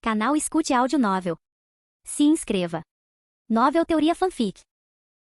Canal Escute Áudio Novel. Se inscreva. Novel Teoria Fanfic.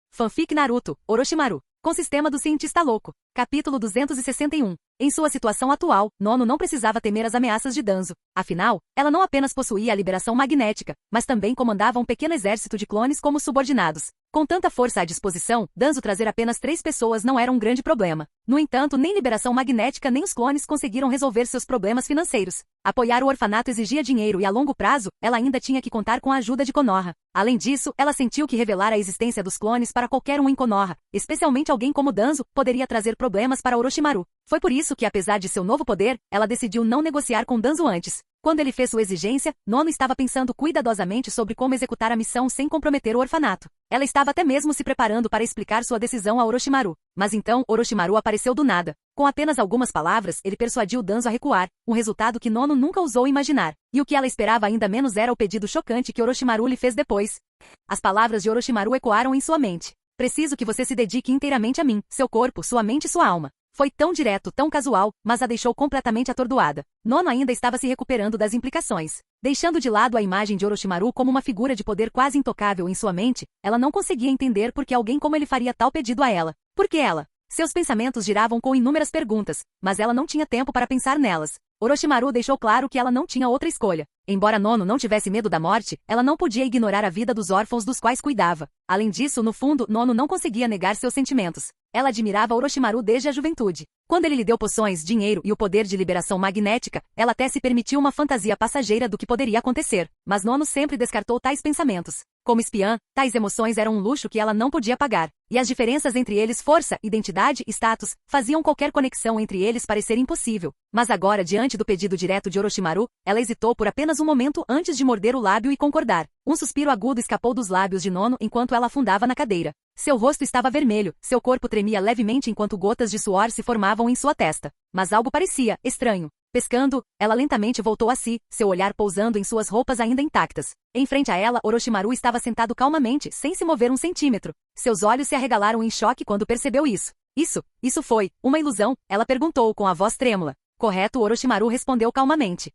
Fanfic Naruto, Orochimaru, com sistema do cientista louco. Capítulo 261. Em sua situação atual, Nono não precisava temer as ameaças de Danzo. Afinal, ela não apenas possuía a liberação magnética, mas também comandava um pequeno exército de clones como subordinados. Com tanta força à disposição, Danzo trazer apenas 3 pessoas não era um grande problema. No entanto, nem liberação magnética nem os clones conseguiram resolver seus problemas financeiros. Apoiar o orfanato exigia dinheiro e a longo prazo, ela ainda tinha que contar com a ajuda de Konoha. Além disso, ela sentiu que revelar a existência dos clones para qualquer um em Konoha, especialmente alguém como Danzo, poderia trazer problemas para Orochimaru. Foi por isso que, apesar de seu novo poder, ela decidiu não negociar com Danzo antes. Quando ele fez sua exigência, Nono estava pensando cuidadosamente sobre como executar a missão sem comprometer o orfanato. Ela estava até mesmo se preparando para explicar sua decisão a Orochimaru. Mas então, Orochimaru apareceu do nada. Com apenas algumas palavras, ele persuadiu Danzo a recuar, um resultado que Nono nunca ousou imaginar. E o que ela esperava ainda menos era o pedido chocante que Orochimaru lhe fez depois. As palavras de Orochimaru ecoaram em sua mente. Preciso que você se dedique inteiramente a mim, seu corpo, sua mente e sua alma. Foi tão direto, tão casual, mas a deixou completamente atordoada. Nono ainda estava se recuperando das implicações. Deixando de lado a imagem de Orochimaru como uma figura de poder quase intocável em sua mente, ela não conseguia entender por que alguém como ele faria tal pedido a ela. Por que ela? Seus pensamentos giravam com inúmeras perguntas, mas ela não tinha tempo para pensar nelas. Orochimaru deixou claro que ela não tinha outra escolha. Embora Nono não tivesse medo da morte, ela não podia ignorar a vida dos órfãos dos quais cuidava. Além disso, no fundo, Nono não conseguia negar seus sentimentos. Ela admirava Orochimaru desde a juventude. Quando ele lhe deu poções, dinheiro e o poder de liberação magnética, ela até se permitiu uma fantasia passageira do que poderia acontecer. Mas Nono sempre descartou tais pensamentos. Como espiã, tais emoções eram um luxo que ela não podia pagar. E as diferenças entre eles, força, identidade e status, faziam qualquer conexão entre eles parecer impossível. Mas agora, diante do pedido direto de Orochimaru, ela hesitou por apenas um momento antes de morder o lábio e concordar. Um suspiro agudo escapou dos lábios de Nono enquanto ela afundava na cadeira. Seu rosto estava vermelho, seu corpo tremia levemente enquanto gotas de suor se formavam em sua testa. Mas algo parecia estranho. Pescando, ela lentamente voltou a si, seu olhar pousando em suas roupas ainda intactas. Em frente a ela, Orochimaru estava sentado calmamente, sem se mover um centímetro. Seus olhos se arregalaram em choque quando percebeu isso. Isso foi uma ilusão? Ela perguntou com a voz trêmula. Correto, Orochimaru respondeu calmamente.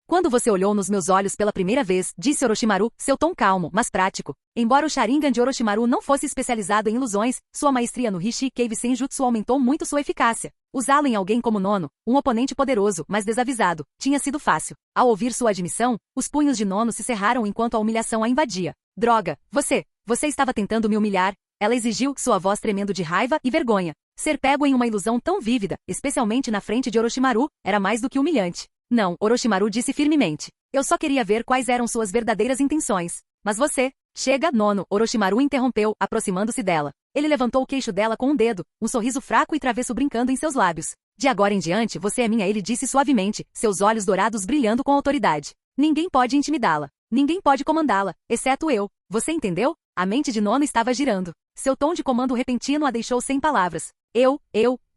Quando você olhou nos meus olhos pela primeira vez, disse Orochimaru, seu tom calmo, mas prático. Embora o Sharingan de Orochimaru não fosse especializado em ilusões, sua maestria no Hishi-Cave Senjutsu aumentou muito sua eficácia. Usá-lo em alguém como Nono, um oponente poderoso, mas desavisado, tinha sido fácil. Ao ouvir sua admissão, os punhos de Nono se cerraram enquanto a humilhação a invadia. Droga, você estava tentando me humilhar? Ela exigiu, sua voz tremendo de raiva e vergonha. Ser pego em uma ilusão tão vívida, especialmente na frente de Orochimaru, era mais do que humilhante. Não, Orochimaru disse firmemente. Eu só queria ver quais eram suas verdadeiras intenções. Mas você... Chega, Nono, Orochimaru interrompeu, aproximando-se dela. Ele levantou o queixo dela com um dedo, um sorriso fraco e travesso brincando em seus lábios. De agora em diante, você é minha, ele disse suavemente, seus olhos dourados brilhando com autoridade. Ninguém pode intimidá-la. Ninguém pode comandá-la, exceto eu. Você entendeu? A mente de Nono estava girando. Seu tom de comando repentino a deixou sem palavras. Eu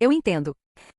entendo.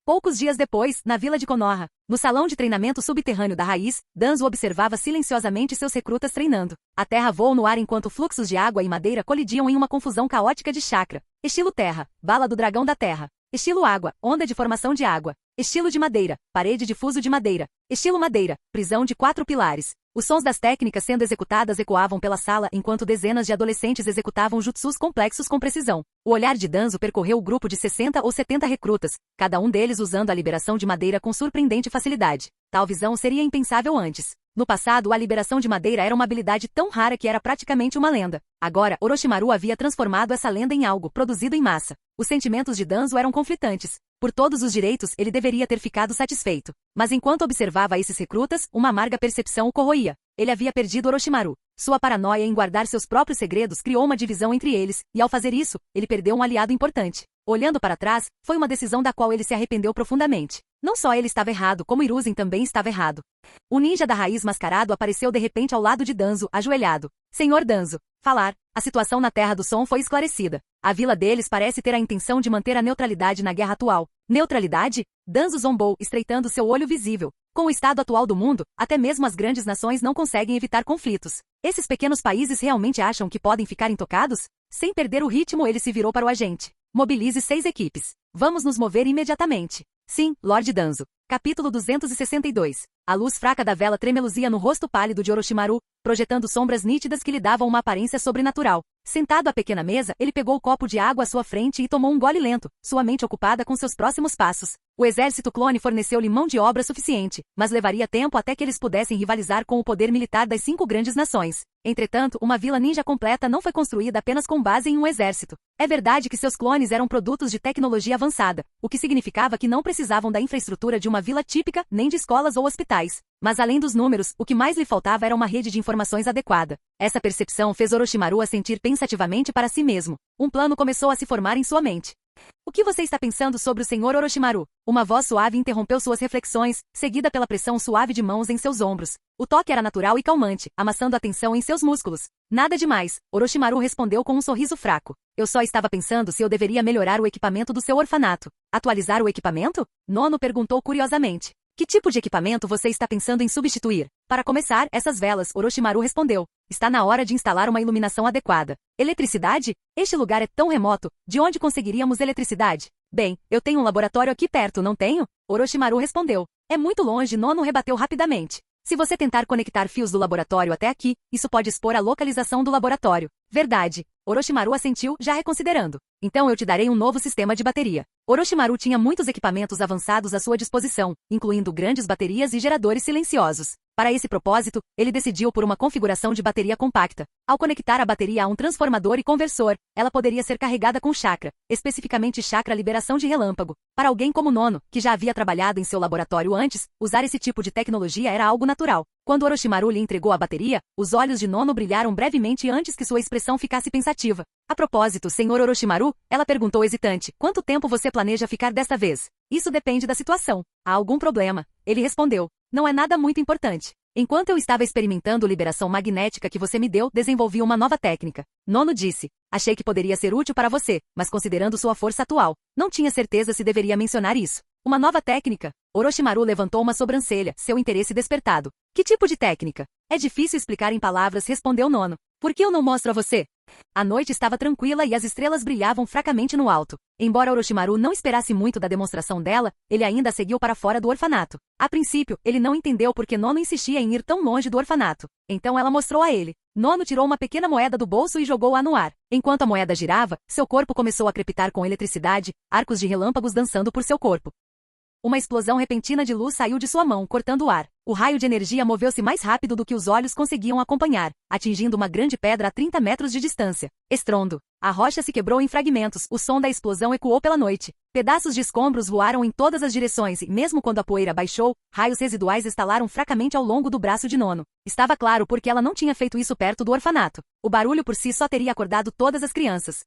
Poucos dias depois, na vila de Konoha, no salão de treinamento subterrâneo da Raiz, Danzo observava silenciosamente seus recrutas treinando. A terra voou no ar enquanto fluxos de água e madeira colidiam em uma confusão caótica de chakra. Estilo terra, bala do dragão da terra. Estilo água, onda de formação de água. Estilo de madeira, parede de fuso de madeira. Estilo madeira, prisão de 4 pilares. Os sons das técnicas sendo executadas ecoavam pela sala enquanto dezenas de adolescentes executavam jutsus complexos com precisão. O olhar de Danzo percorreu o grupo de 60 ou 70 recrutas, cada um deles usando a liberação de madeira com surpreendente facilidade. Tal visão seria impensável antes. No passado, a liberação de madeira era uma habilidade tão rara que era praticamente uma lenda. Agora, Orochimaru havia transformado essa lenda em algo produzido em massa. Os sentimentos de Danzo eram conflitantes. Por todos os direitos, ele deveria ter ficado satisfeito. Mas enquanto observava esses recrutas, uma amarga percepção o corroía. Ele havia perdido Orochimaru. Sua paranoia em guardar seus próprios segredos criou uma divisão entre eles, e ao fazer isso, ele perdeu um aliado importante. Olhando para trás, foi uma decisão da qual ele se arrependeu profundamente. Não só ele estava errado, como Hiruzen também estava errado. O ninja da raiz mascarado apareceu de repente ao lado de Danzo, ajoelhado. Senhor Danzo. Falar. A situação na Terra do Som foi esclarecida. A vila deles parece ter a intenção de manter a neutralidade na guerra atual. Neutralidade? Danzo zombou, estreitando seu olho visível. Com o estado atual do mundo, até mesmo as grandes nações não conseguem evitar conflitos. Esses pequenos países realmente acham que podem ficar intocados? Sem perder o ritmo, ele se virou para o agente. Mobilize 6 equipes. Vamos nos mover imediatamente. Sim, Lord Danzo. Capítulo 262. A luz fraca da vela tremeluzia no rosto pálido de Orochimaru, projetando sombras nítidas que lhe davam uma aparência sobrenatural. Sentado à pequena mesa, ele pegou o copo de água à sua frente e tomou um gole lento, sua mente ocupada com seus próximos passos. O exército clone forneceu-lhe mão de obra suficiente, mas levaria tempo até que eles pudessem rivalizar com o poder militar das 5 grandes nações. Entretanto, uma vila ninja completa não foi construída apenas com base em um exército. É verdade que seus clones eram produtos de tecnologia avançada, o que significava que não precisavam da infraestrutura de uma vila típica, nem de escolas ou hospitais. Mas além dos números, o que mais lhe faltava era uma rede de informações adequada. Essa percepção fez Orochimaru assentir pensativamente para si mesmo. Um plano começou a se formar em sua mente. O que você está pensando sobre o Senhor Orochimaru? Uma voz suave interrompeu suas reflexões, seguida pela pressão suave de mãos em seus ombros. O toque era natural e calmante, amassando a tensão em seus músculos. Nada demais, Orochimaru respondeu com um sorriso fraco. Eu só estava pensando se eu deveria melhorar o equipamento do seu orfanato. Atualizar o equipamento? Nono perguntou curiosamente. Que tipo de equipamento você está pensando em substituir? Para começar, essas velas, Orochimaru respondeu. Está na hora de instalar uma iluminação adequada. Eletricidade? Este lugar é tão remoto, de onde conseguiríamos eletricidade? Bem, eu tenho um laboratório aqui perto, não tenho? Orochimaru respondeu. É muito longe, Nono rebateu rapidamente. Se você tentar conectar fios do laboratório até aqui, isso pode expor a localização do laboratório. Verdade. Orochimaru assentiu, já reconsiderando. Então eu te darei um novo sistema de bateria. Orochimaru tinha muitos equipamentos avançados à sua disposição, incluindo grandes baterias e geradores silenciosos. Para esse propósito, ele decidiu por uma configuração de bateria compacta. Ao conectar a bateria a um transformador e conversor, ela poderia ser carregada com chakra, especificamente chakra liberação de relâmpago. Para alguém como Nono, que já havia trabalhado em seu laboratório antes, usar esse tipo de tecnologia era algo natural. Quando Orochimaru lhe entregou a bateria, os olhos de Nono brilharam brevemente antes que sua expressão ficasse pensativa. A propósito, senhor Orochimaru, ela perguntou hesitante, quanto tempo você planeja ficar desta vez? Isso depende da situação. Há algum problema? Ele respondeu. Não é nada muito importante. Enquanto eu estava experimentando liberação magnética que você me deu, desenvolvi uma nova técnica. Nono disse. Achei que poderia ser útil para você, mas considerando sua força atual, não tinha certeza se deveria mencionar isso. Uma nova técnica? Orochimaru levantou uma sobrancelha, seu interesse despertado. Que tipo de técnica? É difícil explicar em palavras, respondeu Nono. Por que eu não mostro a você? A noite estava tranquila e as estrelas brilhavam fracamente no alto. Embora Orochimaru não esperasse muito da demonstração dela, ele ainda seguiu para fora do orfanato. A princípio, ele não entendeu por que Nono insistia em ir tão longe do orfanato. Então ela mostrou a ele. Nono tirou uma pequena moeda do bolso e jogou-a no ar. Enquanto a moeda girava, seu corpo começou a crepitar com eletricidade, arcos de relâmpagos dançando por seu corpo. Uma explosão repentina de luz saiu de sua mão, cortando o ar. O raio de energia moveu-se mais rápido do que os olhos conseguiam acompanhar, atingindo uma grande pedra a 30 metros de distância. Estrondo. A rocha se quebrou em fragmentos, o som da explosão ecoou pela noite. Pedaços de escombros voaram em todas as direções e, mesmo quando a poeira baixou, raios residuais estalaram fracamente ao longo do braço de Nono. Estava claro porque ela não tinha feito isso perto do orfanato. O barulho por si só teria acordado todas as crianças.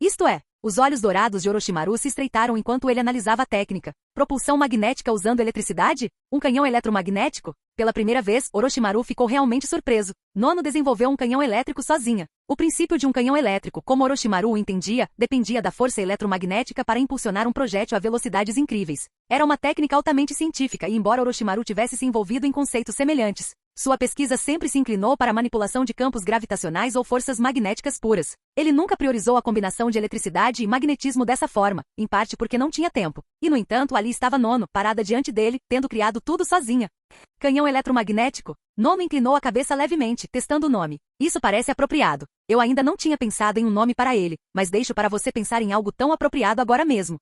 Isto é, os olhos dourados de Orochimaru se estreitaram enquanto ele analisava a técnica. Propulsão magnética usando eletricidade? Um canhão eletromagnético? Pela primeira vez, Orochimaru ficou realmente surpreso. Nono desenvolveu um canhão elétrico sozinha. O princípio de um canhão elétrico, como Orochimaru o entendia, dependia da força eletromagnética para impulsionar um projétil a velocidades incríveis. Era uma técnica altamente científica e, embora Orochimaru tivesse se envolvido em conceitos semelhantes, sua pesquisa sempre se inclinou para a manipulação de campos gravitacionais ou forças magnéticas puras. Ele nunca priorizou a combinação de eletricidade e magnetismo dessa forma, em parte porque não tinha tempo. E, no entanto, ali estava Nono, parada diante dele, tendo criado tudo sozinha. Canhão eletromagnético? Nono inclinou a cabeça levemente, testando o nome. Isso parece apropriado. Eu ainda não tinha pensado em um nome para ele, mas deixo para você pensar em algo tão apropriado agora mesmo.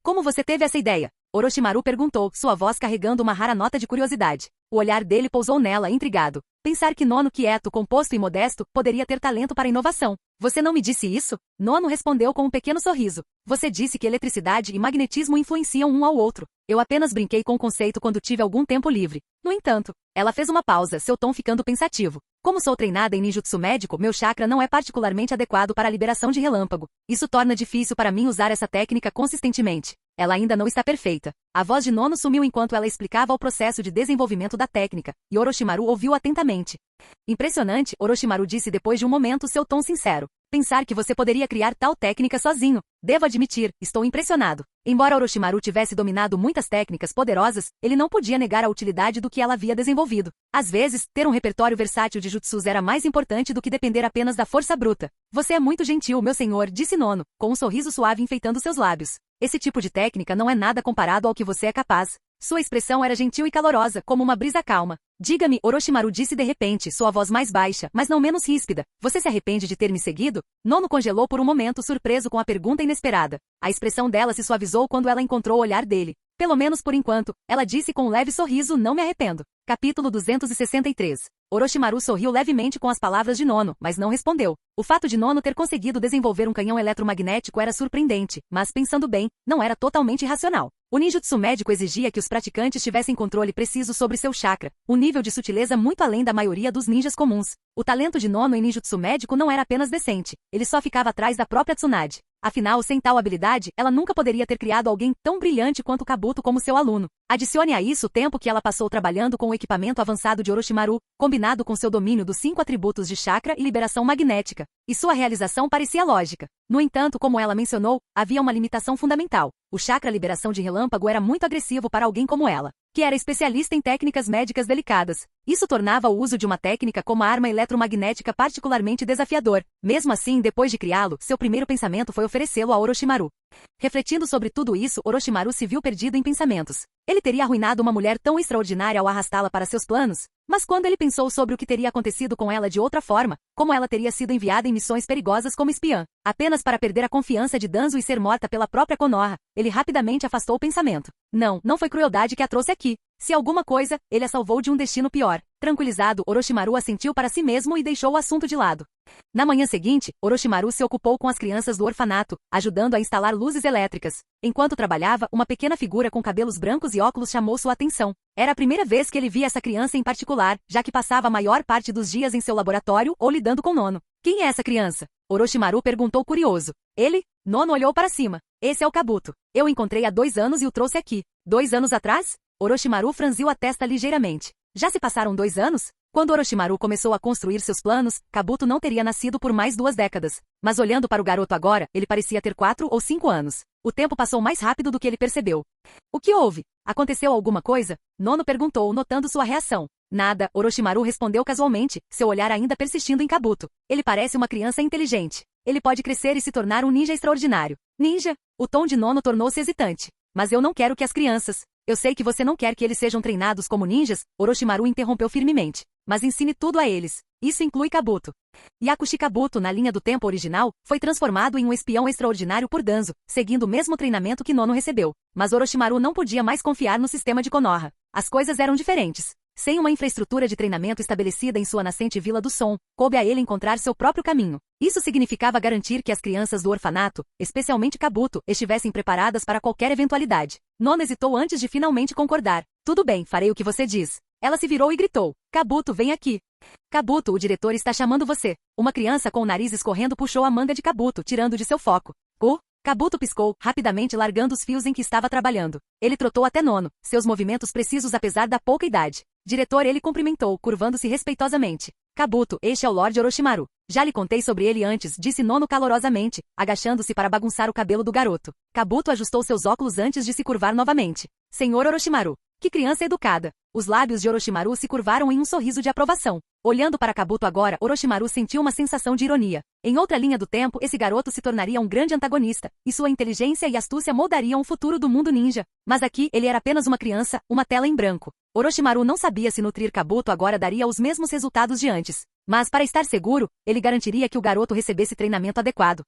Como você teve essa ideia? Orochimaru perguntou, sua voz carregando uma rara nota de curiosidade. O olhar dele pousou nela, intrigado. Pensar que Nono, quieto, composto e modesto, poderia ter talento para inovação. Você não me disse isso? Nono respondeu com um pequeno sorriso. Você disse que eletricidade e magnetismo influenciam um ao outro. Eu apenas brinquei com o conceito quando tive algum tempo livre. No entanto, ela fez uma pausa, seu tom ficando pensativo. Como sou treinada em ninjutsu médico, meu chakra não é particularmente adequado para a liberação de relâmpago. Isso torna difícil para mim usar essa técnica consistentemente. Ela ainda não está perfeita. A voz de Nono sumiu enquanto ela explicava o processo de desenvolvimento da técnica, e Orochimaru ouviu atentamente. Impressionante, Orochimaru disse depois de um momento, seu tom sincero. Pensar que você poderia criar tal técnica sozinho. Devo admitir, estou impressionado. Embora Orochimaru tivesse dominado muitas técnicas poderosas, ele não podia negar a utilidade do que ela havia desenvolvido. Às vezes, ter um repertório versátil de jutsus era mais importante do que depender apenas da força bruta. Você é muito gentil, meu senhor, disse Nono, com um sorriso suave enfeitando seus lábios. Esse tipo de técnica não é nada comparado ao que você é capaz. Sua expressão era gentil e calorosa, como uma brisa calma. Diga-me, Orochimaru disse de repente, sua voz mais baixa, mas não menos ríspida. Você se arrepende de ter me seguido? Nono congelou por um momento, surpreso com a pergunta inesperada. A expressão dela se suavizou quando ela encontrou o olhar dele. Pelo menos por enquanto, ela disse com um leve sorriso, não me arrependo. Capítulo 263. Orochimaru sorriu levemente com as palavras de Nono, mas não respondeu. O fato de Nono ter conseguido desenvolver um canhão eletromagnético era surpreendente, mas pensando bem, não era totalmente irracional. O ninjutsu médico exigia que os praticantes tivessem controle preciso sobre seu chakra, um nível de sutileza muito além da maioria dos ninjas comuns. O talento de Nono em ninjutsu médico não era apenas decente, ele só ficava atrás da própria Tsunade. Afinal, sem tal habilidade, ela nunca poderia ter criado alguém tão brilhante quanto Kabuto como seu aluno. Adicione a isso o tempo que ela passou trabalhando com o equipamento avançado de Orochimaru, combinado com seu domínio dos 5 atributos de chakra e liberação magnética, e sua realização parecia lógica. No entanto, como ela mencionou, havia uma limitação fundamental. O chakra liberação de relâmpago era muito agressivo para alguém como ela, que era especialista em técnicas médicas delicadas. Isso tornava o uso de uma técnica como a arma eletromagnética particularmente desafiador. Mesmo assim, depois de criá-lo, seu primeiro pensamento foi oferecê-lo a Orochimaru. Refletindo sobre tudo isso, Orochimaru se viu perdido em pensamentos. Ele teria arruinado uma mulher tão extraordinária ao arrastá-la para seus planos? Mas quando ele pensou sobre o que teria acontecido com ela de outra forma, como ela teria sido enviada em missões perigosas como espiã, apenas para perder a confiança de Danzo e ser morta pela própria Konoha, ele rapidamente afastou o pensamento. Não foi crueldade que a trouxe aqui. Se alguma coisa, ele a salvou de um destino pior. Tranquilizado, Orochimaru assentiu para si mesmo e deixou o assunto de lado. Na manhã seguinte, Orochimaru se ocupou com as crianças do orfanato, ajudando a instalar luzes elétricas. Enquanto trabalhava, uma pequena figura com cabelos brancos e óculos chamou sua atenção. Era a primeira vez que ele via essa criança em particular, já que passava a maior parte dos dias em seu laboratório ou lidando com Nono. Quem é essa criança? Orochimaru perguntou curioso. Ele? Nono olhou para cima. Esse é o Kabuto. Eu o encontrei há 2 anos e o trouxe aqui. 2 anos atrás? Orochimaru franziu a testa ligeiramente. Já se passaram 2 anos? Quando Orochimaru começou a construir seus planos, Kabuto não teria nascido por mais 2 décadas. Mas olhando para o garoto agora, ele parecia ter 4 ou 5 anos. O tempo passou mais rápido do que ele percebeu. O que houve? Aconteceu alguma coisa? Nono perguntou, notando sua reação. Nada, Orochimaru respondeu casualmente, seu olhar ainda persistindo em Kabuto. Ele parece uma criança inteligente. Ele pode crescer e se tornar um ninja extraordinário. Ninja? O tom de Nono tornou-se hesitante. Mas eu não quero que as crianças... Eu sei que você não quer que eles sejam treinados como ninjas, Orochimaru interrompeu firmemente. Mas ensine tudo a eles. Isso inclui Kabuto. Yakushi Kabuto, na linha do tempo original, foi transformado em um espião extraordinário por Danzo, seguindo o mesmo treinamento que Nono recebeu. Mas Orochimaru não podia mais confiar no sistema de Konoha. As coisas eram diferentes. Sem uma infraestrutura de treinamento estabelecida em sua nascente Vila do Som, coube a ele encontrar seu próprio caminho. Isso significava garantir que as crianças do orfanato, especialmente Kabuto, estivessem preparadas para qualquer eventualidade. Nono hesitou antes de finalmente concordar. Tudo bem, farei o que você diz. Ela se virou e gritou. Kabuto, vem aqui. Kabuto, o diretor está chamando você. Uma criança com o nariz escorrendo puxou a manga de Kabuto, tirando de seu foco. Kabuto piscou, rapidamente largando os fios em que estava trabalhando. Ele trotou até Nono, seus movimentos precisos apesar da pouca idade. Diretor, ele cumprimentou, curvando-se respeitosamente. Kabuto, este é o Lorde Orochimaru. Já lhe contei sobre ele antes, disse Nono calorosamente, agachando-se para bagunçar o cabelo do garoto. Kabuto ajustou seus óculos antes de se curvar novamente. Senhor Orochimaru. Que criança educada. Os lábios de Orochimaru se curvaram em um sorriso de aprovação. Olhando para Kabuto agora, Orochimaru sentiu uma sensação de ironia. Em outra linha do tempo, esse garoto se tornaria um grande antagonista, e sua inteligência e astúcia moldariam o futuro do mundo ninja. Mas aqui, ele era apenas uma criança, uma tela em branco. Orochimaru não sabia se nutrir Kabuto agora daria os mesmos resultados de antes. Mas, para estar seguro, ele garantiria que o garoto recebesse treinamento adequado.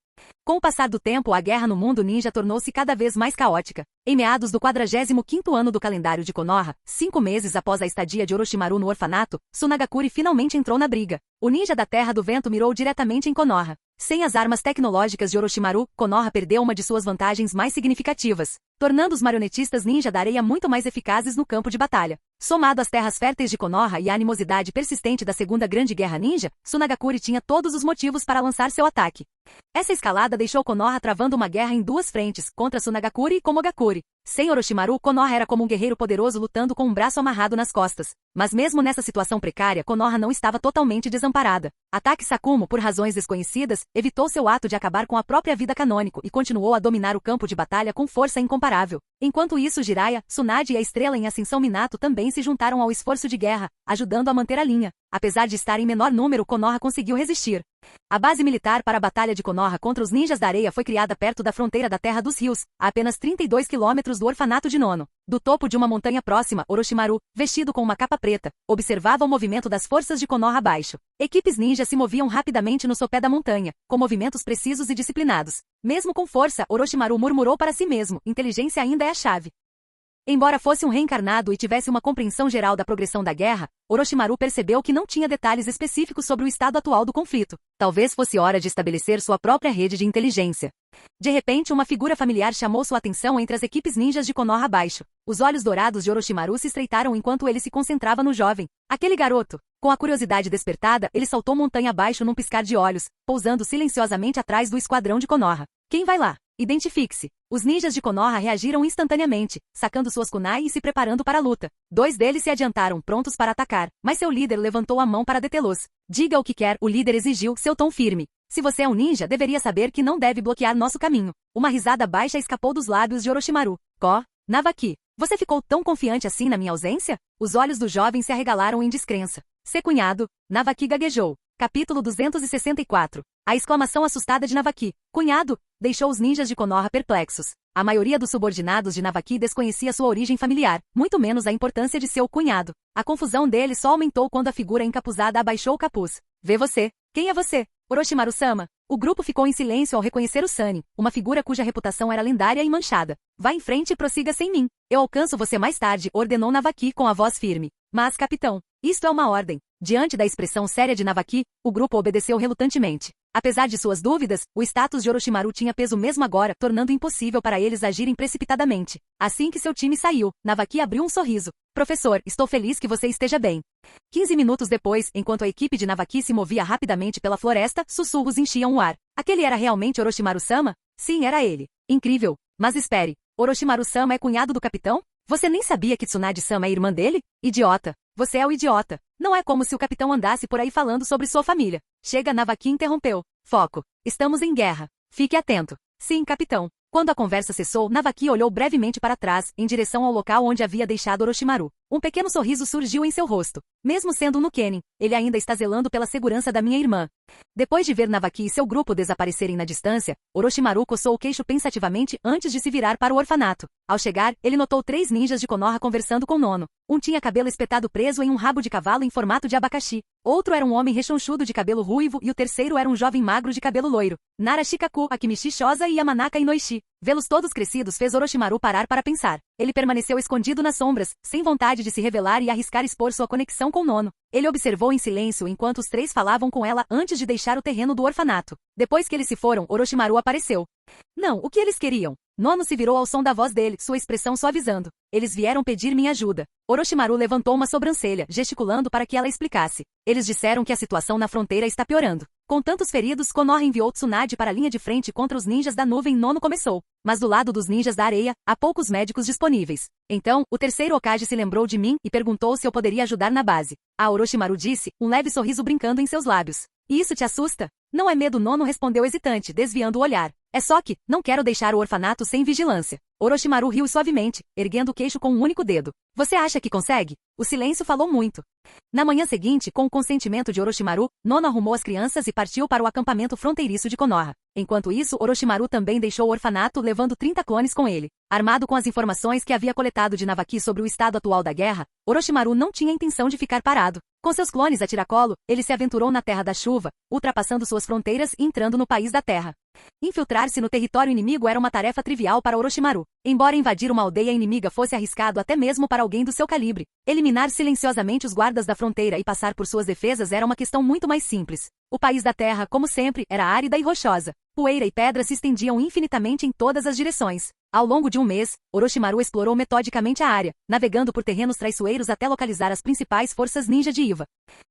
Com o passar do tempo, a guerra no mundo ninja tornou-se cada vez mais caótica. Em meados do 45º ano do calendário de Konoha, 5 meses após a estadia de Orochimaru no orfanato, Tsunagakuri finalmente entrou na briga. O ninja da Terra do Vento mirou diretamente em Konoha. Sem as armas tecnológicas de Orochimaru, Konoha perdeu uma de suas vantagens mais significativas, tornando os marionetistas ninja da areia muito mais eficazes no campo de batalha. Somado às terras férteis de Konoha e à animosidade persistente da Segunda Grande Guerra Ninja, Tsunagakuri tinha todos os motivos para lançar seu ataque. Essa escalada deixou Konoha travando uma guerra em 2 frentes, contra Tsunagakuri e Komogakuri. Sem Orochimaru, Konoha era como um guerreiro poderoso lutando com um braço amarrado nas costas. Mas mesmo nessa situação precária, Konoha não estava totalmente desamparada. Ataque Sakumo, por razões desconhecidas, evitou seu ato de acabar com a própria vida canônico e continuou a dominar o campo de batalha com força incomparável. Enquanto isso, Jiraiya, Tsunade e a estrela em ascensão Minato também se juntaram ao esforço de guerra, ajudando a manter a linha. Apesar de estar em menor número, Konoha conseguiu resistir. A base militar para a Batalha de Konoha contra os Ninjas da Areia foi criada perto da fronteira da Terra dos Rios, a apenas 32 quilômetros do orfanato de Nono. Do topo de uma montanha próxima, Orochimaru, vestido com uma capa preta, observava o movimento das forças de Konoha abaixo. Equipes ninjas se moviam rapidamente no sopé da montanha, com movimentos precisos e disciplinados. Mesmo com força, Orochimaru murmurou para si mesmo: inteligência ainda é a chave. Embora fosse um reencarnado e tivesse uma compreensão geral da progressão da guerra, Orochimaru percebeu que não tinha detalhes específicos sobre o estado atual do conflito. Talvez fosse hora de estabelecer sua própria rede de inteligência. De repente, uma figura familiar chamou sua atenção entre as equipes ninjas de Konoha abaixo. Os olhos dourados de Orochimaru se estreitaram enquanto ele se concentrava no jovem. Aquele garoto! Com a curiosidade despertada, ele saltou montanha abaixo num piscar de olhos, pousando silenciosamente atrás do esquadrão de Konoha. Quem vai lá? Identifique-se. Os ninjas de Konoha reagiram instantaneamente, sacando suas kunai e se preparando para a luta. 2 deles se adiantaram, prontos para atacar, mas seu líder levantou a mão para detê-los. Diga o que quer, o líder exigiu, seu tom firme. Se você é um ninja, deveria saber que não deve bloquear nosso caminho. Uma risada baixa escapou dos lábios de Orochimaru. Navaki, você ficou tão confiante assim na minha ausência? Os olhos do jovem se arregalaram em descrença. Seu cunhado, Navaki gaguejou. Capítulo 264. A exclamação assustada de Navaki, cunhado, deixou os ninjas de Konoha perplexos. A maioria dos subordinados de Navaki desconhecia sua origem familiar, muito menos a importância de seu cunhado. A confusão deles só aumentou quando a figura encapuzada abaixou o capuz. Vê você. Quem é você? Orochimaru-sama. O grupo ficou em silêncio ao reconhecer o Sannin, uma figura cuja reputação era lendária e manchada. Vá em frente e prossiga sem mim. Eu alcanço você mais tarde, ordenou Navaki com a voz firme. Mas, capitão, isto é uma ordem. Diante da expressão séria de Navaki, o grupo obedeceu relutantemente. Apesar de suas dúvidas, o status de Orochimaru tinha peso mesmo agora, tornando impossível para eles agirem precipitadamente. Assim que seu time saiu, Navaki abriu um sorriso. Professor, estou feliz que você esteja bem. 15 minutos depois, enquanto a equipe de Navaki se movia rapidamente pela floresta, sussurros enchiam o ar. Aquele era realmente Orochimaru-sama? Sim, era ele. Incrível. Mas espere, Orochimaru-sama é cunhado do capitão? Você nem sabia que Tsunade-sama é irmã dele? Idiota. Você é o idiota. Não é como se o capitão andasse por aí falando sobre sua família. Chega, Navaki interrompeu. Foco. Estamos em guerra. Fique atento. Sim, capitão. Quando a conversa cessou, Navaki olhou brevemente para trás, em direção ao local onde havia deixado Orochimaru. Um pequeno sorriso surgiu em seu rosto. Mesmo sendo um Nukenin, ele ainda está zelando pela segurança da minha irmã. Depois de ver Navaki e seu grupo desaparecerem na distância, Orochimaru coçou o queixo pensativamente antes de se virar para o orfanato. Ao chegar, ele notou 3 ninjas de Konoha conversando com Nono. Um tinha cabelo espetado preso em um rabo de cavalo em formato de abacaxi. Outro era um homem rechonchudo de cabelo ruivo e o terceiro era um jovem magro de cabelo loiro. Nara Shikaku, Akimichi Shoza e Yamanaka Inoishi. Vê-los todos crescidos fez Orochimaru parar para pensar. Ele permaneceu escondido nas sombras, sem vontade de se revelar e arriscar expor sua conexão com Nono. Ele observou em silêncio enquanto os 3 falavam com ela antes de deixar o terreno do orfanato. Depois que eles se foram, Orochimaru apareceu. Não, o que eles queriam? Nono se virou ao som da voz dele, sua expressão suavizando. Eles vieram pedir minha ajuda. Orochimaru levantou uma sobrancelha, gesticulando para que ela explicasse. Eles disseram que a situação na fronteira está piorando. Com tantos feridos, Konoha enviou Tsunade para a linha de frente contra os ninjas da nuvem. Nono começou. Mas do lado dos ninjas da areia, há poucos médicos disponíveis. Então, o terceiro Hokage se lembrou de mim e perguntou se eu poderia ajudar na base. Orochimaru disse, um leve sorriso brincando em seus lábios. E isso te assusta? Não é medo, Nono respondeu hesitante, desviando o olhar. É só que, não quero deixar o orfanato sem vigilância. Orochimaru riu suavemente, erguendo o queixo com um único dedo. Você acha que consegue? O silêncio falou muito. Na manhã seguinte, com o consentimento de Orochimaru, Nono arrumou as crianças e partiu para o acampamento fronteiriço de Konoha. Enquanto isso, Orochimaru também deixou o orfanato levando 30 clones com ele. Armado com as informações que havia coletado de Navaki sobre o estado atual da guerra, Orochimaru não tinha intenção de ficar parado. Com seus clones a tiracolo, ele se aventurou na Terra da Chuva, ultrapassando suas fronteiras e entrando no País da Terra. Infiltrar-se no território inimigo era uma tarefa trivial para Orochimaru. Embora invadir uma aldeia inimiga fosse arriscado até mesmo para alguém do seu calibre, eliminar silenciosamente os guardas da fronteira e passar por suas defesas era uma questão muito mais simples. O País da Terra, como sempre, era árida e rochosa. Poeira e pedra se estendiam infinitamente em todas as direções. Ao longo de um mês, Orochimaru explorou metodicamente a área, navegando por terrenos traiçoeiros até localizar as principais forças ninja de Iva.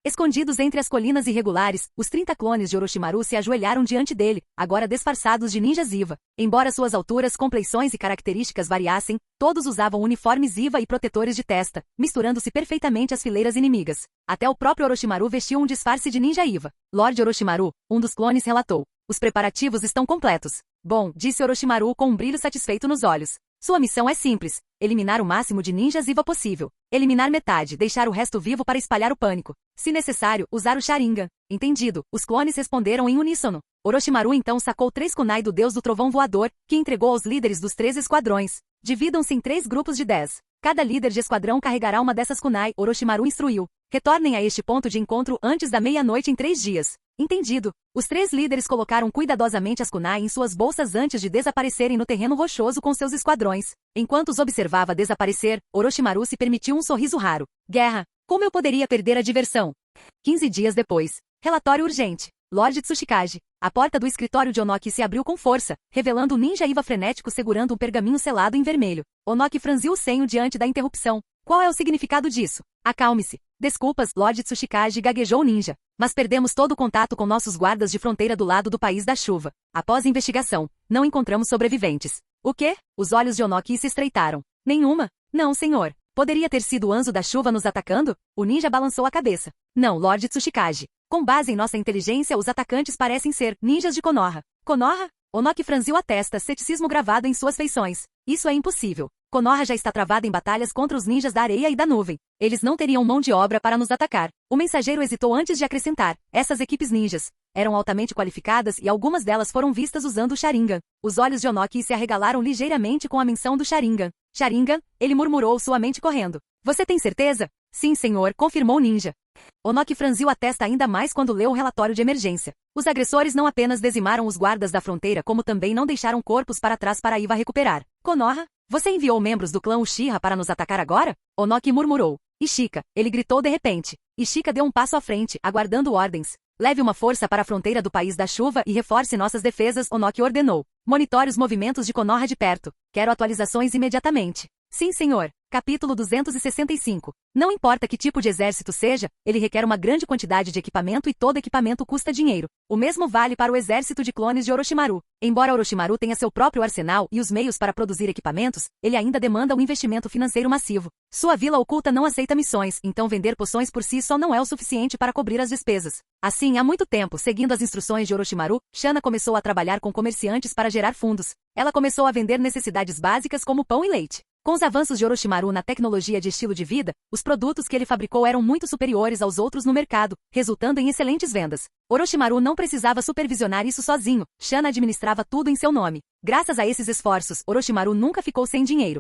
Escondidos entre as colinas irregulares, os 30 clones de Orochimaru se ajoelharam diante dele, agora disfarçados de ninjas Iva. Embora suas alturas, compleições e características variassem, todos usavam uniformes Iva e protetores de testa, misturando-se perfeitamente às fileiras inimigas. Até o próprio Orochimaru vestiu um disfarce de ninja Iva. Lord Orochimaru, um dos clones relatou. Os preparativos estão completos. Bom, disse Orochimaru com um brilho satisfeito nos olhos. Sua missão é simples. eliminar o máximo de ninjas Eva possível. Eliminar metade, deixar o resto vivo para espalhar o pânico. Se necessário, usar o Sharingan. Entendido, os clones responderam em uníssono. Orochimaru então sacou 3 kunai do deus do trovão voador, que entregou aos líderes dos 3 esquadrões. Dividam-se em 3 grupos de 10. Cada líder de esquadrão carregará uma dessas kunai, Orochimaru instruiu. Retornem a este ponto de encontro antes da meia-noite em 3 dias. Entendido. Os 3 líderes colocaram cuidadosamente as kunai em suas bolsas antes de desaparecerem no terreno rochoso com seus esquadrões. Enquanto os observava desaparecer, Orochimaru se permitiu um sorriso raro. Guerra. Como eu poderia perder a diversão? 15 dias depois. Relatório urgente. Lord Tsuchikage. A porta do escritório de Onoki se abriu com força, revelando um ninja Eva frenético segurando um pergaminho selado em vermelho. Onoki franziu o senho diante da interrupção. Qual é o significado disso? Acalme-se. Desculpas, Lord Tsuchikage, gaguejou o ninja. Mas perdemos todo o contato com nossos guardas de fronteira do lado do País da Chuva. Após investigação, não encontramos sobreviventes. O quê? Os olhos de Onoki se estreitaram. Nenhuma? Não, senhor. Poderia ter sido o Anzo da Chuva nos atacando? O ninja balançou a cabeça. Não, Lord Tsuchikage. Com base em nossa inteligência, os atacantes parecem ser ninjas de Konoha. Konoha? Onoki franziu a testa, ceticismo gravado em suas feições. Isso é impossível. Konoha já está travada em batalhas contra os ninjas da areia e da nuvem. Eles não teriam mão de obra para nos atacar. O mensageiro hesitou antes de acrescentar. Essas equipes ninjas eram altamente qualificadas e algumas delas foram vistas usando o Sharingan. Os olhos de Onoki se arregalaram ligeiramente com a menção do Sharingan. Sharingan? Ele murmurou, sua mente correndo. Você tem certeza? Sim, senhor, confirmou o ninja. Onoki franziu a testa ainda mais quando leu o relatório de emergência. Os agressores não apenas dizimaram os guardas da fronteira como também não deixaram corpos para trás para Iva recuperar. Konoha? Você enviou membros do clã Uchiha para nos atacar agora? Onoki murmurou. Ishika, ele gritou de repente. Ishika deu um passo à frente, aguardando ordens. Leve uma força para a fronteira do País da Chuva e reforce nossas defesas, Onoki ordenou. Monitore os movimentos de Konoha de perto. Quero atualizações imediatamente. Sim, senhor. Capítulo 265. Não importa que tipo de exército seja, ele requer uma grande quantidade de equipamento e todo equipamento custa dinheiro. O mesmo vale para o exército de clones de Orochimaru. Embora Orochimaru tenha seu próprio arsenal e os meios para produzir equipamentos, ele ainda demanda um investimento financeiro massivo. Sua vila oculta não aceita missões, então vender poções por si só não é o suficiente para cobrir as despesas. Assim, há muito tempo, seguindo as instruções de Orochimaru, Shana começou a trabalhar com comerciantes para gerar fundos. Ela começou a vender necessidades básicas como pão e leite. Com os avanços de Orochimaru na tecnologia de estilo de vida, os produtos que ele fabricou eram muito superiores aos outros no mercado, resultando em excelentes vendas. Orochimaru não precisava supervisionar isso sozinho, Shana administrava tudo em seu nome. Graças a esses esforços, Orochimaru nunca ficou sem dinheiro.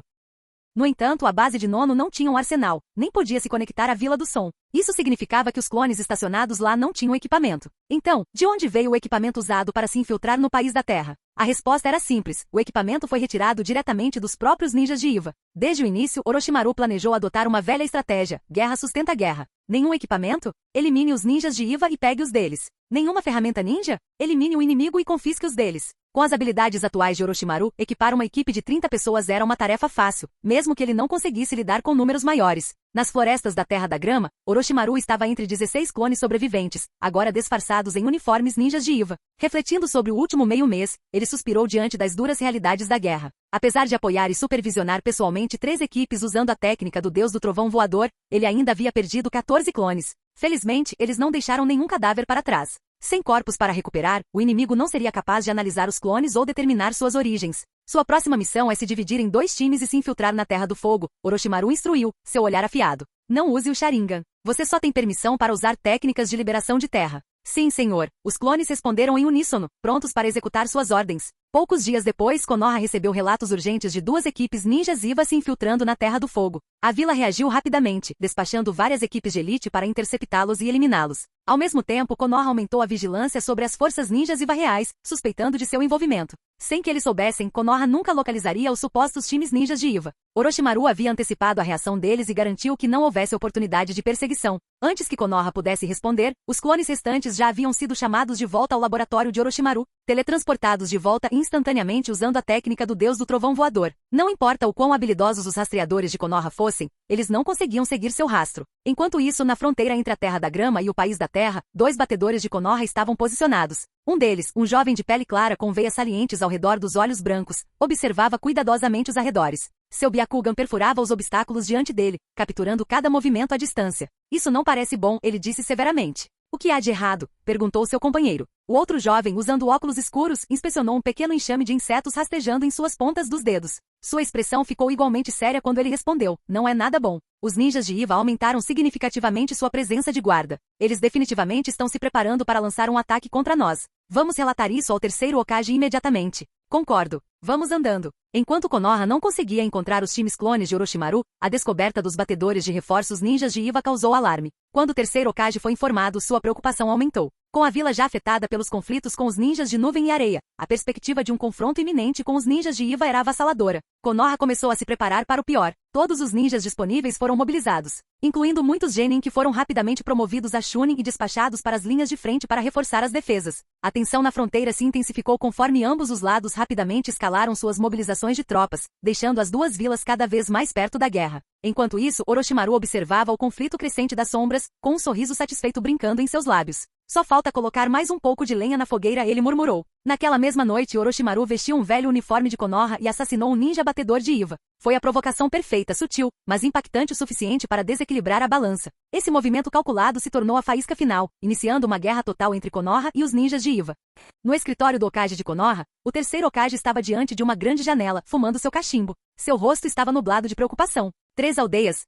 No entanto, a base de Nono não tinha um arsenal, nem podia se conectar à Vila do Som. Isso significava que os clones estacionados lá não tinham equipamento. Então, de onde veio o equipamento usado para se infiltrar no País da Terra? A resposta era simples, o equipamento foi retirado diretamente dos próprios ninjas de Iva. Desde o início, Orochimaru planejou adotar uma velha estratégia, guerra sustenta guerra. Nenhum equipamento? Elimine os ninjas de Iva e pegue os deles. Nenhuma ferramenta ninja? Elimine o inimigo e confisque os deles. Com as habilidades atuais de Orochimaru, equipar uma equipe de 30 pessoas era uma tarefa fácil, mesmo que ele não conseguisse lidar com números maiores. Nas florestas da Terra da Grama, Orochimaru estava entre 16 clones sobreviventes, agora disfarçados em uniformes ninjas de Iva. Refletindo sobre o último meio-mês, ele suspirou diante das duras realidades da guerra. Apesar de apoiar e supervisionar pessoalmente 3 equipes usando a técnica do Deus do Trovão Voador, ele ainda havia perdido 14 clones. Felizmente, eles não deixaram nenhum cadáver para trás. Sem corpos para recuperar, o inimigo não seria capaz de analisar os clones ou determinar suas origens. Sua próxima missão é se dividir em 2 times e se infiltrar na Terra do Fogo, Orochimaru instruiu, seu olhar afiado. Não use o Sharingan. Você só tem permissão para usar técnicas de liberação de terra. Sim, senhor. Os clones responderam em uníssono, prontos para executar suas ordens. Poucos dias depois, Konoha recebeu relatos urgentes de 2 equipes ninjas Iva se infiltrando na Terra do Fogo. A vila reagiu rapidamente, despachando várias equipes de elite para interceptá-los e eliminá-los. Ao mesmo tempo, Konoha aumentou a vigilância sobre as forças ninjas Iva reais, suspeitando de seu envolvimento. Sem que eles soubessem, Konoha nunca localizaria os supostos times ninjas de Iva. Orochimaru havia antecipado a reação deles e garantiu que não houvesse oportunidade de perseguição. Antes que Konoha pudesse responder, os clones restantes já haviam sido chamados de volta ao laboratório de Orochimaru, teletransportados de volta instantaneamente usando a técnica do Deus do Trovão Voador. Não importa o quão habilidosos os rastreadores de Konoha fossem, eles não conseguiam seguir seu rastro. Enquanto isso, na fronteira entre a Terra da Grama e o País da Terra, 2 batedores de Konoha estavam posicionados. Um deles, um jovem de pele clara com veias salientes ao redor dos olhos brancos, observava cuidadosamente os arredores. Seu Byakugan perfurava os obstáculos diante dele, capturando cada movimento à distância. Isso não parece bom, ele disse severamente. O que há de errado? Perguntou seu companheiro. O outro jovem, usando óculos escuros, inspecionou um pequeno enxame de insetos rastejando em suas pontas dos dedos. Sua expressão ficou igualmente séria quando ele respondeu: não é nada bom. Os ninjas de Iva aumentaram significativamente sua presença de guarda. Eles definitivamente estão se preparando para lançar um ataque contra nós. Vamos relatar isso ao terceiro Hokage imediatamente. Concordo. Vamos andando. Enquanto Konoha não conseguia encontrar os times clones de Orochimaru, a descoberta dos batedores de reforços ninjas de Iva causou alarme. Quando o terceiro Hokage foi informado, sua preocupação aumentou. Com a vila já afetada pelos conflitos com os ninjas de Nuvem e Areia, a perspectiva de um confronto iminente com os ninjas de Iva era avassaladora. Konoha começou a se preparar para o pior. Todos os ninjas disponíveis foram mobilizados, incluindo muitos genin que foram rapidamente promovidos a Chunin e despachados para as linhas de frente para reforçar as defesas. A tensão na fronteira se intensificou conforme ambos os lados rapidamente escalaram suas mobilizações de tropas, deixando as duas vilas cada vez mais perto da guerra. Enquanto isso, Orochimaru observava o conflito crescente das sombras, com um sorriso satisfeito brincando em seus lábios. Só falta colocar mais um pouco de lenha na fogueira, ele murmurou. Naquela mesma noite, Orochimaru vestiu um velho uniforme de Konoha e assassinou um ninja batedor de Iva. Foi a provocação perfeita, sutil, mas impactante o suficiente para desequilibrar a balança. Esse movimento calculado se tornou a faísca final, iniciando uma guerra total entre Konoha e os ninjas de Iva. No escritório do Hokage de Konoha, o terceiro Hokage estava diante de uma grande janela, fumando seu cachimbo. Seu rosto estava nublado de preocupação. Três aldeias.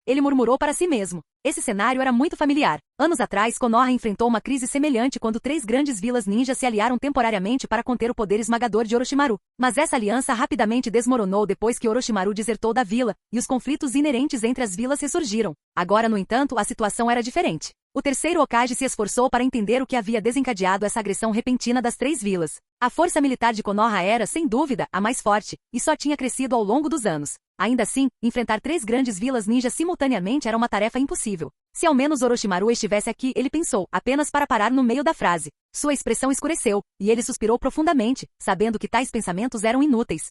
Ele murmurou para si mesmo. Esse cenário era muito familiar. Anos atrás, Konoha enfrentou uma crise semelhante quando três grandes vilas ninjas se aliaram temporariamente para conter o poder esmagador de Orochimaru. Mas essa aliança rapidamente desmoronou depois que Orochimaru desertou da vila, e os conflitos inerentes entre as vilas ressurgiram. Agora, no entanto, a situação era diferente. O terceiro Hokage se esforçou para entender o que havia desencadeado essa agressão repentina das três vilas. A força militar de Konoha era, sem dúvida, a mais forte, e só tinha crescido ao longo dos anos. Ainda assim, enfrentar três grandes vilas ninjas simultaneamente era uma tarefa impossível. Se ao menos Orochimaru estivesse aqui, ele pensou, apenas para parar no meio da frase. Sua expressão escureceu, e ele suspirou profundamente, sabendo que tais pensamentos eram inúteis.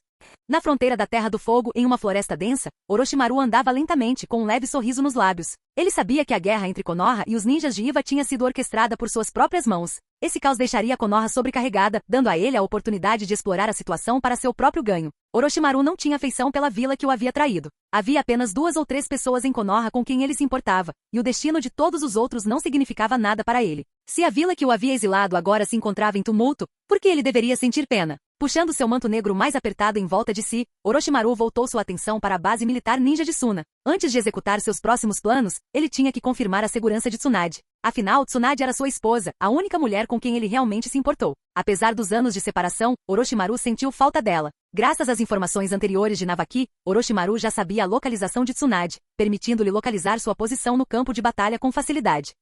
Na fronteira da Terra do Fogo, em uma floresta densa, Orochimaru andava lentamente, com um leve sorriso nos lábios. Ele sabia que a guerra entre Konoha e os ninjas de Iva tinha sido orquestrada por suas próprias mãos. Esse caos deixaria Konoha sobrecarregada, dando a ele a oportunidade de explorar a situação para seu próprio ganho. Orochimaru não tinha afeição pela vila que o havia traído. Havia apenas 2 ou 3 pessoas em Konoha com quem ele se importava, e o destino de todos os outros não significava nada para ele. Se a vila que o havia exilado agora se encontrava em tumulto, por que ele deveria sentir pena? Puxando seu manto negro mais apertado em volta de si, Orochimaru voltou sua atenção para a base militar ninja de Suna. Antes de executar seus próximos planos, ele tinha que confirmar a segurança de Tsunade. Afinal, Tsunade era sua esposa, a única mulher com quem ele realmente se importou. Apesar dos anos de separação, Orochimaru sentiu falta dela. Graças às informações anteriores de Navaki, Orochimaru já sabia a localização de Tsunade, permitindo-lhe localizar sua posição no campo de batalha com facilidade.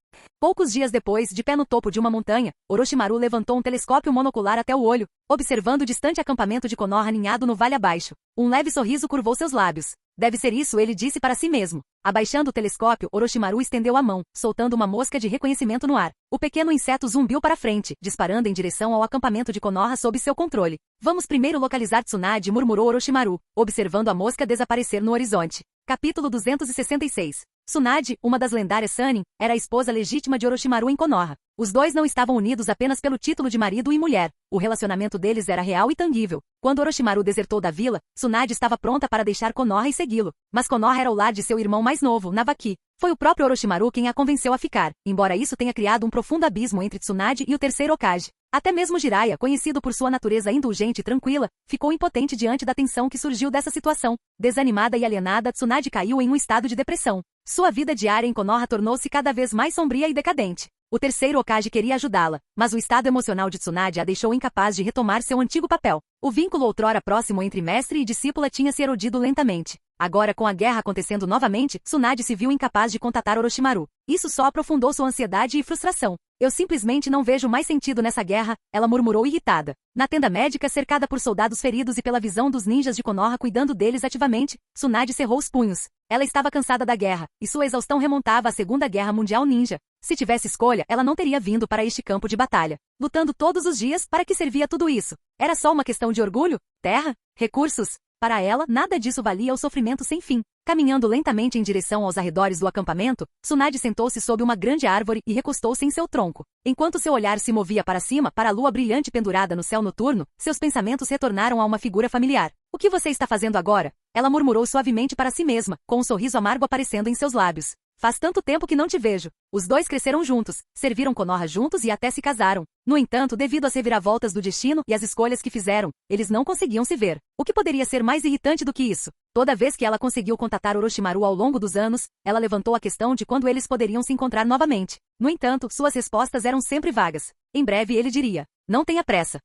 Poucos dias depois, de pé no topo de uma montanha, Orochimaru levantou um telescópio monocular até o olho, observando o distante acampamento de Konoha aninhado no vale abaixo. Um leve sorriso curvou seus lábios. Deve ser isso, ele disse para si mesmo. Abaixando o telescópio, Orochimaru estendeu a mão, soltando uma mosca de reconhecimento no ar. O pequeno inseto zumbiu para frente, disparando em direção ao acampamento de Konoha sob seu controle. Vamos primeiro localizar Tsunade, murmurou Orochimaru, observando a mosca desaparecer no horizonte. Capítulo 266. Tsunade, uma das lendárias Sannin, era a esposa legítima de Orochimaru em Konoha. Os dois não estavam unidos apenas pelo título de marido e mulher. O relacionamento deles era real e tangível. Quando Orochimaru desertou da vila, Tsunade estava pronta para deixar Konoha e segui-lo. Mas Konoha era o lar de seu irmão mais novo, Navaki. Foi o próprio Orochimaru quem a convenceu a ficar, embora isso tenha criado um profundo abismo entre Tsunade e o terceiro Hokage. Até mesmo Jiraiya, conhecido por sua natureza indulgente e tranquila, ficou impotente diante da tensão que surgiu dessa situação. Desanimada e alienada, Tsunade caiu em um estado de depressão. Sua vida diária em Konoha tornou-se cada vez mais sombria e decadente. O terceiro Hokage queria ajudá-la, mas o estado emocional de Tsunade a deixou incapaz de retomar seu antigo papel. O vínculo outrora próximo entre mestre e discípula tinha se erodido lentamente. Agora, com a guerra acontecendo novamente, Tsunade se viu incapaz de contatar Orochimaru. Isso só aprofundou sua ansiedade e frustração. Eu simplesmente não vejo mais sentido nessa guerra, ela murmurou irritada. Na tenda médica, cercada por soldados feridos e pela visão dos ninjas de Konoha cuidando deles ativamente, Tsunade cerrou os punhos. Ela estava cansada da guerra, e sua exaustão remontava à Segunda Guerra Mundial Ninja. Se tivesse escolha, ela não teria vindo para este campo de batalha. Lutando todos os dias, para que servia tudo isso? Era só uma questão de orgulho? Terra? Recursos? Para ela, nada disso valia o sofrimento sem fim. Caminhando lentamente em direção aos arredores do acampamento, Tsunade sentou-se sob uma grande árvore e recostou-se em seu tronco. Enquanto seu olhar se movia para cima, para a lua brilhante pendurada no céu noturno, seus pensamentos retornaram a uma figura familiar. O que você está fazendo agora? Ela murmurou suavemente para si mesma, com um sorriso amargo aparecendo em seus lábios. Faz tanto tempo que não te vejo. Os dois cresceram juntos, serviram Konoha juntos e até se casaram. No entanto, devido às reviravoltas do destino e às escolhas que fizeram, eles não conseguiam se ver. O que poderia ser mais irritante do que isso? Toda vez que ela conseguiu contatar Orochimaru ao longo dos anos, ela levantou a questão de quando eles poderiam se encontrar novamente. No entanto, suas respostas eram sempre vagas. Em breve ele diria: não tenha pressa.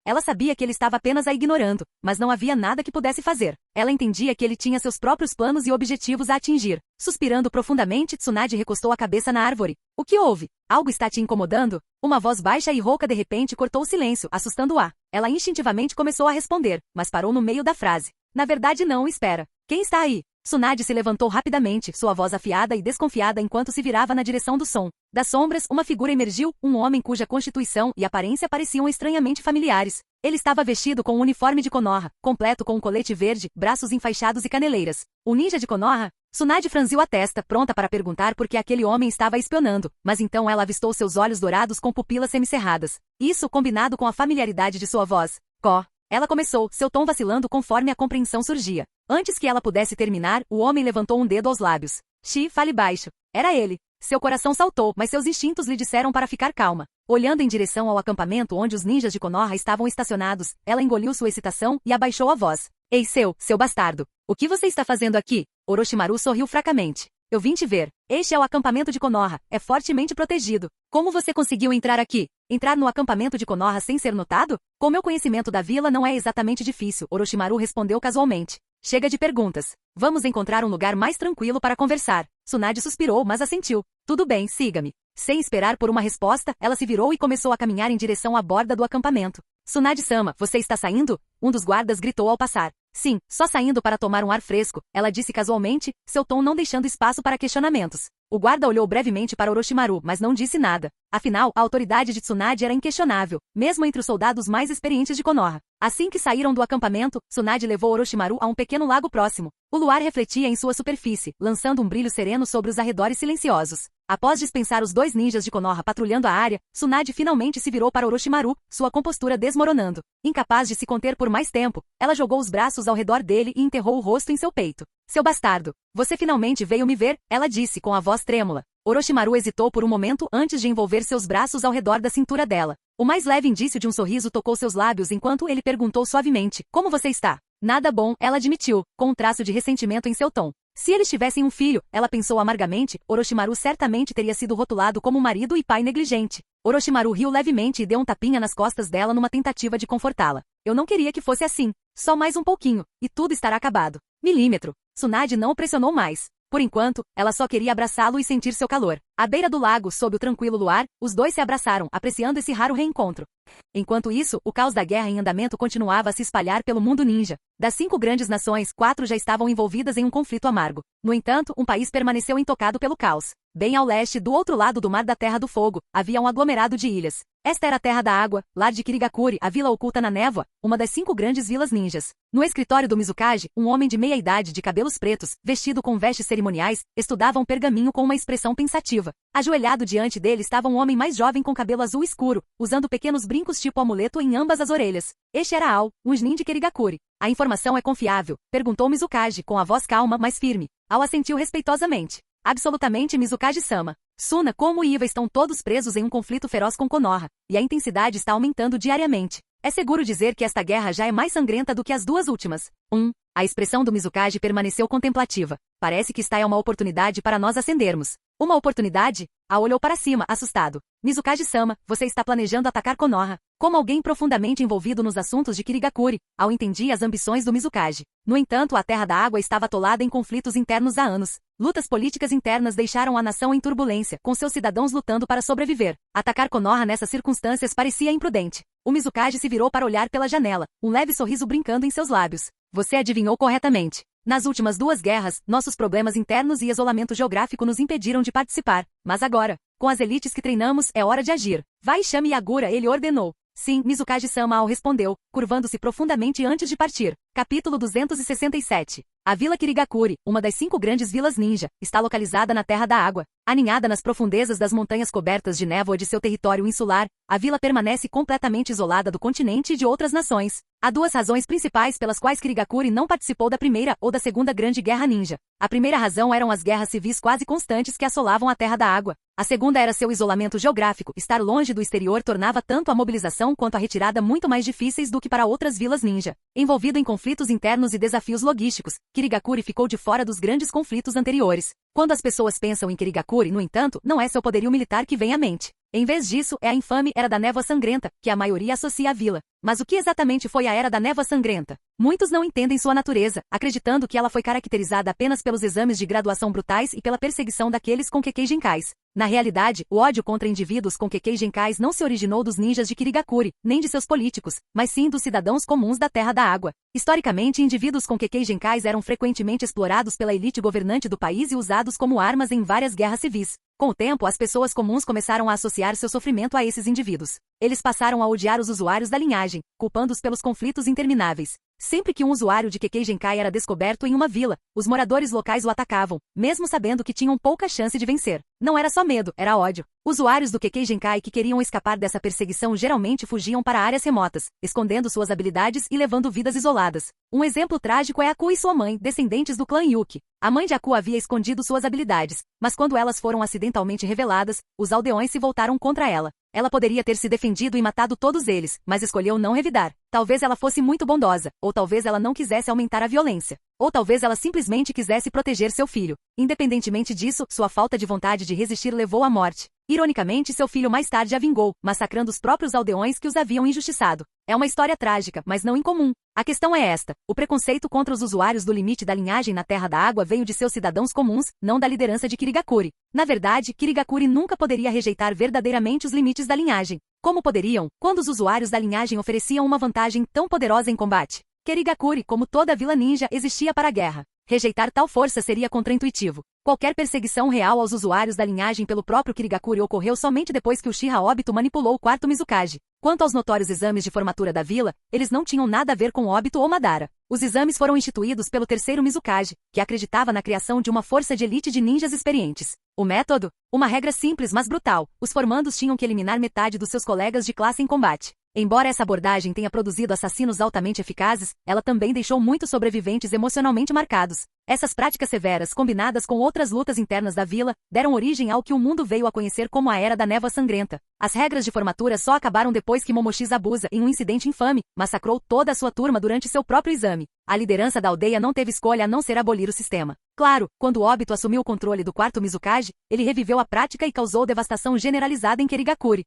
Ela sabia que ele estava apenas a ignorando, mas não havia nada que pudesse fazer. Ela entendia que ele tinha seus próprios planos e objetivos a atingir. Suspirando profundamente, Tsunade recostou a cabeça na árvore. O que houve? Algo está te incomodando? Uma voz baixa e rouca de repente cortou o silêncio, assustando-a. Ela instintivamente começou a responder, mas parou no meio da frase. Na verdade não, espera. Quem está aí? Tsunade se levantou rapidamente, sua voz afiada e desconfiada enquanto se virava na direção do som. Das sombras, uma figura emergiu, um homem cuja constituição e aparência pareciam estranhamente familiares. Ele estava vestido com um uniforme de Konoha, completo com um colete verde, braços enfaixados e caneleiras. O ninja de Konoha? Tsunade franziu a testa, pronta para perguntar por que aquele homem estava espionando, mas então ela avistou seus olhos dourados com pupilas semicerradas. Isso, combinado com a familiaridade de sua voz. Ela começou, seu tom vacilando conforme a compreensão surgia. Antes que ela pudesse terminar, o homem levantou um dedo aos lábios. Fale baixo. Era ele. Seu coração saltou, mas seus instintos lhe disseram para ficar calma. Olhando em direção ao acampamento onde os ninjas de Konoha estavam estacionados, ela engoliu sua excitação e abaixou a voz. Ei, seu bastardo. O que você está fazendo aqui? Orochimaru sorriu fracamente. Eu vim te ver. Este é o acampamento de Konoha. É fortemente protegido. Como você conseguiu entrar aqui? Entrar no acampamento de Konoha sem ser notado? Com meu conhecimento da vila não é exatamente difícil, Orochimaru respondeu casualmente. Chega de perguntas. Vamos encontrar um lugar mais tranquilo para conversar. Tsunade suspirou, mas assentiu. Tudo bem, siga-me. Sem esperar por uma resposta, ela se virou e começou a caminhar em direção à borda do acampamento. Tsunade-sama, você está saindo? Um dos guardas gritou ao passar. Sim, só saindo para tomar um ar fresco, ela disse casualmente, seu tom não deixando espaço para questionamentos. O guarda olhou brevemente para Orochimaru, mas não disse nada. Afinal, a autoridade de Tsunade era inquestionável, mesmo entre os soldados mais experientes de Konoha. Assim que saíram do acampamento, Tsunade levou Orochimaru a um pequeno lago próximo. O luar refletia em sua superfície, lançando um brilho sereno sobre os arredores silenciosos. Após dispensar os dois ninjas de Konoha patrulhando a área, Tsunade finalmente se virou para Orochimaru, sua compostura desmoronando. Incapaz de se conter por mais tempo, ela jogou os braços ao redor dele e enterrou o rosto em seu peito. Seu bastardo, você finalmente veio me ver, ela disse com a voz trêmula. Orochimaru hesitou por um momento antes de envolver seus braços ao redor da cintura dela. O mais leve indício de um sorriso tocou seus lábios enquanto ele perguntou suavemente, como você está? Nada bom, ela admitiu, com um traço de ressentimento em seu tom. Se eles tivessem um filho, ela pensou amargamente, Orochimaru certamente teria sido rotulado como marido e pai negligente. Orochimaru riu levemente e deu um tapinha nas costas dela numa tentativa de confortá-la. Eu não queria que fosse assim. Só mais um pouquinho, e tudo estará acabado. Milímetro. Tsunade não o pressionou mais. Por enquanto, ela só queria abraçá-lo e sentir seu calor. À beira do lago, sob o tranquilo luar, os dois se abraçaram, apreciando esse raro reencontro. Enquanto isso, o caos da guerra em andamento continuava a se espalhar pelo mundo ninja. Das 5 grandes nações, 4 já estavam envolvidas em um conflito amargo. No entanto, um país permaneceu intocado pelo caos. Bem ao leste, do outro lado do Mar da Terra do Fogo, havia um aglomerado de ilhas. Esta era a Terra da Água, lar de Kirigakuri, a vila oculta na névoa, uma das 5 grandes vilas ninjas. No escritório do Mizukage, um homem de meia-idade de cabelos pretos, vestido com vestes cerimoniais, estudava um pergaminho com uma expressão pensativa. Ajoelhado diante dele estava um homem mais jovem com cabelo azul escuro, usando pequenos brincos tipo amuleto em ambas as orelhas. Este era Ao, um Chunin de Kirigakuri. A informação é confiável? Perguntou Mizukage, com a voz calma, mas firme. Ao assentiu respeitosamente. Absolutamente, Mizukage-sama. Suna como e Iva estão todos presos em um conflito feroz com Konoha, e a intensidade está aumentando diariamente. É seguro dizer que esta guerra já é mais sangrenta do que as duas últimas. A expressão do Mizukage permaneceu contemplativa. Parece que esta é uma oportunidade para nós ascendermos. Uma oportunidade? A olhou para cima, assustado. Mizukage-sama, você está planejando atacar Konoha. Como alguém profundamente envolvido nos assuntos de Kirigakuri, Ao entendia as ambições do Mizukage. No entanto, a Terra da Água estava atolada em conflitos internos há anos. Lutas políticas internas deixaram a nação em turbulência, com seus cidadãos lutando para sobreviver. Atacar Konoha nessas circunstâncias parecia imprudente. O Mizukage se virou para olhar pela janela, um leve sorriso brincando em seus lábios. Você adivinhou corretamente. Nas últimas 2 guerras, nossos problemas internos e isolamento geográfico nos impediram de participar. Mas agora, com as elites que treinamos, é hora de agir. Vai e chame Yagura, ele ordenou. Sim, Mizukage-sama Ao respondeu, curvando-se profundamente antes de partir. Capítulo 267. A Vila Kirigakuri, uma das 5 grandes vilas ninja, está localizada na Terra da Água. Aninhada nas profundezas das montanhas cobertas de névoa de seu território insular, a vila permanece completamente isolada do continente e de outras nações. Há duas razões principais pelas quais Kirigakuri não participou da Primeira ou da Segunda Grande Guerra Ninja. A primeira razão eram as guerras civis quase constantes que assolavam a Terra da Água. A segunda era seu isolamento geográfico. Estar longe do exterior tornava tanto a mobilização quanto a retirada muito mais difíceis do que para outras vilas ninja. Envolvido em conflitos internos e desafios logísticos, Kirigakuri ficou de fora dos grandes conflitos anteriores. Quando as pessoas pensam em Kirigakuri, no entanto, não é seu poderio militar que vem à mente. Em vez disso, é a infame Era da Névoa Sangrenta, que a maioria associa à vila. Mas o que exatamente foi a Era da Névoa Sangrenta? Muitos não entendem sua natureza, acreditando que ela foi caracterizada apenas pelos exames de graduação brutais e pela perseguição daqueles com Kekkei Genkais. Na realidade, o ódio contra indivíduos com Kekkei Genkais não se originou dos ninjas de Kirigakuri, nem de seus políticos, mas sim dos cidadãos comuns da Terra da Água. Historicamente, indivíduos com Kekkei Genkais eram frequentemente explorados pela elite governante do país e usados como armas em várias guerras civis. Com o tempo, as pessoas comuns começaram a associar seu sofrimento a esses indivíduos. Eles passaram a odiar os usuários da linhagem, culpando-os pelos conflitos intermináveis. Sempre que um usuário de Kekkei Genkai era descoberto em uma vila, os moradores locais o atacavam, mesmo sabendo que tinham pouca chance de vencer. Não era só medo, era ódio. Usuários do Kekkei Genkai que queriam escapar dessa perseguição geralmente fugiam para áreas remotas, escondendo suas habilidades e levando vidas isoladas. Um exemplo trágico é Aku e sua mãe, descendentes do clã Yuki. A mãe de Aku havia escondido suas habilidades, mas quando elas foram acidentalmente reveladas, os aldeões se voltaram contra ela. Ela poderia ter se defendido e matado todos eles, mas escolheu não revidar. Talvez ela fosse muito bondosa, ou talvez ela não quisesse aumentar a violência. Ou talvez ela simplesmente quisesse proteger seu filho. Independentemente disso, sua falta de vontade de resistir levou à morte. Ironicamente, seu filho mais tarde a vingou, massacrando os próprios aldeões que os haviam injustiçado. É uma história trágica, mas não incomum. A questão é esta: o preconceito contra os usuários do limite da linhagem na Terra da Água veio de seus cidadãos comuns, não da liderança de Kirigakuri. Na verdade, Kirigakuri nunca poderia rejeitar verdadeiramente os limites da linhagem. Como poderiam, quando os usuários da linhagem ofereciam uma vantagem tão poderosa em combate? Kirigakuri, como toda vila ninja, existia para a guerra. Rejeitar tal força seria contraintuitivo. Qualquer perseguição real aos usuários da linhagem pelo próprio Kirigakuri ocorreu somente depois que o Uchiha Obito manipulou o quarto Mizukage. Quanto aos notórios exames de formatura da vila, eles não tinham nada a ver com Obito ou Madara. Os exames foram instituídos pelo terceiro Mizukage, que acreditava na criação de uma força de elite de ninjas experientes. O método? Uma regra simples mas brutal: os formandos tinham que eliminar metade dos seus colegas de classe em combate. Embora essa abordagem tenha produzido assassinos altamente eficazes, ela também deixou muitos sobreviventes emocionalmente marcados. Essas práticas severas, combinadas com outras lutas internas da vila, deram origem ao que o mundo veio a conhecer como a Era da Névoa Sangrenta. As regras de formatura só acabaram depois que Momoshi Zabuza, em um incidente infame, massacrou toda a sua turma durante seu próprio exame. A liderança da aldeia não teve escolha a não ser abolir o sistema. Claro, quando Obito assumiu o controle do quarto Mizukage, ele reviveu a prática e causou devastação generalizada em Kirigakuri.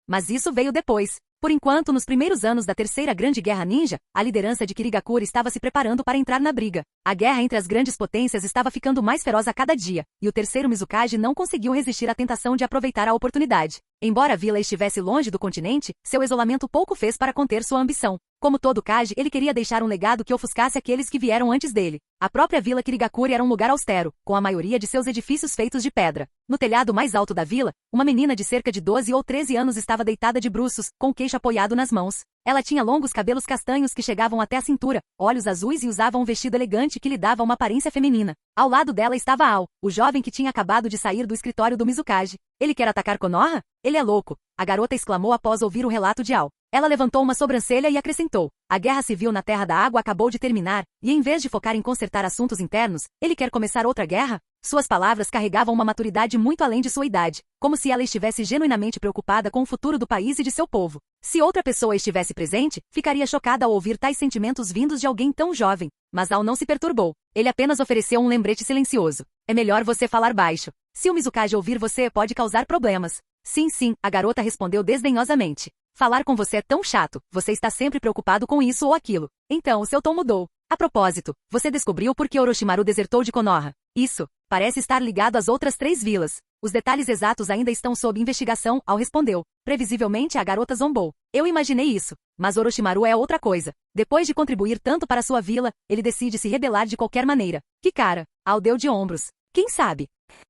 Mas isso veio depois. Por enquanto, nos primeiros anos da Terceira Grande Guerra Ninja, a liderança de Kirigakuri estava se preparando para entrar na briga. A guerra entre as grandes potências estava ficando mais feroz a cada dia, e o terceiro Mizukage não conseguiu resistir à tentação de aproveitar a oportunidade. Embora a vila estivesse longe do continente, seu isolamento pouco fez para conter sua ambição. Como todo Kage, ele queria deixar um legado que ofuscasse aqueles que vieram antes dele. A própria vila Kirigakuri era um lugar austero, com a maioria de seus edifícios feitos de pedra. No telhado mais alto da vila, uma menina de cerca de 12 ou 13 anos estava deitada de bruços, com o queixo apoiado nas mãos. Ela tinha longos cabelos castanhos que chegavam até a cintura, olhos azuis e usava um vestido elegante que lhe dava uma aparência feminina. Ao lado dela estava Ao, o jovem que tinha acabado de sair do escritório do Mizukage. Ele quer atacar Konoha? Ele é louco, a garota exclamou após ouvir o relato de Ao. Ela levantou uma sobrancelha e acrescentou: a guerra civil na Terra da Água acabou de terminar, e em vez de focar em consertar assuntos internos, ele quer começar outra guerra? Suas palavras carregavam uma maturidade muito além de sua idade, como se ela estivesse genuinamente preocupada com o futuro do país e de seu povo. Se outra pessoa estivesse presente, ficaria chocada ao ouvir tais sentimentos vindos de alguém tão jovem. Mas Ao não se perturbou. Ele apenas ofereceu um lembrete silencioso. É melhor você falar baixo. Se o Mizukage ouvir você, pode causar problemas. Sim, a garota respondeu desdenhosamente. Falar com você é tão chato, você está sempre preocupado com isso ou aquilo. Então o seu tom mudou. A propósito, você descobriu por que Orochimaru desertou de Konoha. Isso parece estar ligado às outras 3 vilas. Os detalhes exatos ainda estão sob investigação, Ao respondeu. Previsivelmente a garota zombou. Eu imaginei isso. Mas Orochimaru é outra coisa. Depois de contribuir tanto para sua vila, ele decide se rebelar de qualquer maneira. Que cara! Ao deu de ombros. Quem sabe?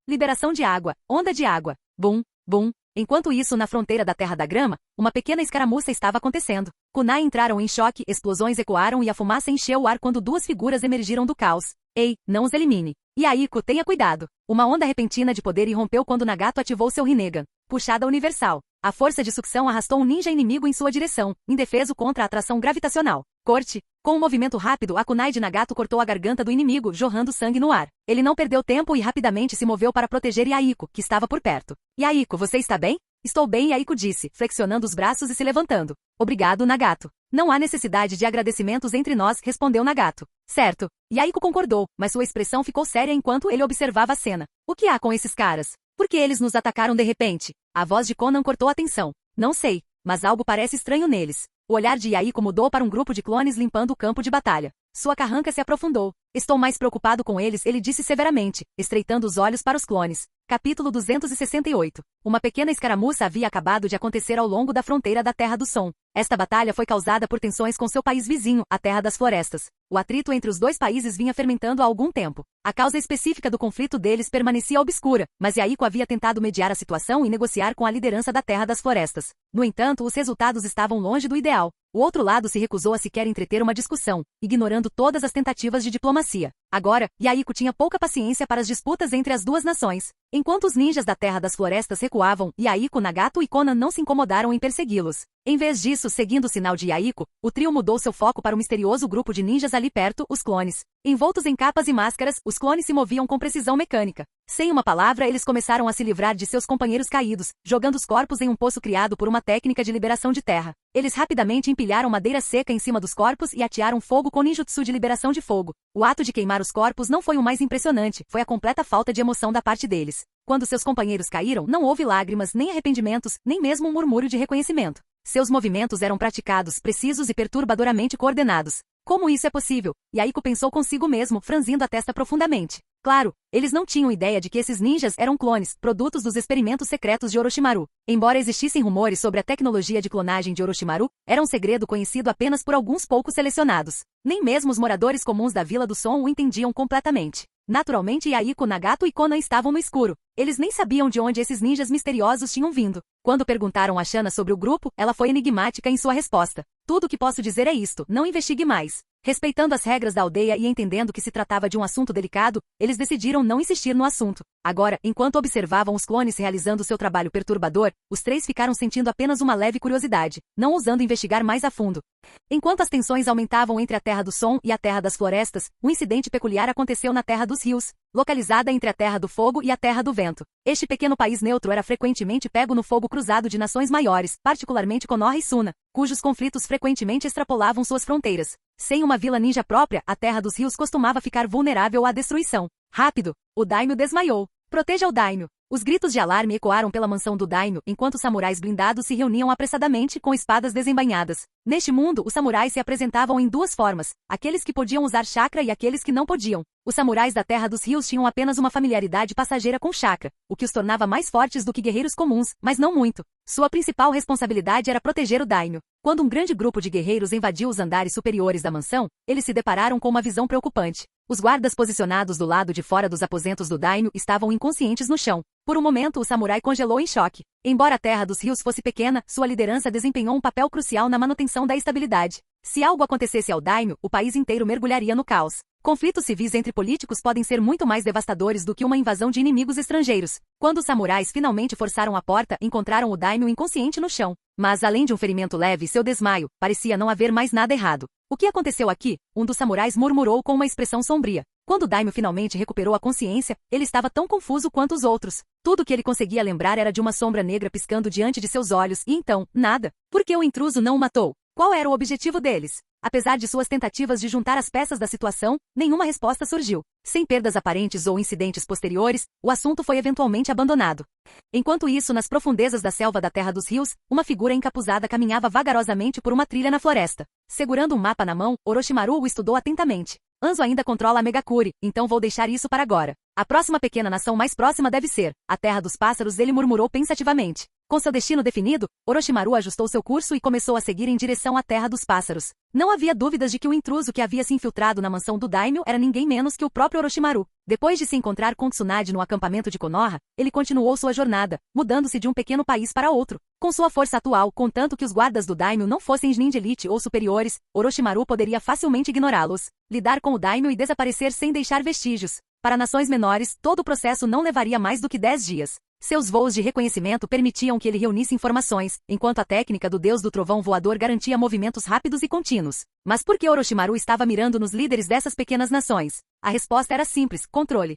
Liberação de água, onda de água. Bum, bum. Enquanto isso, na fronteira da Terra da Grama, uma pequena escaramuça estava acontecendo. Kunai entraram em choque, explosões ecoaram e a fumaça encheu o ar quando 2 figuras emergiram do caos. Ei, não os elimine. E aí, Ico, tenha cuidado. Uma onda repentina de poder irrompeu quando Nagato ativou seu Rinnegan. Puxada universal. A força de sucção arrastou um ninja inimigo em sua direção, indefeso contra a atração gravitacional. Corte. Com um movimento rápido, a kunai de Nagato cortou a garganta do inimigo, jorrando sangue no ar. Ele não perdeu tempo e rapidamente se moveu para proteger Yaiko, que estava por perto. Yaiko, você está bem? Estou bem, Yaiko disse, flexionando os braços e se levantando. Obrigado, Nagato. Não há necessidade de agradecimentos entre nós, respondeu Nagato. Certo. Yaiko concordou, mas sua expressão ficou séria enquanto ele observava a cena. O que há com esses caras? Por que eles nos atacaram de repente? A voz de Conan cortou a tensão. Não sei, mas algo parece estranho neles. O olhar de Yaiko mudou para um grupo de clones limpando o campo de batalha. Sua carranca se aprofundou. Estou mais preocupado com eles, ele disse severamente, estreitando os olhos para os clones. Capítulo 268. Uma pequena escaramuça havia acabado de acontecer ao longo da fronteira da Terra do Som. Esta batalha foi causada por tensões com seu país vizinho, a Terra das Florestas. O atrito entre os dois países vinha fermentando há algum tempo. A causa específica do conflito deles permanecia obscura, mas Yaiko havia tentado mediar a situação e negociar com a liderança da Terra das Florestas. No entanto, os resultados estavam longe do ideal. O outro lado se recusou a sequer entreter uma discussão, ignorando todas as tentativas de diplomacia. Agora, Yaiko tinha pouca paciência para as disputas entre as duas nações. Enquanto os ninjas da Terra das Florestas recuavam, Yaiko, Nagato e Conan não se incomodaram em persegui-los. Em vez disso, seguindo o sinal de Yaiko, o trio mudou seu foco para o misterioso grupo de ninjas ali perto, os clones. Envoltos em capas e máscaras, os clones se moviam com precisão mecânica. Sem uma palavra, eles começaram a se livrar de seus companheiros caídos, jogando os corpos em um poço criado por uma técnica de liberação de terra. Eles rapidamente empilharam madeira seca em cima dos corpos e atearam fogo com ninjutsu de liberação de fogo. O ato de queimar os corpos não foi o mais impressionante, foi a completa falta de emoção da parte deles. Quando seus companheiros caíram, não houve lágrimas, nem arrependimentos, nem mesmo um murmúrio de reconhecimento. Seus movimentos eram praticados, precisos e perturbadoramente coordenados. Como isso é possível? Yaiko pensou consigo mesmo, franzindo a testa profundamente. Claro, eles não tinham ideia de que esses ninjas eram clones, produtos dos experimentos secretos de Orochimaru. Embora existissem rumores sobre a tecnologia de clonagem de Orochimaru, era um segredo conhecido apenas por alguns poucos selecionados. Nem mesmo os moradores comuns da Vila do Som o entendiam completamente. Naturalmente, Yaiko, Nagato e Conan estavam no escuro. Eles nem sabiam de onde esses ninjas misteriosos tinham vindo. Quando perguntaram a Shana sobre o grupo, ela foi enigmática em sua resposta. Tudo o que posso dizer é isto, não investigue mais. Respeitando as regras da aldeia e entendendo que se tratava de um assunto delicado, eles decidiram não insistir no assunto. Agora, enquanto observavam os clones realizando seu trabalho perturbador, os três ficaram sentindo apenas uma leve curiosidade, não ousando investigar mais a fundo. Enquanto as tensões aumentavam entre a Terra do Som e a Terra das Florestas, um incidente peculiar aconteceu na Terra dos Rios, localizada entre a Terra do Fogo e a Terra do Vento. Este pequeno país neutro era frequentemente pego no fogo cruzado de nações maiores, particularmente Konoha e Suna, cujos conflitos frequentemente extrapolavam suas fronteiras. Sem uma vila ninja própria, a Terra dos Rios costumava ficar vulnerável à destruição. Rápido! O daimyo desmaiou. Proteja o daimyo! Os gritos de alarme ecoaram pela mansão do daimyo, enquanto samurais blindados se reuniam apressadamente com espadas desembainhadas. Neste mundo, os samurais se apresentavam em duas formas, aqueles que podiam usar chakra e aqueles que não podiam. Os samurais da Terra dos Rios tinham apenas uma familiaridade passageira com chakra, o que os tornava mais fortes do que guerreiros comuns, mas não muito. Sua principal responsabilidade era proteger o daimyo. Quando um grande grupo de guerreiros invadiu os andares superiores da mansão, eles se depararam com uma visão preocupante. Os guardas posicionados do lado de fora dos aposentos do daimyo estavam inconscientes no chão. Por um momento, o samurai congelou em choque. Embora a Terra dos Rios fosse pequena, sua liderança desempenhou um papel crucial na manutenção da estabilidade. Se algo acontecesse ao daimyo, o país inteiro mergulharia no caos. Conflitos civis entre políticos podem ser muito mais devastadores do que uma invasão de inimigos estrangeiros. Quando os samurais finalmente forçaram a porta, encontraram o daimyo inconsciente no chão. Mas, além de um ferimento leve e seu desmaio, parecia não haver mais nada errado. O que aconteceu aqui? Um dos samurais murmurou com uma expressão sombria. Quando o daimyo finalmente recuperou a consciência, ele estava tão confuso quanto os outros. Tudo que ele conseguia lembrar era de uma sombra negra piscando diante de seus olhos e então, nada. Por que o intruso não o matou? Qual era o objetivo deles? Apesar de suas tentativas de juntar as peças da situação, nenhuma resposta surgiu. Sem perdas aparentes ou incidentes posteriores, o assunto foi eventualmente abandonado. Enquanto isso, nas profundezas da selva da Terra dos Rios, uma figura encapuzada caminhava vagarosamente por uma trilha na floresta. Segurando um mapa na mão, Orochimaru o estudou atentamente. Anzo ainda controla a Megakuri, então vou deixar isso para agora. A próxima pequena nação mais próxima deve ser a Terra dos Pássaros, ele murmurou pensativamente. Com seu destino definido, Orochimaru ajustou seu curso e começou a seguir em direção à Terra dos Pássaros. Não havia dúvidas de que o intruso que havia se infiltrado na mansão do daimyo era ninguém menos que o próprio Orochimaru. Depois de se encontrar com Tsunade no acampamento de Konoha, ele continuou sua jornada, mudando-se de um pequeno país para outro. Com sua força atual, contanto que os guardas do daimyo não fossem ninja elite ou superiores, Orochimaru poderia facilmente ignorá-los, lidar com o daimyo e desaparecer sem deixar vestígios. Para nações menores, todo o processo não levaria mais do que 10 dias. Seus voos de reconhecimento permitiam que ele reunisse informações, enquanto a técnica do deus do trovão voador garantia movimentos rápidos e contínuos. Mas por que Orochimaru estava mirando nos líderes dessas pequenas nações? A resposta era simples: controle.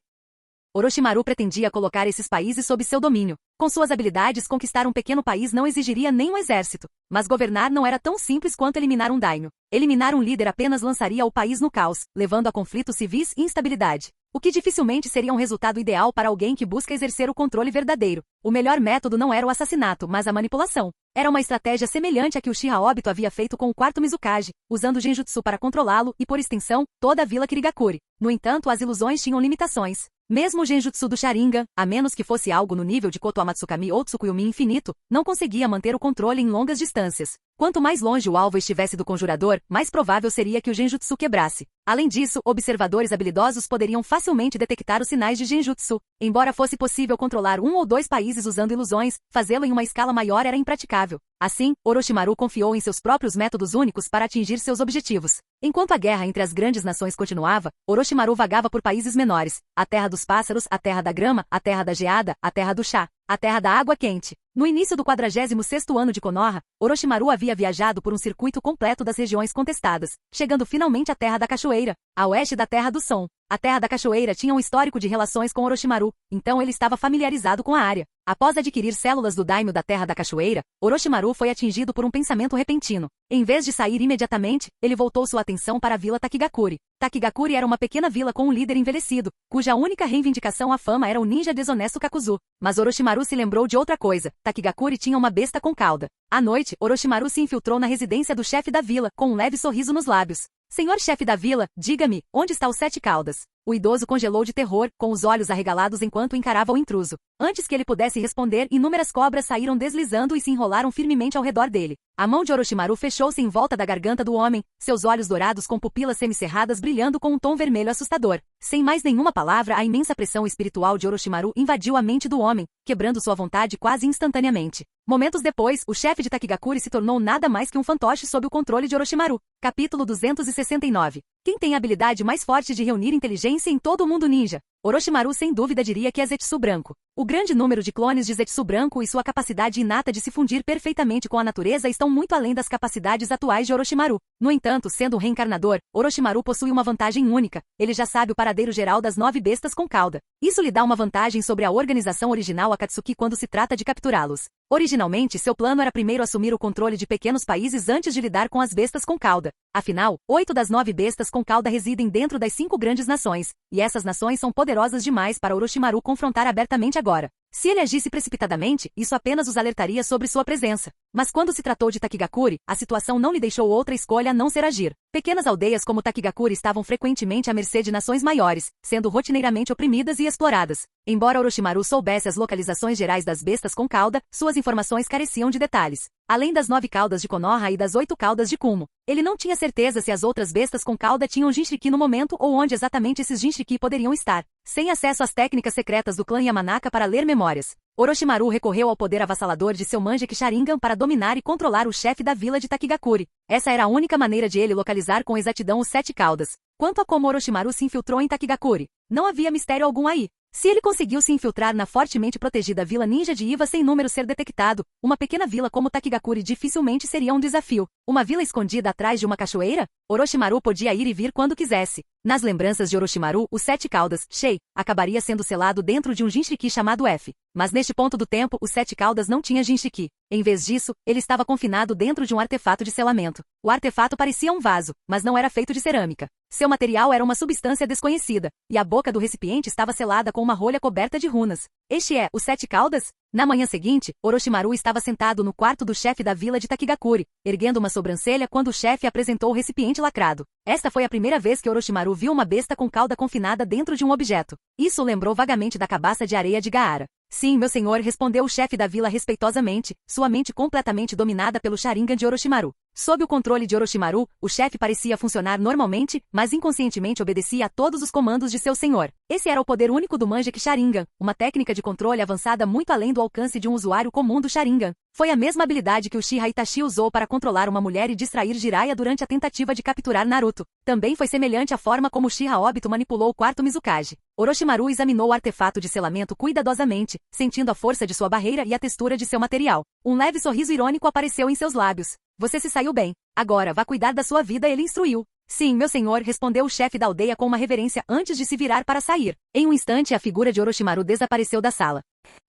Orochimaru pretendia colocar esses países sob seu domínio. Com suas habilidades, conquistar um pequeno país não exigiria nem um exército. Mas governar não era tão simples quanto eliminar um daimyo. Eliminar um líder apenas lançaria o país no caos, levando a conflitos civis e instabilidade. O que dificilmente seria um resultado ideal para alguém que busca exercer o controle verdadeiro. O melhor método não era o assassinato, mas a manipulação. Era uma estratégia semelhante à que o Uchiha Obito havia feito com o quarto Mizukage, usando o Genjutsu para controlá-lo e, por extensão, toda a Vila Kirigakure. No entanto, as ilusões tinham limitações. Mesmo o Genjutsu do Sharingan, a menos que fosse algo no nível de Koto Amatsukami ou Tsukuyomi infinito, não conseguia manter o controle em longas distâncias. Quanto mais longe o alvo estivesse do conjurador, mais provável seria que o Genjutsu quebrasse. Além disso, observadores habilidosos poderiam facilmente detectar os sinais de Genjutsu. Embora fosse possível controlar um ou dois países usando ilusões, fazê-lo em uma escala maior era impraticável. Assim, Orochimaru confiou em seus próprios métodos únicos para atingir seus objetivos. Enquanto a guerra entre as grandes nações continuava, Orochimaru vagava por países menores: a Terra dos Pássaros, a Terra da Grama, a Terra da Geada, a Terra do Chá, a Terra da Água Quente. No início do 46º ano de Konoha, Orochimaru havia viajado por um circuito completo das regiões contestadas, chegando finalmente à Terra da Cachoeira, a oeste da Terra do Som. A Terra da Cachoeira tinha um histórico de relações com Orochimaru, então ele estava familiarizado com a área. Após adquirir células do daimyo da Terra da Cachoeira, Orochimaru foi atingido por um pensamento repentino. Em vez de sair imediatamente, ele voltou sua atenção para a vila Takigakure. Takigakure era uma pequena vila com um líder envelhecido, cuja única reivindicação à fama era o ninja desonesto Kakuzu. Mas Orochimaru se lembrou de outra coisa: Takigakure tinha uma besta com cauda. À noite, Orochimaru se infiltrou na residência do chefe da vila, com um leve sorriso nos lábios. Senhor chefe da vila, diga-me, onde está o Sete Caudas? O idoso congelou de terror, com os olhos arregalados enquanto encarava o intruso. Antes que ele pudesse responder, inúmeras cobras saíram deslizando e se enrolaram firmemente ao redor dele. A mão de Orochimaru fechou-se em volta da garganta do homem, seus olhos dourados com pupilas semicerradas brilhando com um tom vermelho assustador. Sem mais nenhuma palavra, a imensa pressão espiritual de Orochimaru invadiu a mente do homem, quebrando sua vontade quase instantaneamente. Momentos depois, o chefe de Takigakure se tornou nada mais que um fantoche sob o controle de Orochimaru. Capítulo 269. Quem tem a habilidade mais forte de reunir inteligência em todo o mundo ninja? Orochimaru sem dúvida diria que é Zetsu Branco. O grande número de clones de Zetsu Branco e sua capacidade inata de se fundir perfeitamente com a natureza estão muito além das capacidades atuais de Orochimaru. No entanto, sendo um reencarnador, Orochimaru possui uma vantagem única: ele já sabe o paradeiro geral das 9 bestas com cauda. Isso lhe dá uma vantagem sobre a organização original Akatsuki quando se trata de capturá-los. Originalmente, seu plano era primeiro assumir o controle de pequenos países antes de lidar com as bestas com cauda. Afinal, 8 das 9 bestas com cauda residem dentro das 5 grandes nações, e essas nações são poderosas demais para Orochimaru confrontar abertamente agora. Se ele agisse precipitadamente, isso apenas os alertaria sobre sua presença. Mas quando se tratou de Takigakure, a situação não lhe deixou outra escolha a não ser agir. Pequenas aldeias como Takigakure estavam frequentemente à mercê de nações maiores, sendo rotineiramente oprimidas e exploradas. Embora Orochimaru soubesse as localizações gerais das bestas com cauda, suas informações careciam de detalhes. Além das 9 caudas de Konoha e das 8 caudas de Kumo, ele não tinha certeza se as outras bestas com cauda tinham Jinchuriki no momento ou onde exatamente esses Jinchuriki poderiam estar. Sem acesso às técnicas secretas do clã Yamanaka para ler memórias, Orochimaru recorreu ao poder avassalador de seu Mangekyou Sharingan para dominar e controlar o chefe da vila de Takigakure. Essa era a única maneira de ele localizar com exatidão os 7 caudas. Quanto a como Orochimaru se infiltrou em Takigakure, não havia mistério algum aí. Se ele conseguiu se infiltrar na fortemente protegida vila ninja de Iva sem número ser detectado, uma pequena vila como Takigakure dificilmente seria um desafio. Uma vila escondida atrás de uma cachoeira? Orochimaru podia ir e vir quando quisesse. Nas lembranças de Orochimaru, o 7 caudas, Shei, acabaria sendo selado dentro de um Jinchuriki chamado F. Mas neste ponto do tempo, o 7 caudas não tinha Jinchuriki. Em vez disso, ele estava confinado dentro de um artefato de selamento. O artefato parecia um vaso, mas não era feito de cerâmica. Seu material era uma substância desconhecida, e a boca do recipiente estava selada com uma rolha coberta de runas. Este é o 7 caudas? Na manhã seguinte, Orochimaru estava sentado no quarto do chefe da vila de Takigakure, erguendo uma sobrancelha quando o chefe apresentou o recipiente lacrado. Esta foi a primeira vez que Orochimaru viu uma besta com cauda confinada dentro de um objeto. Isso o lembrou vagamente da cabaça de areia de Gaara. Sim, meu senhor, respondeu o chefe da vila respeitosamente, sua mente completamente dominada pelo Sharingan de Orochimaru. Sob o controle de Orochimaru, o chefe parecia funcionar normalmente, mas inconscientemente obedecia a todos os comandos de seu senhor. Esse era o poder único do Mangekyou Sharingan, uma técnica de controle avançada muito além do alcance de um usuário comum do Sharingan. Foi a mesma habilidade que o Uchiha Itachi usou para controlar uma mulher e distrair Jiraiya durante a tentativa de capturar Naruto. Também foi semelhante à forma como Uchiha Obito manipulou o quarto Mizukage. Orochimaru examinou o artefato de selamento cuidadosamente, sentindo a força de sua barreira e a textura de seu material. Um leve sorriso irônico apareceu em seus lábios. Você se saiu bem. Agora vá cuidar da sua vida, ele instruiu. Sim, meu senhor, respondeu o chefe da aldeia com uma reverência antes de se virar para sair. Em um instante a figura de Orochimaru desapareceu da sala.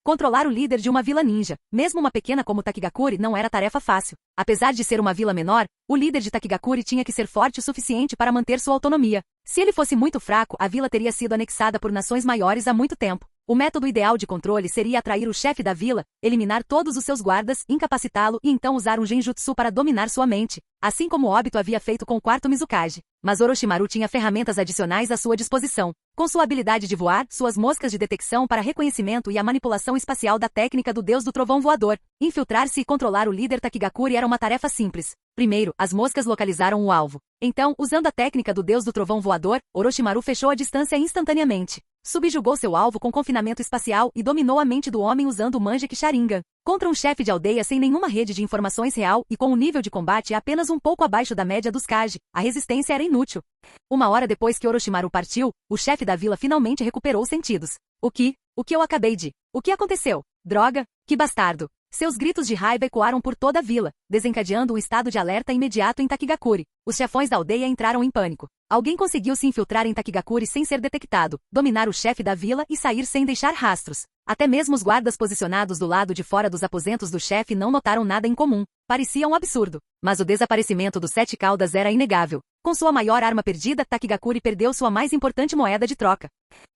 Controlar o líder de uma vila ninja, mesmo uma pequena como Takigakure, não era tarefa fácil. Apesar de ser uma vila menor, o líder de Takigakure tinha que ser forte o suficiente para manter sua autonomia. Se ele fosse muito fraco, a vila teria sido anexada por nações maiores há muito tempo. O método ideal de controle seria atrair o chefe da vila, eliminar todos os seus guardas, incapacitá-lo e então usar um genjutsu para dominar sua mente, assim como Obito havia feito com o quarto Mizukage. Mas Orochimaru tinha ferramentas adicionais à sua disposição. Com sua habilidade de voar, suas moscas de detecção para reconhecimento e a manipulação espacial da técnica do deus do trovão voador, infiltrar-se e controlar o líder Takigakure era uma tarefa simples. Primeiro, as moscas localizaram o alvo. Então, usando a técnica do deus do trovão voador, Orochimaru fechou a distância instantaneamente. Subjugou seu alvo com confinamento espacial e dominou a mente do homem usando o Mangekyou Sharingan. Contra um chefe de aldeia sem nenhuma rede de informações real e com um nível de combate apenas um pouco abaixo da média dos Kage, a resistência era inútil. Uma hora depois que Orochimaru partiu, o chefe da vila finalmente recuperou os sentidos. O que eu acabei de... O que aconteceu? Droga, que bastardo! Seus gritos de raiva ecoaram por toda a vila, desencadeando um estado de alerta imediato em Takigakure. Os chefões da aldeia entraram em pânico. Alguém conseguiu se infiltrar em Takigakure sem ser detectado, dominar o chefe da vila e sair sem deixar rastros. Até mesmo os guardas posicionados do lado de fora dos aposentos do chefe não notaram nada em comum. Parecia um absurdo. Mas o desaparecimento dos Sete Caudas era inegável. Com sua maior arma perdida, Takigakure perdeu sua mais importante moeda de troca.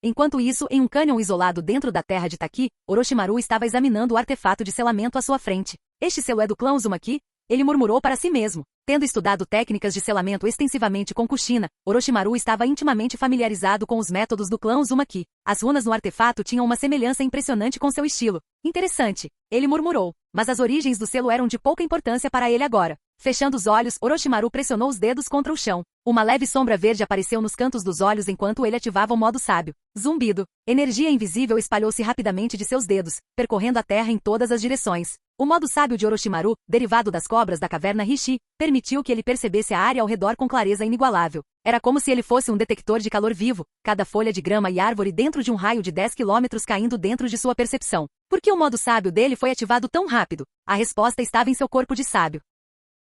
Enquanto isso, em um cânion isolado dentro da terra de Taki, Orochimaru estava examinando o artefato de selamento à sua frente. Este selo é do clã Uzumaki? Ele murmurou para si mesmo. Tendo estudado técnicas de selamento extensivamente com Kushina, Orochimaru estava intimamente familiarizado com os métodos do clã Uzumaki. As runas no artefato tinham uma semelhança impressionante com seu estilo. Interessante, ele murmurou. Mas as origens do selo eram de pouca importância para ele agora. Fechando os olhos, Orochimaru pressionou os dedos contra o chão. Uma leve sombra verde apareceu nos cantos dos olhos enquanto ele ativava o modo sábio. Zumbido. Energia invisível espalhou-se rapidamente de seus dedos, percorrendo a terra em todas as direções. O modo sábio de Orochimaru, derivado das cobras da caverna Rishi, permitiu que ele percebesse a área ao redor com clareza inigualável. Era como se ele fosse um detector de calor vivo, cada folha de grama e árvore dentro de um raio de 10 quilômetros caindo dentro de sua percepção. Por que o modo sábio dele foi ativado tão rápido? A resposta estava em seu corpo de sábio.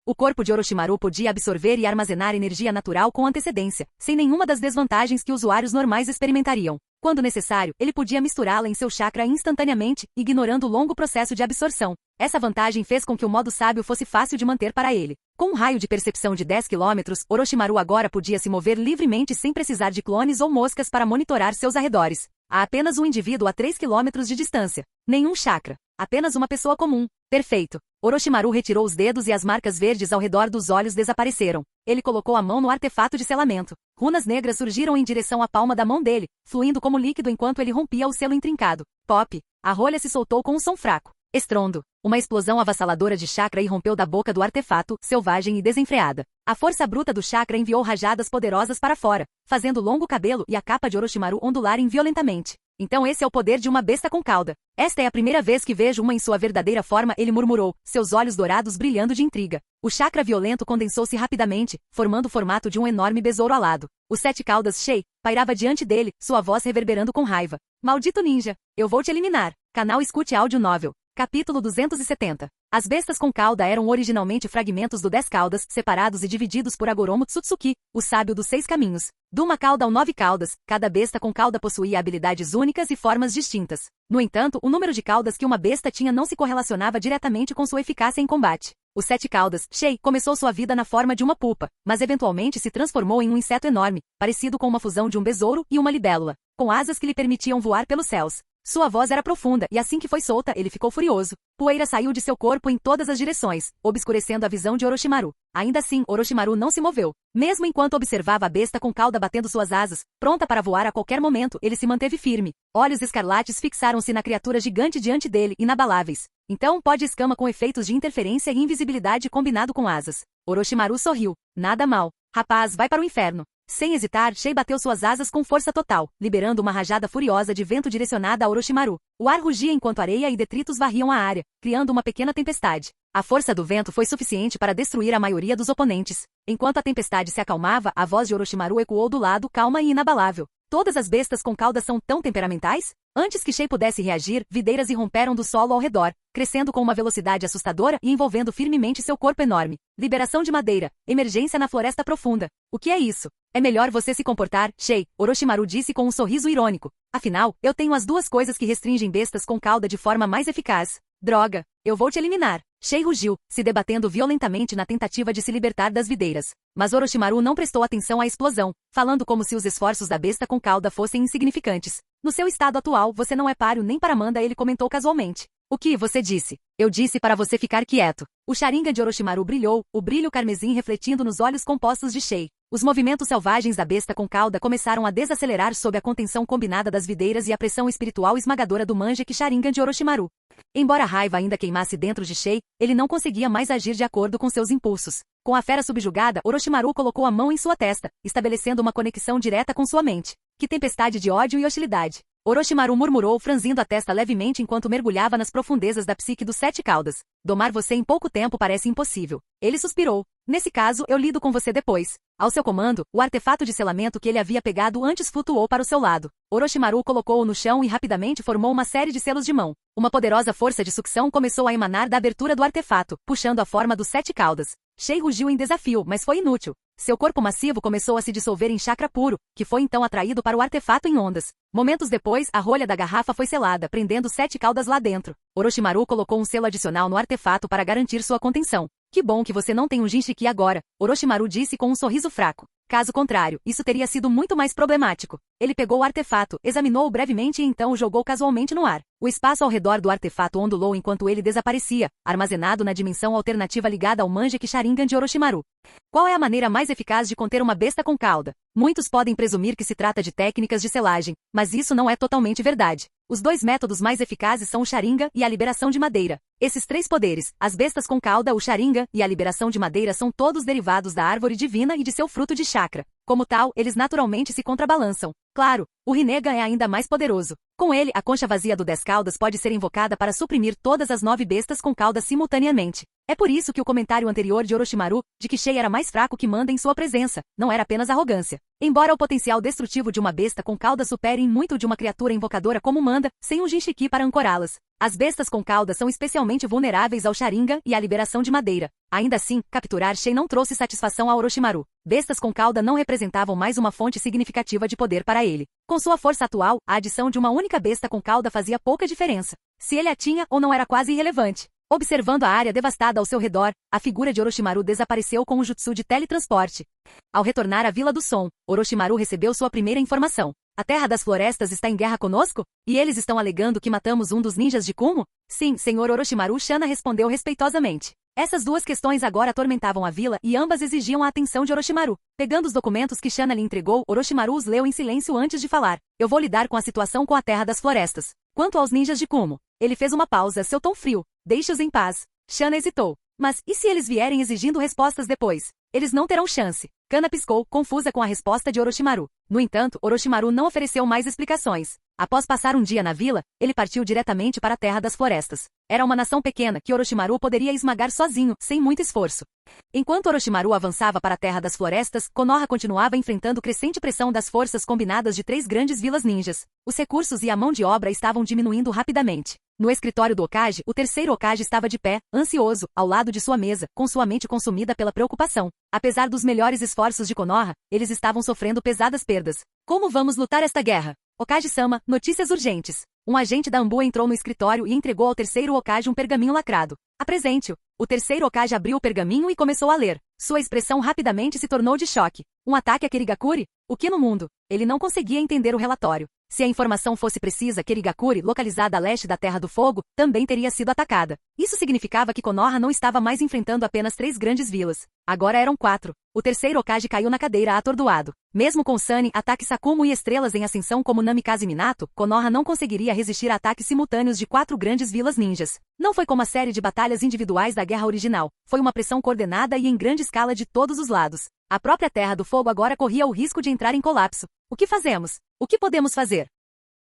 O corpo de Orochimaru podia absorver e armazenar energia natural com antecedência, sem nenhuma das desvantagens que usuários normais experimentariam. Quando necessário, ele podia misturá-la em seu chakra instantaneamente, ignorando o longo processo de absorção. Essa vantagem fez com que o modo sábio fosse fácil de manter para ele. Com um raio de percepção de 10 quilômetros, Orochimaru agora podia se mover livremente sem precisar de clones ou moscas para monitorar seus arredores. Há apenas um indivíduo a 3 quilômetros de distância. Nenhum chakra. Apenas uma pessoa comum. Perfeito. Orochimaru retirou os dedos e as marcas verdes ao redor dos olhos desapareceram. Ele colocou a mão no artefato de selamento. Runas negras surgiram em direção à palma da mão dele, fluindo como líquido enquanto ele rompia o selo intrincado. Pop! A rolha se soltou com um som fraco. Estrondo. Uma explosão avassaladora de chakra irrompeu da boca do artefato, selvagem e desenfreada. A força bruta do chakra enviou rajadas poderosas para fora, fazendo o longo cabelo e a capa de Orochimaru ondularem violentamente. Então esse é o poder de uma besta com cauda. Esta é a primeira vez que vejo uma em sua verdadeira forma, ele murmurou, seus olhos dourados brilhando de intriga. O chakra violento condensou-se rapidamente, formando o formato de um enorme besouro alado. O Sete Caudas Shei pairava diante dele, sua voz reverberando com raiva. Maldito ninja! Eu vou te eliminar. Canal Escute Áudio Novel. Capítulo 270. As bestas com cauda eram originalmente fragmentos do 10 caudas, separados e divididos por Agoromo Tsutsuki, o sábio dos 6 caminhos. De uma cauda ao 9 caudas, cada besta com cauda possuía habilidades únicas e formas distintas. No entanto, o número de caudas que uma besta tinha não se correlacionava diretamente com sua eficácia em combate. O 7 caudas, Shei, começou sua vida na forma de uma pupa, mas eventualmente se transformou em um inseto enorme, parecido com uma fusão de um besouro e uma libélula, com asas que lhe permitiam voar pelos céus. Sua voz era profunda, e assim que foi solta, ele ficou furioso. Poeira saiu de seu corpo em todas as direções, obscurecendo a visão de Orochimaru. Ainda assim, Orochimaru não se moveu. Mesmo enquanto observava a besta com cauda batendo suas asas, pronta para voar a qualquer momento, ele se manteve firme. Olhos escarlates fixaram-se na criatura gigante diante dele, inabaláveis. Então, pó de escama com efeitos de interferência e invisibilidade combinado com asas. Orochimaru sorriu. Nada mal. Rapaz, vai para o inferno. Sem hesitar, Shei bateu suas asas com força total, liberando uma rajada furiosa de vento direcionada a Orochimaru. O ar rugia enquanto areia e detritos varriam a área, criando uma pequena tempestade. A força do vento foi suficiente para destruir a maioria dos oponentes. Enquanto a tempestade se acalmava, a voz de Orochimaru ecoou do lado, calma e inabalável. Todas as bestas com cauda são tão temperamentais? Antes que Shei pudesse reagir, videiras irromperam do solo ao redor, crescendo com uma velocidade assustadora e envolvendo firmemente seu corpo enorme. Liberação de madeira. Emergência na floresta profunda. O que é isso? É melhor você se comportar, Shei, Orochimaru disse com um sorriso irônico. Afinal, eu tenho as duas coisas que restringem bestas com cauda de forma mais eficaz. Droga, eu vou te eliminar. Shei rugiu, se debatendo violentamente na tentativa de se libertar das videiras. Mas Orochimaru não prestou atenção à explosão, falando como se os esforços da besta com cauda fossem insignificantes. No seu estado atual, você não é páreo nem para Amanda, ele comentou casualmente. O que você disse? Eu disse para você ficar quieto. O Sharingan de Orochimaru brilhou, o brilho carmesim refletindo nos olhos compostos de Shei. Os movimentos selvagens da besta com cauda começaram a desacelerar sob a contenção combinada das videiras e a pressão espiritual esmagadora do Mangekyou Sharingan de Orochimaru. Embora a raiva ainda queimasse dentro de Shei, ele não conseguia mais agir de acordo com seus impulsos. Com a fera subjugada, Orochimaru colocou a mão em sua testa, estabelecendo uma conexão direta com sua mente. Que tempestade de ódio e hostilidade! Orochimaru murmurou, franzindo a testa levemente enquanto mergulhava nas profundezas da psique dos sete caudas. Domar você em pouco tempo parece impossível. Ele suspirou. Nesse caso, eu lido com você depois. Ao seu comando, o artefato de selamento que ele havia pegado antes flutuou para o seu lado. Orochimaru colocou-o no chão e rapidamente formou uma série de selos de mão. Uma poderosa força de sucção começou a emanar da abertura do artefato, puxando a forma dos sete caudas. Shei rugiu em desafio, mas foi inútil. Seu corpo massivo começou a se dissolver em chakra puro, que foi então atraído para o artefato em ondas. Momentos depois, a rolha da garrafa foi selada, prendendo sete caudas lá dentro. Orochimaru colocou um selo adicional no artefato para garantir sua contenção. Que bom que você não tem um Jinchiki agora, Orochimaru disse com um sorriso fraco. Caso contrário, isso teria sido muito mais problemático. Ele pegou o artefato, examinou-o brevemente e então o jogou casualmente no ar. O espaço ao redor do artefato ondulou enquanto ele desaparecia, armazenado na dimensão alternativa ligada ao Mangekyou Sharingan de Orochimaru. Qual é a maneira mais eficaz de conter uma besta com cauda? Muitos podem presumir que se trata de técnicas de selagem, mas isso não é totalmente verdade. Os dois métodos mais eficazes são o Sharingan e a liberação de madeira. Esses três poderes, as bestas com cauda, o Sharingan e a liberação de madeira são todos derivados da árvore divina e de seu fruto de chakra. Como tal, eles naturalmente se contrabalançam. Claro, o Rinnegan é ainda mais poderoso. Com ele, a concha vazia do 10 caudas pode ser invocada para suprimir todas as 9 bestas com cauda simultaneamente. É por isso que o comentário anterior de Orochimaru, de que Shei era mais fraco que Manda em sua presença, não era apenas arrogância. Embora o potencial destrutivo de uma besta com cauda supere em muito de uma criatura invocadora como Manda, sem um Jinchiki para ancorá-las. As bestas com cauda são especialmente vulneráveis ao Sharingan e à liberação de madeira. Ainda assim, capturar Shei não trouxe satisfação a Orochimaru. Bestas com cauda não representavam mais uma fonte significativa de poder para ele. Com sua força atual, a adição de uma única besta com cauda fazia pouca diferença. Se ele a tinha ou não era quase irrelevante. Observando a área devastada ao seu redor, a figura de Orochimaru desapareceu com o jutsu de teletransporte. Ao retornar à Vila do Som, Orochimaru recebeu sua primeira informação. A Terra das Florestas está em guerra conosco? E eles estão alegando que matamos um dos ninjas de Kumo? Sim, senhor Orochimaru, Shana respondeu respeitosamente. Essas duas questões agora atormentavam a vila e ambas exigiam a atenção de Orochimaru. Pegando os documentos que Shana lhe entregou, Orochimaru os leu em silêncio antes de falar. Eu vou lidar com a situação com a Terra das Florestas. Quanto aos ninjas de Kumo, ele fez uma pausa, seu tom frio. Deixe-os em paz. Shana hesitou. Mas, e se eles vierem exigindo respostas depois? Eles não terão chance. Kana piscou, confusa com a resposta de Orochimaru. No entanto, Orochimaru não ofereceu mais explicações. Após passar um dia na vila, ele partiu diretamente para a Terra das Florestas. Era uma nação pequena que Orochimaru poderia esmagar sozinho, sem muito esforço. Enquanto Orochimaru avançava para a Terra das Florestas, Konoha continuava enfrentando crescente pressão das forças combinadas de 3 grandes vilas ninjas. Os recursos e a mão de obra estavam diminuindo rapidamente. No escritório do Hokage, o terceiro Hokage estava de pé, ansioso, ao lado de sua mesa, com sua mente consumida pela preocupação. Apesar dos melhores esforços de Konoha, eles estavam sofrendo pesadas perdas. Como vamos lutar esta guerra? Hokage-sama, notícias urgentes. Um agente da Anbu entrou no escritório e entregou ao terceiro Hokage um pergaminho lacrado. Apresente-o. O terceiro Hokage abriu o pergaminho e começou a ler. Sua expressão rapidamente se tornou de choque. Um ataque a Kirigakuri? O que no mundo? Ele não conseguia entender o relatório. Se a informação fosse precisa, Kirigakuri, localizada a leste da Terra do Fogo, também teria sido atacada. Isso significava que Konoha não estava mais enfrentando apenas 3 grandes vilas. Agora eram 4. O terceiro Hokage caiu na cadeira atordoado. Mesmo com Sunny, ataque Sakumo e estrelas em ascensão como Namikaze Minato, Konoha não conseguiria resistir a ataques simultâneos de 4 grandes vilas ninjas. Não foi como a série de batalhas individuais da guerra original. Foi uma pressão coordenada e em grande escala de todos os lados. A própria Terra do Fogo agora corria o risco de entrar em colapso. O que fazemos? O que podemos fazer?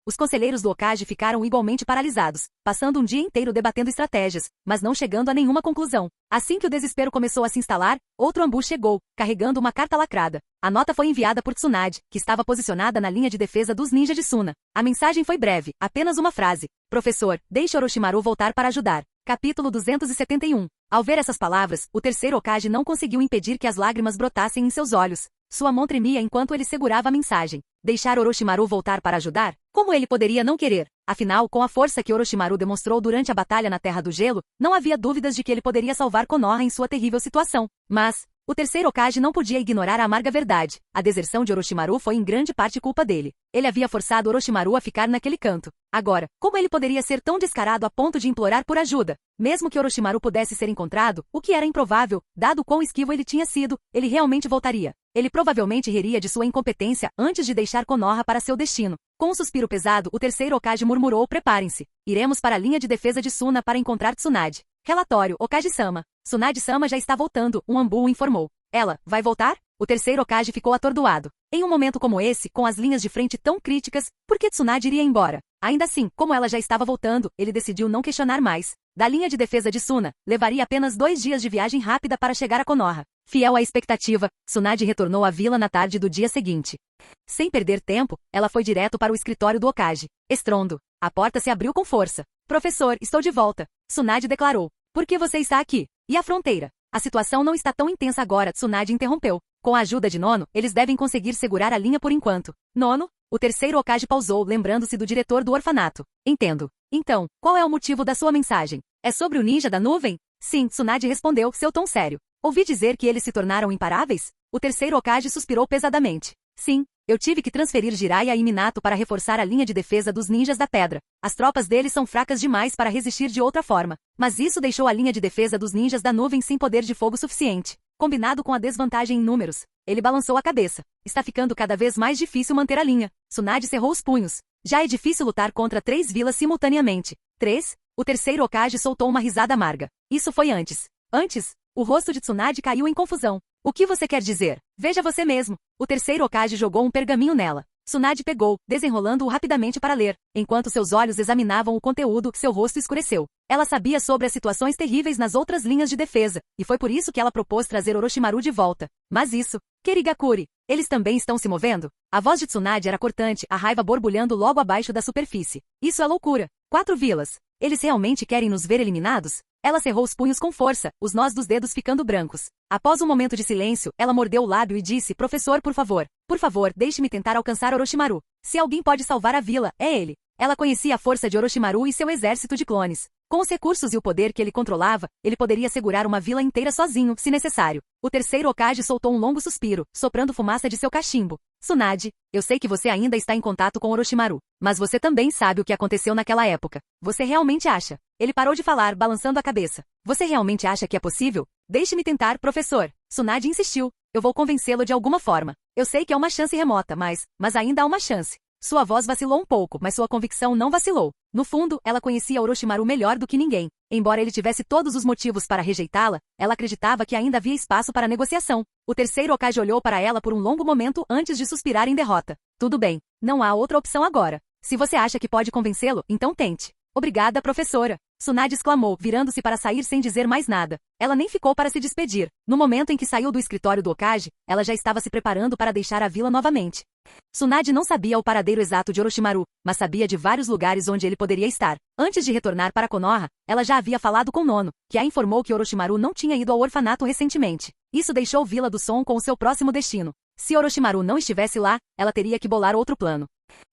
Os conselheiros do Hokage ficaram igualmente paralisados, passando um dia inteiro debatendo estratégias, mas não chegando a nenhuma conclusão. Assim que o desespero começou a se instalar, outro Anbu chegou, carregando uma carta lacrada. A nota foi enviada por Tsunade, que estava posicionada na linha de defesa dos ninja de Suna. A mensagem foi breve, apenas uma frase. Professor, deixe Orochimaru voltar para ajudar. Capítulo 271. Ao ver essas palavras, o terceiro Hokage não conseguiu impedir que as lágrimas brotassem em seus olhos. Sua mão tremia enquanto ele segurava a mensagem. Deixar Orochimaru voltar para ajudar? Como ele poderia não querer? Afinal, com a força que Orochimaru demonstrou durante a batalha na Terra do Gelo, não havia dúvidas de que ele poderia salvar Konoha em sua terrível situação. Mas o terceiro Hokage não podia ignorar a amarga verdade. A deserção de Orochimaru foi em grande parte culpa dele. Ele havia forçado Orochimaru a ficar naquele canto. Agora, como ele poderia ser tão descarado a ponto de implorar por ajuda? Mesmo que Orochimaru pudesse ser encontrado, o que era improvável, dado quão esquivo ele tinha sido, ele realmente voltaria. Ele provavelmente riria de sua incompetência antes de deixar Konoha para seu destino. Com um suspiro pesado, o terceiro Hokage murmurou: preparem-se. Iremos para a linha de defesa de Suna para encontrar Tsunade. Relatório, Hokage-sama. Tsunade-sama já está voltando, um Anbu o informou. Ela, vai voltar? O terceiro Hokage ficou atordoado. Em um momento como esse, com as linhas de frente tão críticas, por que Tsunade iria embora? Ainda assim, como ela já estava voltando, ele decidiu não questionar mais. Da linha de defesa de Suna, levaria apenas 2 dias de viagem rápida para chegar a Konoha. Fiel à expectativa, Tsunade retornou à vila na tarde do dia seguinte. Sem perder tempo, ela foi direto para o escritório do Hokage. Estrondo. A porta se abriu com força. Professor, estou de volta. Tsunade declarou. Por que você está aqui? E a fronteira? A situação não está tão intensa agora, Tsunade interrompeu. Com a ajuda de Nono, eles devem conseguir segurar a linha por enquanto. Nono? O terceiro Hokage pausou, lembrando-se do diretor do orfanato. Entendo. Então, qual é o motivo da sua mensagem? É sobre o ninja da nuvem? Sim, Tsunade respondeu, seu tom sério. Ouvi dizer que eles se tornaram imparáveis? O terceiro Hokage suspirou pesadamente. Sim, eu tive que transferir Jiraiya e Minato para reforçar a linha de defesa dos ninjas da pedra. As tropas deles são fracas demais para resistir de outra forma. Mas isso deixou a linha de defesa dos ninjas da nuvem sem poder de fogo suficiente. Combinado com a desvantagem em números, ele balançou a cabeça. Está ficando cada vez mais difícil manter a linha. Tsunade cerrou os punhos. Já é difícil lutar contra 3 vilas simultaneamente. 3? O terceiro Hokage soltou uma risada amarga. Isso foi antes. Antes? O rosto de Tsunade caiu em confusão. O que você quer dizer? Veja você mesmo. O terceiro Hokage jogou um pergaminho nela. Tsunade pegou, desenrolando-o rapidamente para ler. Enquanto seus olhos examinavam o conteúdo, seu rosto escureceu. Ela sabia sobre as situações terríveis nas outras linhas de defesa, e foi por isso que ela propôs trazer Orochimaru de volta. Mas isso... Kirigakuri, eles também estão se movendo? A voz de Tsunade era cortante, a raiva borbulhando logo abaixo da superfície. Isso é loucura. 4 vilas. Eles realmente querem nos ver eliminados? Ela cerrou os punhos com força, os nós dos dedos ficando brancos. Após um momento de silêncio, ela mordeu o lábio e disse: professor, por favor, deixe-me tentar alcançar Orochimaru. Se alguém pode salvar a vila, é ele. Ela conhecia a força de Orochimaru e seu exército de clones. Com os recursos e o poder que ele controlava, ele poderia segurar uma vila inteira sozinho, se necessário. O terceiro Hokage soltou um longo suspiro, soprando fumaça de seu cachimbo. Tsunade, eu sei que você ainda está em contato com Orochimaru, mas você também sabe o que aconteceu naquela época. Você realmente acha? Ele parou de falar, balançando a cabeça. Você realmente acha que é possível? Deixe-me tentar, professor. Tsunade insistiu. Eu vou convencê-lo de alguma forma. Eu sei que é uma chance remota, mas ainda há uma chance. Sua voz vacilou um pouco, mas sua convicção não vacilou. No fundo, ela conhecia Orochimaru melhor do que ninguém. Embora ele tivesse todos os motivos para rejeitá-la, ela acreditava que ainda havia espaço para negociação. O terceiro Hokage olhou para ela por um longo momento antes de suspirar em derrota. Tudo bem, não há outra opção agora. Se você acha que pode convencê-lo, então tente. Obrigada, professora. Tsunade exclamou, virando-se para sair sem dizer mais nada. Ela nem ficou para se despedir. No momento em que saiu do escritório do Hokage, ela já estava se preparando para deixar a vila novamente. Tsunade não sabia o paradeiro exato de Orochimaru, mas sabia de vários lugares onde ele poderia estar. Antes de retornar para Konoha, ela já havia falado com Nono, que a informou que Orochimaru não tinha ido ao orfanato recentemente. Isso deixou Vila do Som com o seu próximo destino. Se Orochimaru não estivesse lá, ela teria que bolar outro plano.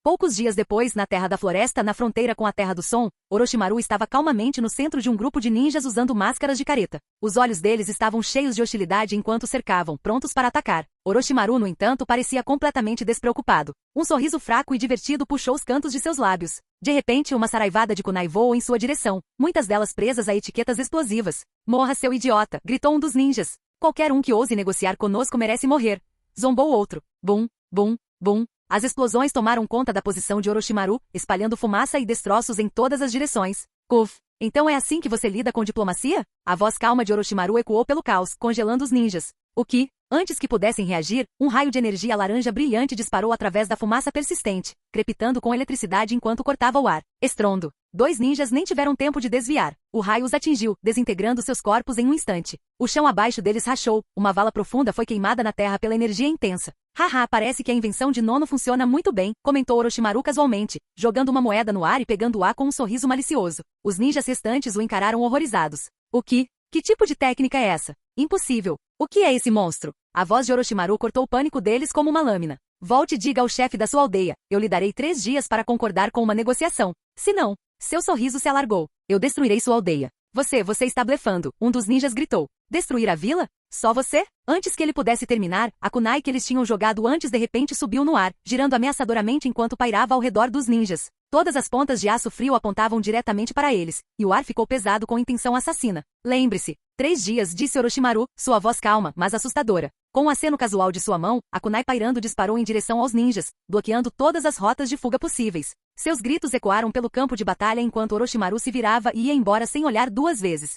Poucos dias depois, na Terra da Floresta, na fronteira com a Terra do Som, Orochimaru estava calmamente no centro de um grupo de ninjas usando máscaras de careta. Os olhos deles estavam cheios de hostilidade enquanto cercavam, prontos para atacar. Orochimaru, no entanto, parecia completamente despreocupado. Um sorriso fraco e divertido puxou os cantos de seus lábios. De repente, uma saraivada de kunai voou em sua direção, muitas delas presas a etiquetas explosivas. Morra, seu idiota! Gritou um dos ninjas. Qualquer um que ouse negociar conosco merece morrer. Zombou outro. Bum, bum, bum. As explosões tomaram conta da posição de Orochimaru, espalhando fumaça e destroços em todas as direções. Kuf. Então é assim que você lida com diplomacia? A voz calma de Orochimaru ecoou pelo caos, congelando os ninjas. O que? Antes que pudessem reagir, um raio de energia laranja brilhante disparou através da fumaça persistente, crepitando com eletricidade enquanto cortava o ar. Estrondo. 2 ninjas nem tiveram tempo de desviar. O raio os atingiu, desintegrando seus corpos em um instante. O chão abaixo deles rachou, uma vala profunda foi queimada na terra pela energia intensa. Haha, parece que a invenção de Nono funciona muito bem, comentou Orochimaru casualmente, jogando uma moeda no ar e pegando-a com um sorriso malicioso. Os ninjas restantes o encararam horrorizados. O que? Que tipo de técnica é essa? Impossível. O que é esse monstro? A voz de Orochimaru cortou o pânico deles como uma lâmina. Volte e diga ao chefe da sua aldeia, eu lhe darei 3 dias para concordar com uma negociação. Se não, seu sorriso se alargou. Eu destruirei sua aldeia. Você está blefando, um dos ninjas gritou. Destruir a vila? Só você? Antes que ele pudesse terminar, a kunai que eles tinham jogado antes de repente subiu no ar, girando ameaçadoramente enquanto pairava ao redor dos ninjas. Todas as pontas de aço frio apontavam diretamente para eles, e o ar ficou pesado com intenção assassina. Lembre-se. 3 dias, disse Orochimaru, sua voz calma, mas assustadora. Com um aceno casual de sua mão, a kunai pairando disparou em direção aos ninjas, bloqueando todas as rotas de fuga possíveis. Seus gritos ecoaram pelo campo de batalha enquanto Orochimaru se virava e ia embora sem olhar 2 vezes.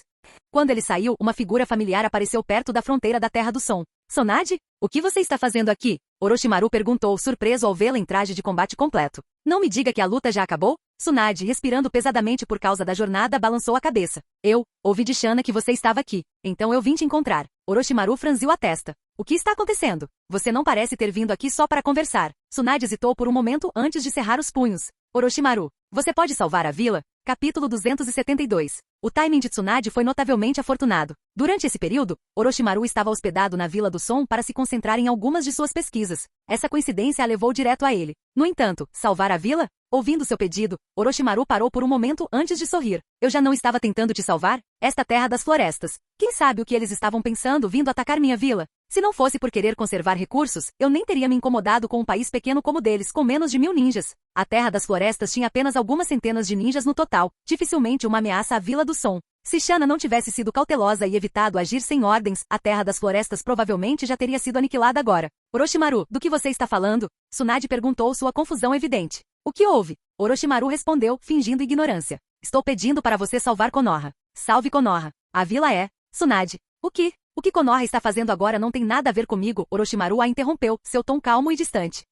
Quando ele saiu, uma figura familiar apareceu perto da fronteira da Terra do Som. Tsunade? O que você está fazendo aqui? Orochimaru perguntou, surpreso ao vê-la em traje de combate completo. Não me diga que a luta já acabou? Tsunade, respirando pesadamente por causa da jornada, balançou a cabeça. Ouvi de Shana que você estava aqui. Então eu vim te encontrar. Orochimaru franziu a testa. O que está acontecendo? Você não parece ter vindo aqui só para conversar. Tsunade hesitou por um momento antes de cerrar os punhos. Orochimaru, você pode salvar a vila? Capítulo 272. O timing de Tsunade foi notavelmente afortunado. Durante esse período, Orochimaru estava hospedado na Vila do Som para se concentrar em algumas de suas pesquisas. Essa coincidência a levou direto a ele. No entanto, salvar a vila? Ouvindo seu pedido, Orochimaru parou por um momento antes de sorrir. Eu já não estava tentando te salvar? Esta terra das florestas. Quem sabe o que eles estavam pensando vindo atacar minha vila? Se não fosse por querer conservar recursos, eu nem teria me incomodado com um país pequeno como o deles, com menos de 1000 ninjas. A Terra das Florestas tinha apenas algumas centenas de ninjas no total, dificilmente uma ameaça à Vila do Som. Se Shana não tivesse sido cautelosa e evitado agir sem ordens, a Terra das Florestas provavelmente já teria sido aniquilada agora. Orochimaru, do que você está falando? Tsunade perguntou, sua confusão evidente. O que houve? Orochimaru respondeu, fingindo ignorância. Estou pedindo para você salvar Konoha. Salve Konoha. A vila é... Tsunade. O que? O que Konoha está fazendo agora não tem nada a ver comigo, Orochimaru a interrompeu, seu tom calmo e distante.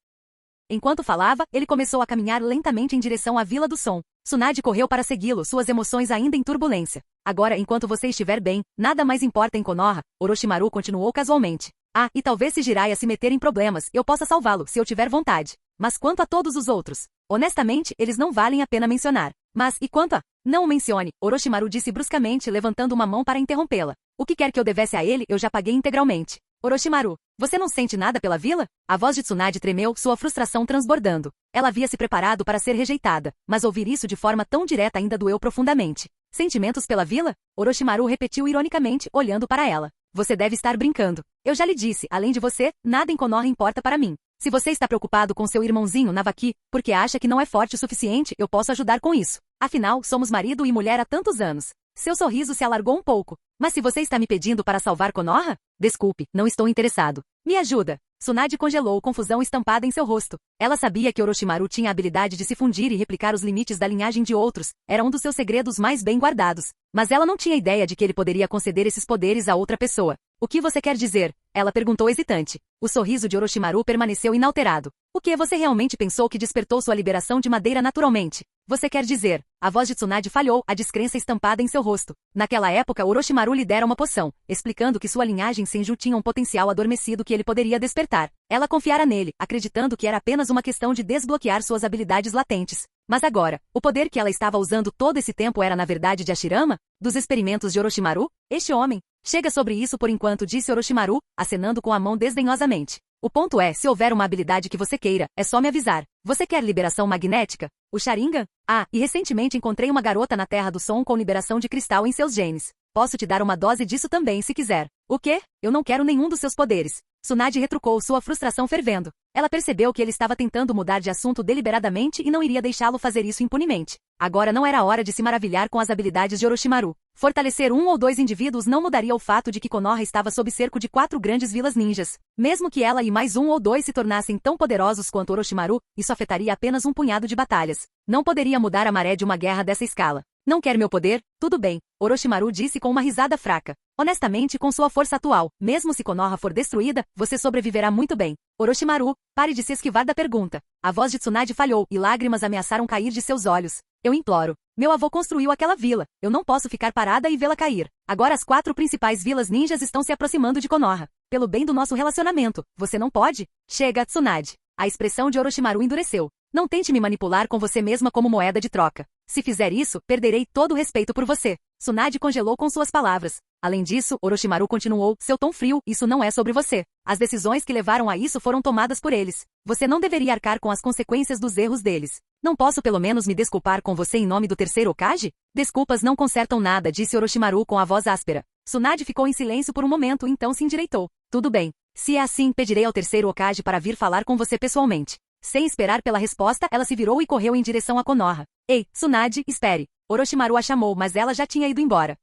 Enquanto falava, ele começou a caminhar lentamente em direção à Vila do Som. Tsunade correu para segui-lo, suas emoções ainda em turbulência. Agora, enquanto você estiver bem, nada mais importa em Konoha, Orochimaru continuou casualmente. Ah, e talvez se Jiraiya se meter em problemas, eu possa salvá-lo, se eu tiver vontade. Mas quanto a todos os outros? Honestamente, eles não valem a pena mencionar. Mas, e quanto a... Não o mencione, Orochimaru disse bruscamente, levantando uma mão para interrompê-la. O que quer que eu devesse a ele, eu já paguei integralmente. Orochimaru, você não sente nada pela vila? A voz de Tsunade tremeu, sua frustração transbordando. Ela havia se preparado para ser rejeitada, mas ouvir isso de forma tão direta ainda doeu profundamente. Sentimentos pela vila? Orochimaru repetiu ironicamente, olhando para ela. Você deve estar brincando. Eu já lhe disse, além de você, nada em Konoha importa para mim. Se você está preocupado com seu irmãozinho Navaki, porque acha que não é forte o suficiente, eu posso ajudar com isso. Afinal, somos marido e mulher há tantos anos. Seu sorriso se alargou um pouco. Mas se você está me pedindo para salvar Konoha? Desculpe, não estou interessado. Me ajuda. Tsunade congelou, confusão estampada em seu rosto. Ela sabia que Orochimaru tinha a habilidade de se fundir e replicar os limites da linhagem de outros. Era um dos seus segredos mais bem guardados. Mas ela não tinha ideia de que ele poderia conceder esses poderes a outra pessoa. O que você quer dizer? Ela perguntou hesitante. O sorriso de Orochimaru permaneceu inalterado. O que você realmente pensou que despertou sua liberação de madeira naturalmente? Você quer dizer? A voz de Tsunade falhou, a descrença estampada em seu rosto. Naquela época, Orochimaru lhe dera uma poção, explicando que sua linhagem Senju tinha um potencial adormecido que ele poderia despertar. Ela confiara nele, acreditando que era apenas uma questão de desbloquear suas habilidades latentes. Mas agora, o poder que ela estava usando todo esse tempo era na verdade de Hashirama? Dos experimentos de Orochimaru? Este homem? Chega sobre isso por enquanto, disse Orochimaru, acenando com a mão desdenhosamente. O ponto é, se houver uma habilidade que você queira, é só me avisar. Você quer liberação magnética? O Sharingan? Ah, e recentemente encontrei uma garota na Terra do Som com liberação de cristal em seus genes. Posso te dar uma dose disso também se quiser. O quê? Eu não quero nenhum dos seus poderes. Tsunade retrucou, sua frustração fervendo. Ela percebeu que ele estava tentando mudar de assunto deliberadamente e não iria deixá-lo fazer isso impunemente. Agora não era hora de se maravilhar com as habilidades de Orochimaru. Fortalecer um ou dois indivíduos não mudaria o fato de que Konoha estava sob cerco de 4 grandes vilas ninjas. Mesmo que ela e mais um ou dois se tornassem tão poderosos quanto Orochimaru, isso afetaria apenas um punhado de batalhas. Não poderia mudar a maré de uma guerra dessa escala. Não quer meu poder? Tudo bem, Orochimaru disse com uma risada fraca. Honestamente, com sua força atual, mesmo se Konoha for destruída, você sobreviverá muito bem. Orochimaru, pare de se esquivar da pergunta. A voz de Tsunade falhou e lágrimas ameaçaram cair de seus olhos. Eu imploro. Meu avô construiu aquela vila. Eu não posso ficar parada e vê-la cair. Agora as 4 principais vilas ninjas estão se aproximando de Konoha. Pelo bem do nosso relacionamento, você não pode? Chega, Tsunade. A expressão de Orochimaru endureceu. Não tente me manipular com você mesma como moeda de troca. Se fizer isso, perderei todo o respeito por você. Tsunade congelou com suas palavras. Além disso, Orochimaru continuou, seu tom frio, isso não é sobre você. As decisões que levaram a isso foram tomadas por eles. Você não deveria arcar com as consequências dos erros deles. Não posso pelo menos me desculpar com você em nome do terceiro Hokage? Desculpas não consertam nada, disse Orochimaru com a voz áspera. Tsunade ficou em silêncio por um momento, então se endireitou. Tudo bem. Se é assim, pedirei ao terceiro Hokage para vir falar com você pessoalmente. Sem esperar pela resposta, ela se virou e correu em direção a Konoha. Ei, Tsunade, espere. Orochimaru a chamou, mas ela já tinha ido embora.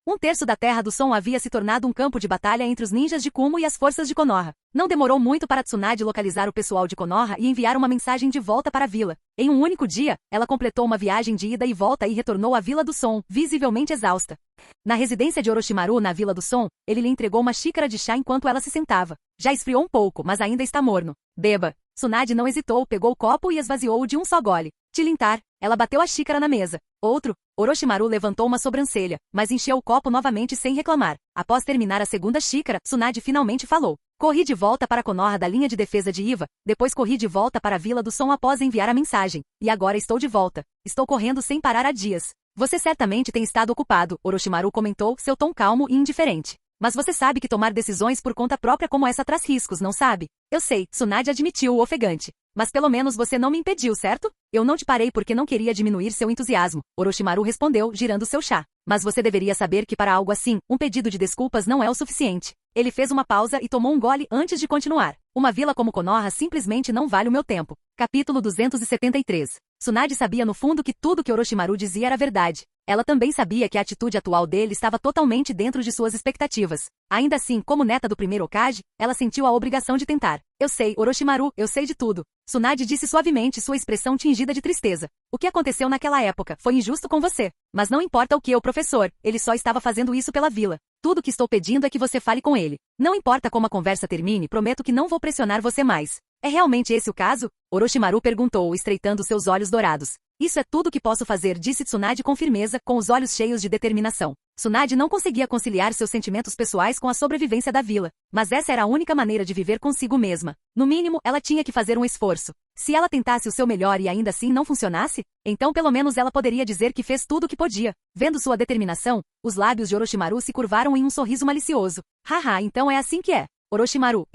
1/3 da Terra do Som havia se tornado um campo de batalha entre os ninjas de Kumo e as forças de Konoha. Não demorou muito para Tsunade localizar o pessoal de Konoha e enviar uma mensagem de volta para a vila. Em um único dia, ela completou uma viagem de ida e volta e retornou à Vila do Som, visivelmente exausta. Na residência de Orochimaru na Vila do Som, ele lhe entregou uma xícara de chá enquanto ela se sentava. Já esfriou um pouco, mas ainda está morno. Beba. Tsunade não hesitou, pegou o copo e esvaziou-o de um só gole. Tilintar. Ela bateu a xícara na mesa. Outro. Orochimaru levantou uma sobrancelha, mas encheu o copo novamente sem reclamar. Após terminar a segunda xícara, Tsunade finalmente falou. Corri de volta para Konoha da linha de defesa de Iva, depois corri de volta para a Vila do Som após enviar a mensagem. E agora estou de volta. Estou correndo sem parar há dias. Você certamente tem estado ocupado, Orochimaru comentou, seu tom calmo e indiferente. Mas você sabe que tomar decisões por conta própria como essa traz riscos, não sabe? Eu sei, Tsunade admitiu ofegante. Mas pelo menos você não me impediu, certo? Eu não te parei porque não queria diminuir seu entusiasmo, Orochimaru respondeu, girando seu chá. Mas você deveria saber que para algo assim, um pedido de desculpas não é o suficiente. Ele fez uma pausa e tomou um gole antes de continuar. Uma vila como Konoha simplesmente não vale o meu tempo. Capítulo 273. Tsunade sabia no fundo que tudo que Orochimaru dizia era verdade. Ela também sabia que a atitude atual dele estava totalmente dentro de suas expectativas. Ainda assim, como neta do primeiro Hokage, ela sentiu a obrigação de tentar. Eu sei, Orochimaru, eu sei de tudo. Tsunade disse suavemente, sua expressão tingida de tristeza. O que aconteceu naquela época foi injusto com você. Mas não importa o que, professor, ele só estava fazendo isso pela vila. Tudo que estou pedindo é que você fale com ele. Não importa como a conversa termine, prometo que não vou pressionar você mais. É realmente esse o caso? Orochimaru perguntou, estreitando seus olhos dourados. Isso é tudo que posso fazer, disse Tsunade com firmeza, com os olhos cheios de determinação. Tsunade não conseguia conciliar seus sentimentos pessoais com a sobrevivência da vila, mas essa era a única maneira de viver consigo mesma. No mínimo, ela tinha que fazer um esforço. Se ela tentasse o seu melhor e ainda assim não funcionasse, então pelo menos ela poderia dizer que fez tudo o que podia. Vendo sua determinação, os lábios de Orochimaru se curvaram em um sorriso malicioso. Haha, então é assim que é. Orochimaru,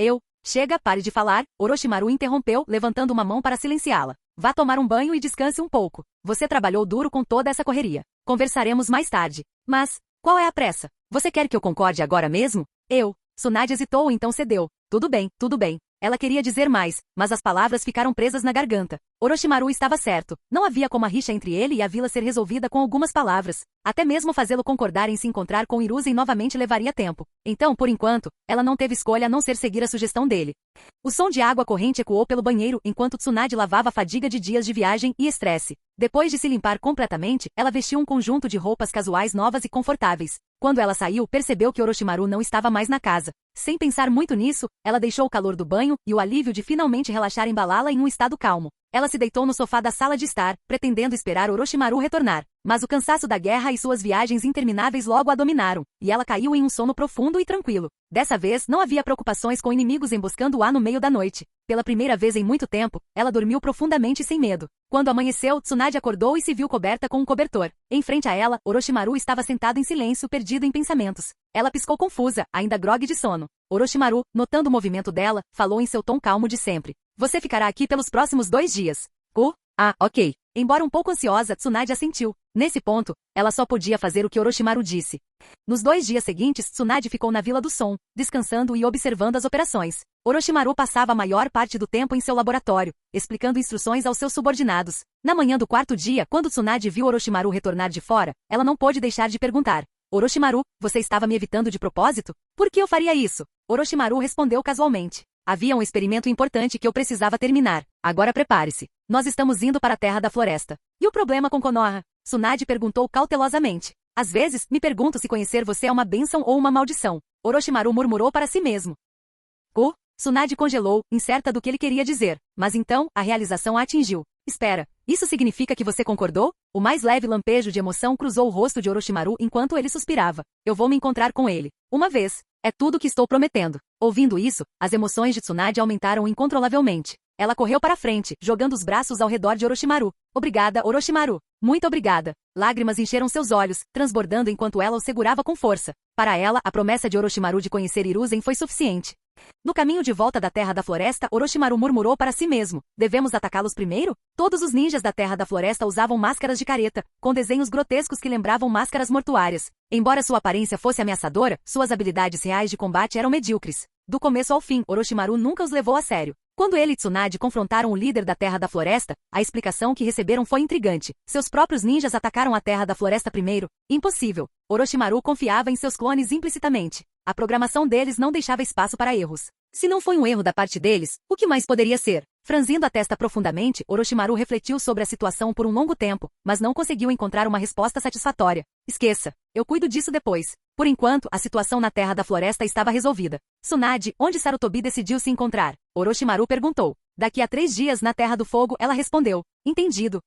Chega, pare de falar, Orochimaru interrompeu, levantando uma mão para silenciá-la. Vá tomar um banho e descanse um pouco. Você trabalhou duro com toda essa correria. Conversaremos mais tarde. Mas, qual é a pressa? Você quer que eu concorde agora mesmo? Tsunade hesitou, então cedeu. Tudo bem, tudo bem. Ela queria dizer mais, mas as palavras ficaram presas na garganta. Orochimaru estava certo. Não havia como a rixa entre ele e a vila ser resolvida com algumas palavras. Até mesmo fazê-lo concordar em se encontrar com Hiruzen novamente levaria tempo. Então, por enquanto, ela não teve escolha a não ser seguir a sugestão dele. O som de água corrente ecoou pelo banheiro enquanto Tsunade lavava a fadiga de dias de viagem e estresse. Depois de se limpar completamente, ela vestiu um conjunto de roupas casuais novas e confortáveis. Quando ela saiu, percebeu que Orochimaru não estava mais na casa. Sem pensar muito nisso, ela deixou o calor do banho e o alívio de finalmente relaxar embalá-la em um estado calmo. Ela se deitou no sofá da sala de estar, pretendendo esperar Orochimaru retornar. Mas o cansaço da guerra e suas viagens intermináveis logo a dominaram, e ela caiu em um sono profundo e tranquilo. Dessa vez, não havia preocupações com inimigos emboscando-a no meio da noite. Pela primeira vez em muito tempo, ela dormiu profundamente sem medo. Quando amanheceu, Tsunade acordou e se viu coberta com um cobertor. Em frente a ela, Orochimaru estava sentado em silêncio, perdido em pensamentos. Ela piscou confusa, ainda grogue de sono. Orochimaru, notando o movimento dela, falou em seu tom calmo de sempre. Você ficará aqui pelos próximos 2 dias. Ah, ok. Embora um pouco ansiosa, Tsunade assentiu. Nesse ponto, ela só podia fazer o que Orochimaru disse. Nos 2 dias seguintes, Tsunade ficou na Vila do Som, descansando e observando as operações. Orochimaru passava a maior parte do tempo em seu laboratório, explicando instruções aos seus subordinados. Na manhã do 4º dia, quando Tsunade viu Orochimaru retornar de fora, ela não pôde deixar de perguntar. Orochimaru, você estava me evitando de propósito? Por que eu faria isso? Orochimaru respondeu casualmente. Havia um experimento importante que eu precisava terminar. Agora prepare-se. Nós estamos indo para a Terra da Floresta. E o problema com Konoha? Tsunade perguntou cautelosamente. Às vezes, me pergunto se conhecer você é uma bênção ou uma maldição. Orochimaru murmurou para si mesmo. Tsunade congelou, incerta do que ele queria dizer. Mas então, a realização a atingiu. Espera, isso significa que você concordou? O mais leve lampejo de emoção cruzou o rosto de Orochimaru enquanto ele suspirava. Eu vou me encontrar com ele. Uma vez. É tudo que estou prometendo. Ouvindo isso, as emoções de Tsunade aumentaram incontrolavelmente. Ela correu para frente, jogando os braços ao redor de Orochimaru. Obrigada, Orochimaru. Muito obrigada. Lágrimas encheram seus olhos, transbordando enquanto ela o segurava com força. Para ela, a promessa de Orochimaru de conhecer Hiruzen foi suficiente. No caminho de volta da Terra da Floresta, Orochimaru murmurou para si mesmo. Devemos atacá-los primeiro? Todos os ninjas da Terra da Floresta usavam máscaras de careta, com desenhos grotescos que lembravam máscaras mortuárias. Embora sua aparência fosse ameaçadora, suas habilidades reais de combate eram medíocres. Do começo ao fim, Orochimaru nunca os levou a sério. Quando ele e Tsunade confrontaram o líder da Terra da Floresta, a explicação que receberam foi intrigante. Seus próprios ninjas atacaram a Terra da Floresta primeiro? Impossível. Orochimaru confiava em seus clones implicitamente. A programação deles não deixava espaço para erros. Se não foi um erro da parte deles, o que mais poderia ser? Franzindo a testa profundamente, Orochimaru refletiu sobre a situação por um longo tempo, mas não conseguiu encontrar uma resposta satisfatória. Esqueça. Eu cuido disso depois. Por enquanto, a situação na Terra da Floresta estava resolvida. Tsunade, onde Sarutobi decidiu se encontrar? Orochimaru perguntou. Daqui a 3 dias na Terra do Fogo, ela respondeu. Entendido.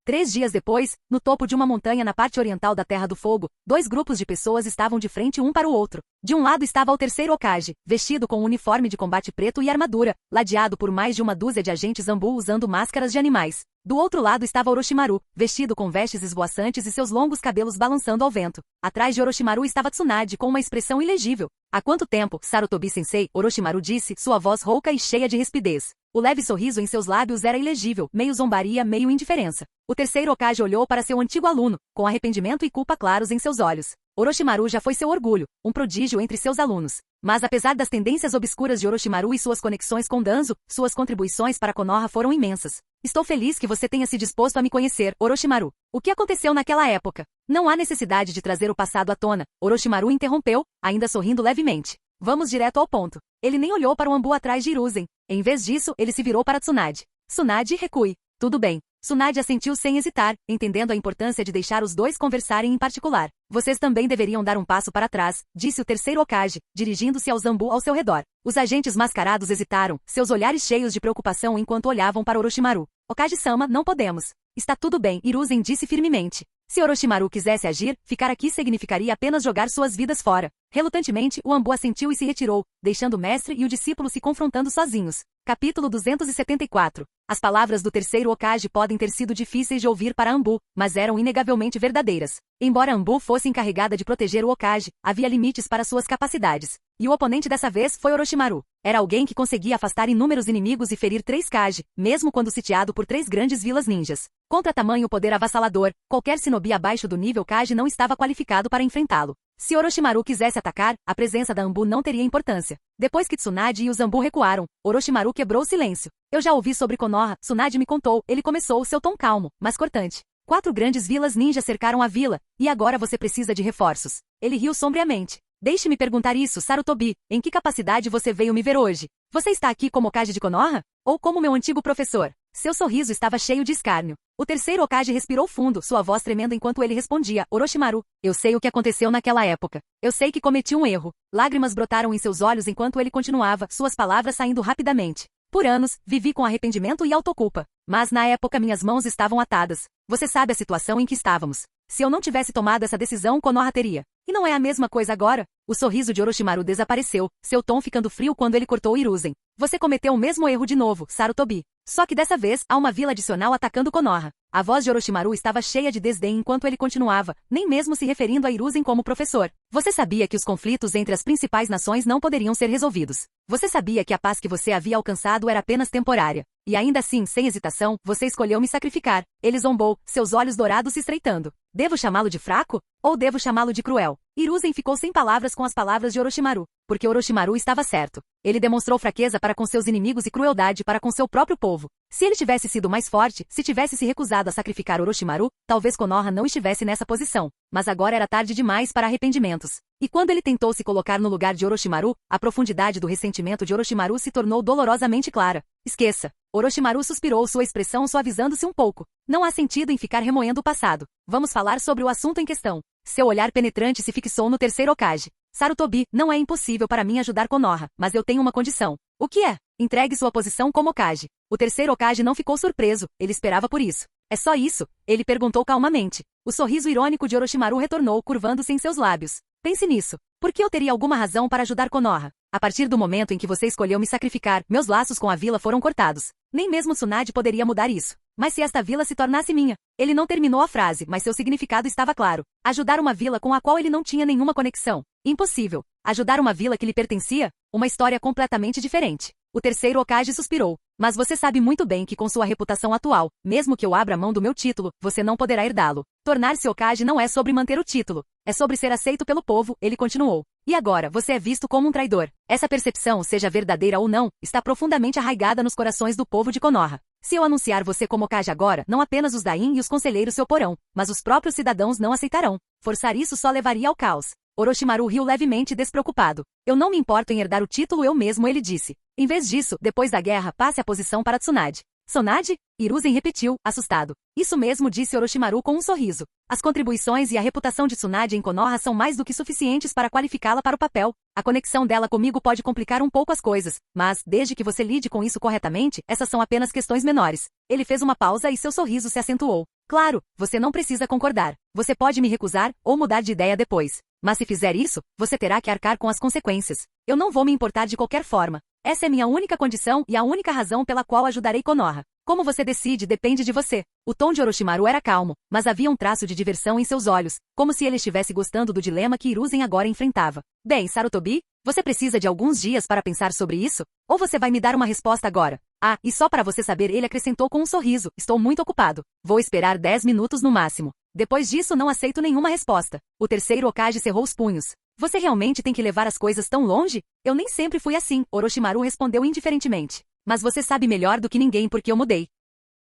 3 dias depois, no topo de uma montanha na parte oriental da Terra do Fogo, 2 grupos de pessoas estavam de frente um para o outro. De um lado estava o terceiro Hokage, vestido com um uniforme de combate preto e armadura, ladeado por mais de uma dúzia de agentes Anbu usando máscaras de animais. Do outro lado estava Orochimaru, vestido com vestes esvoaçantes e seus longos cabelos balançando ao vento. Atrás de Orochimaru estava Tsunade com uma expressão ilegível. Há quanto tempo, Sarutobi-sensei? Orochimaru disse, sua voz rouca e cheia de rispidez. O leve sorriso em seus lábios era ilegível, meio zombaria, meio indiferença. O terceiro Hokage olhou para seu antigo aluno, com arrependimento e culpa claros em seus olhos. Orochimaru já foi seu orgulho, um prodígio entre seus alunos. Mas apesar das tendências obscuras de Orochimaru e suas conexões com Danzo, suas contribuições para Konoha foram imensas. Estou feliz que você tenha se disposto a me conhecer, Orochimaru. O que aconteceu naquela época? Não há necessidade de trazer o passado à tona. Orochimaru interrompeu, ainda sorrindo levemente. Vamos direto ao ponto. Ele nem olhou para o Anbu atrás de Hiruzen. Em vez disso, ele se virou para Tsunade. Tsunade, recue. Tudo bem. Tsunade assentiu sem hesitar, entendendo a importância de deixar os dois conversarem em particular. Vocês também deveriam dar um passo para trás, disse o terceiro Hokage, dirigindo-se aos Anbu ao seu redor. Os agentes mascarados hesitaram, seus olhares cheios de preocupação enquanto olhavam para Orochimaru. Hokage-sama, não podemos. Está tudo bem, Hiruzen disse firmemente. Se Orochimaru quisesse agir, ficar aqui significaria apenas jogar suas vidas fora. Relutantemente, o Anbu assentiu e se retirou, deixando o mestre e o discípulo se confrontando sozinhos. Capítulo 274. As palavras do terceiro Hokage podem ter sido difíceis de ouvir para Anbu, mas eram inegavelmente verdadeiras. Embora Anbu fosse encarregada de proteger o Hokage, havia limites para suas capacidades. E o oponente dessa vez foi Orochimaru. Era alguém que conseguia afastar inúmeros inimigos e ferir 3 Kage, mesmo quando sitiado por 3 grandes vilas ninjas. Contra tamanho poder avassalador, qualquer shinobi abaixo do nível Kage não estava qualificado para enfrentá-lo. Se Orochimaru quisesse atacar, a presença da Anbu não teria importância. Depois que Tsunade e os Anbu recuaram, Orochimaru quebrou o silêncio. Eu já ouvi sobre Konoha, Tsunade me contou, ele começou seu tom calmo, mas cortante. 4 grandes vilas ninjas cercaram a vila, e agora você precisa de reforços. Ele riu sombriamente. Deixe-me perguntar isso, Sarutobi, em que capacidade você veio me ver hoje? Você está aqui como Hokage de Konoha? Ou como meu antigo professor? Seu sorriso estava cheio de escárnio. O terceiro Hokage respirou fundo, sua voz tremendo enquanto ele respondia, Orochimaru, eu sei o que aconteceu naquela época. Eu sei que cometi um erro. Lágrimas brotaram em seus olhos enquanto ele continuava, suas palavras saindo rapidamente. Por anos, vivi com arrependimento e autoculpa. Mas na época minhas mãos estavam atadas. Você sabe a situação em que estávamos. Se eu não tivesse tomado essa decisão, Konoha teria. E não é a mesma coisa agora? O sorriso de Orochimaru desapareceu, seu tom ficando frio quando ele cortou Hiruzen. Você cometeu o mesmo erro de novo, Sarutobi. Só que dessa vez, há uma vila adicional atacando Konoha. A voz de Orochimaru estava cheia de desdém enquanto ele continuava, nem mesmo se referindo a Hiruzen como professor. Você sabia que os conflitos entre as principais nações não poderiam ser resolvidos. Você sabia que a paz que você havia alcançado era apenas temporária. E ainda assim, sem hesitação, você escolheu me sacrificar. Ele zombou, seus olhos dourados se estreitando. Devo chamá-lo de fraco? Ou devo chamá-lo de cruel? Hiruzen ficou sem palavras com as palavras de Orochimaru, porque Orochimaru estava certo. Ele demonstrou fraqueza para com seus inimigos e crueldade para com seu próprio povo. Se ele tivesse sido mais forte, se tivesse se recusado a sacrificar Orochimaru, talvez Konoha não estivesse nessa posição. Mas agora era tarde demais para arrependimentos. E quando ele tentou se colocar no lugar de Orochimaru, a profundidade do ressentimento de Orochimaru se tornou dolorosamente clara. Esqueça. Orochimaru suspirou, sua expressão suavizando-se um pouco. Não há sentido em ficar remoendo o passado. Vamos falar sobre o assunto em questão. Seu olhar penetrante se fixou no terceiro Hokage. Sarutobi, não é impossível para mim ajudar Konoha, mas eu tenho uma condição. O que é? Entregue sua posição como Hokage. O terceiro Hokage não ficou surpreso, ele esperava por isso. É só isso? Ele perguntou calmamente. O sorriso irônico de Orochimaru retornou, curvando-se em seus lábios. Pense nisso. Por que eu teria alguma razão para ajudar Konoha? A partir do momento em que você escolheu me sacrificar, meus laços com a vila foram cortados. Nem mesmo Tsunade poderia mudar isso. Mas se esta vila se tornasse minha? Ele não terminou a frase, mas seu significado estava claro. Ajudar uma vila com a qual ele não tinha nenhuma conexão. Impossível. Ajudar uma vila que lhe pertencia? Uma história completamente diferente. O terceiro Hokage suspirou. Mas você sabe muito bem que com sua reputação atual, mesmo que eu abra mão do meu título, você não poderá herdá-lo. Tornar-se Hokage não é sobre manter o título. É sobre ser aceito pelo povo, ele continuou. E agora, você é visto como um traidor. Essa percepção, seja verdadeira ou não, está profundamente arraigada nos corações do povo de Konoha. Se eu anunciar você como Hokage agora, não apenas os Dain e os conselheiros se oporão, mas os próprios cidadãos não aceitarão. Forçar isso só levaria ao caos. Orochimaru riu levemente despreocupado. Eu não me importo em herdar o título eu mesmo, ele disse. Em vez disso, depois da guerra, passe a posição para Tsunade. Tsunade? Hiruzen repetiu, assustado. Isso mesmo, disse Orochimaru com um sorriso. As contribuições e a reputação de Tsunade em Konoha são mais do que suficientes para qualificá-la para o papel. A conexão dela comigo pode complicar um pouco as coisas, mas, desde que você lide com isso corretamente, essas são apenas questões menores. Ele fez uma pausa e seu sorriso se acentuou. Claro, você não precisa concordar. Você pode me recusar ou mudar de ideia depois. Mas se fizer isso, você terá que arcar com as consequências. Eu não vou me importar de qualquer forma. Essa é minha única condição e a única razão pela qual ajudarei Konoha. Como você decide depende de você. O tom de Orochimaru era calmo, mas havia um traço de diversão em seus olhos, como se ele estivesse gostando do dilema que Hiruzen agora enfrentava. Bem, Sarutobi, você precisa de alguns dias para pensar sobre isso? Ou você vai me dar uma resposta agora? Ah, e só para você saber, ele acrescentou com um sorriso, estou muito ocupado. Vou esperar 10 minutos no máximo. Depois disso não aceito nenhuma resposta. O terceiro Hokage cerrou os punhos. Você realmente tem que levar as coisas tão longe? Eu nem sempre fui assim, Orochimaru respondeu indiferentemente. Mas você sabe melhor do que ninguém porque eu mudei.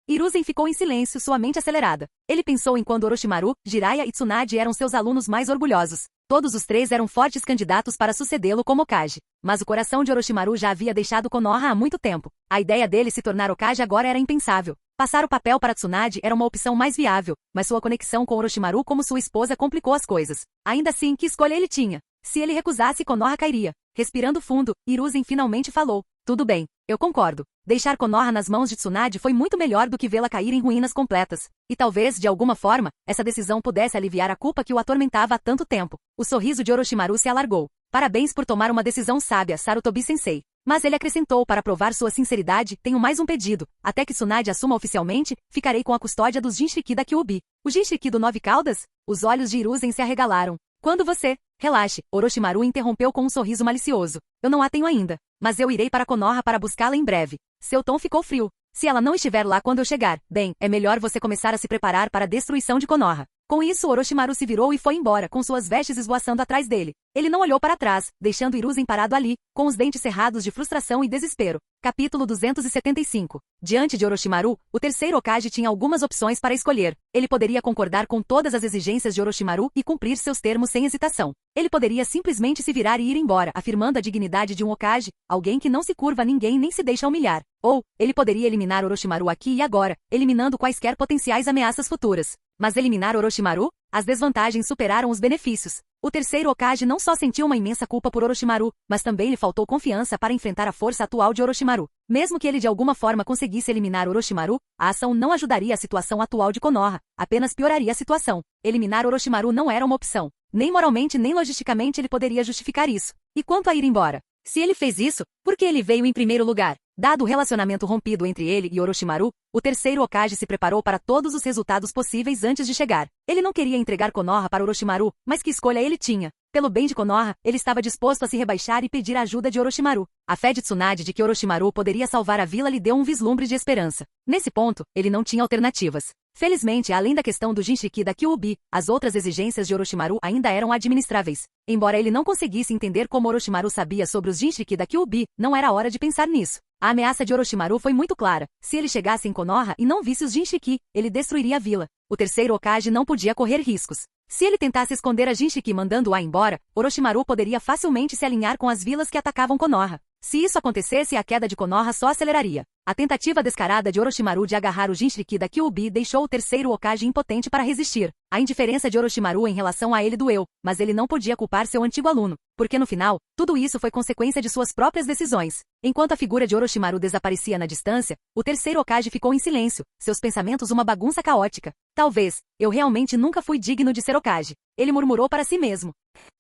Hiruzen ficou em silêncio, sua mente acelerada. Ele pensou em quando Orochimaru, Jiraiya e Tsunade eram seus alunos mais orgulhosos. Todos os três eram fortes candidatos para sucedê-lo como Hokage. Mas o coração de Orochimaru já havia deixado Konoha há muito tempo. A ideia dele se tornar Hokage agora era impensável. Passar o papel para Tsunade era uma opção mais viável, mas sua conexão com Orochimaru como sua esposa complicou as coisas. Ainda assim, que escolha ele tinha? Se ele recusasse, Konoha cairia. Respirando fundo, Hiruzen finalmente falou. Tudo bem, eu concordo. Deixar Konoha nas mãos de Tsunade foi muito melhor do que vê-la cair em ruínas completas. E talvez, de alguma forma, essa decisão pudesse aliviar a culpa que o atormentava há tanto tempo. O sorriso de Orochimaru se alargou. Parabéns por tomar uma decisão sábia, Sarutobi-sensei. Mas ele acrescentou para provar sua sinceridade, tenho mais um pedido. Até que Tsunade assuma oficialmente, ficarei com a custódia dos Jinchuriki da Kyuubi. O Jinchuriki do Nove Caudas? Os olhos de Hiruzen se arregalaram. Quando você... Relaxe, Orochimaru interrompeu com um sorriso malicioso. Eu não a tenho ainda. Mas eu irei para Konoha para buscá-la em breve. Seu tom ficou frio. Se ela não estiver lá quando eu chegar, bem, é melhor você começar a se preparar para a destruição de Konoha. Com isso, Orochimaru se virou e foi embora, com suas vestes esvoaçando atrás dele. Ele não olhou para trás, deixando Hiruzen parado ali, com os dentes cerrados de frustração e desespero. Capítulo 275. Diante de Orochimaru, o terceiro Hokage tinha algumas opções para escolher. Ele poderia concordar com todas as exigências de Orochimaru e cumprir seus termos sem hesitação. Ele poderia simplesmente se virar e ir embora, afirmando a dignidade de um Hokage, alguém que não se curva a ninguém nem se deixa humilhar. Ou, ele poderia eliminar Orochimaru aqui e agora, eliminando quaisquer potenciais ameaças futuras. Mas eliminar Orochimaru? As desvantagens superaram os benefícios. O terceiro Hokage não só sentiu uma imensa culpa por Orochimaru, mas também lhe faltou confiança para enfrentar a força atual de Orochimaru. Mesmo que ele de alguma forma conseguisse eliminar Orochimaru, a ação não ajudaria a situação atual de Konoha, apenas pioraria a situação. Eliminar Orochimaru não era uma opção. Nem moralmente nem logisticamente ele poderia justificar isso. E quanto a ir embora? Se ele fez isso, por que ele veio em primeiro lugar? Dado o relacionamento rompido entre ele e Orochimaru, o terceiro Hokage se preparou para todos os resultados possíveis antes de chegar. Ele não queria entregar Konoha para Orochimaru, mas que escolha ele tinha? Pelo bem de Konoha, ele estava disposto a se rebaixar e pedir a ajuda de Orochimaru. A fé de Tsunade de que Orochimaru poderia salvar a vila lhe deu um vislumbre de esperança. Nesse ponto, ele não tinha alternativas. Felizmente, além da questão do Jinchiki da Kyuubi, as outras exigências de Orochimaru ainda eram administráveis. Embora ele não conseguisse entender como Orochimaru sabia sobre os Jinchiki da Kyuubi, não era hora de pensar nisso. A ameaça de Orochimaru foi muito clara. Se ele chegasse em Konoha e não visse os Jinchiki, ele destruiria a vila. O terceiro Hokage não podia correr riscos. Se ele tentasse esconder a Jinchiki mandando-a embora, Orochimaru poderia facilmente se alinhar com as vilas que atacavam Konoha. Se isso acontecesse, a queda de Konoha só aceleraria. A tentativa descarada de Orochimaru de agarrar o Jinchiki da Kyuubi deixou o terceiro Hokage impotente para resistir. A indiferença de Orochimaru em relação a ele doeu, mas ele não podia culpar seu antigo aluno, porque no final, tudo isso foi consequência de suas próprias decisões. Enquanto a figura de Orochimaru desaparecia na distância, o terceiro Hokage ficou em silêncio, seus pensamentos uma bagunça caótica. Talvez, eu realmente nunca fui digno de ser Hokage. Ele murmurou para si mesmo.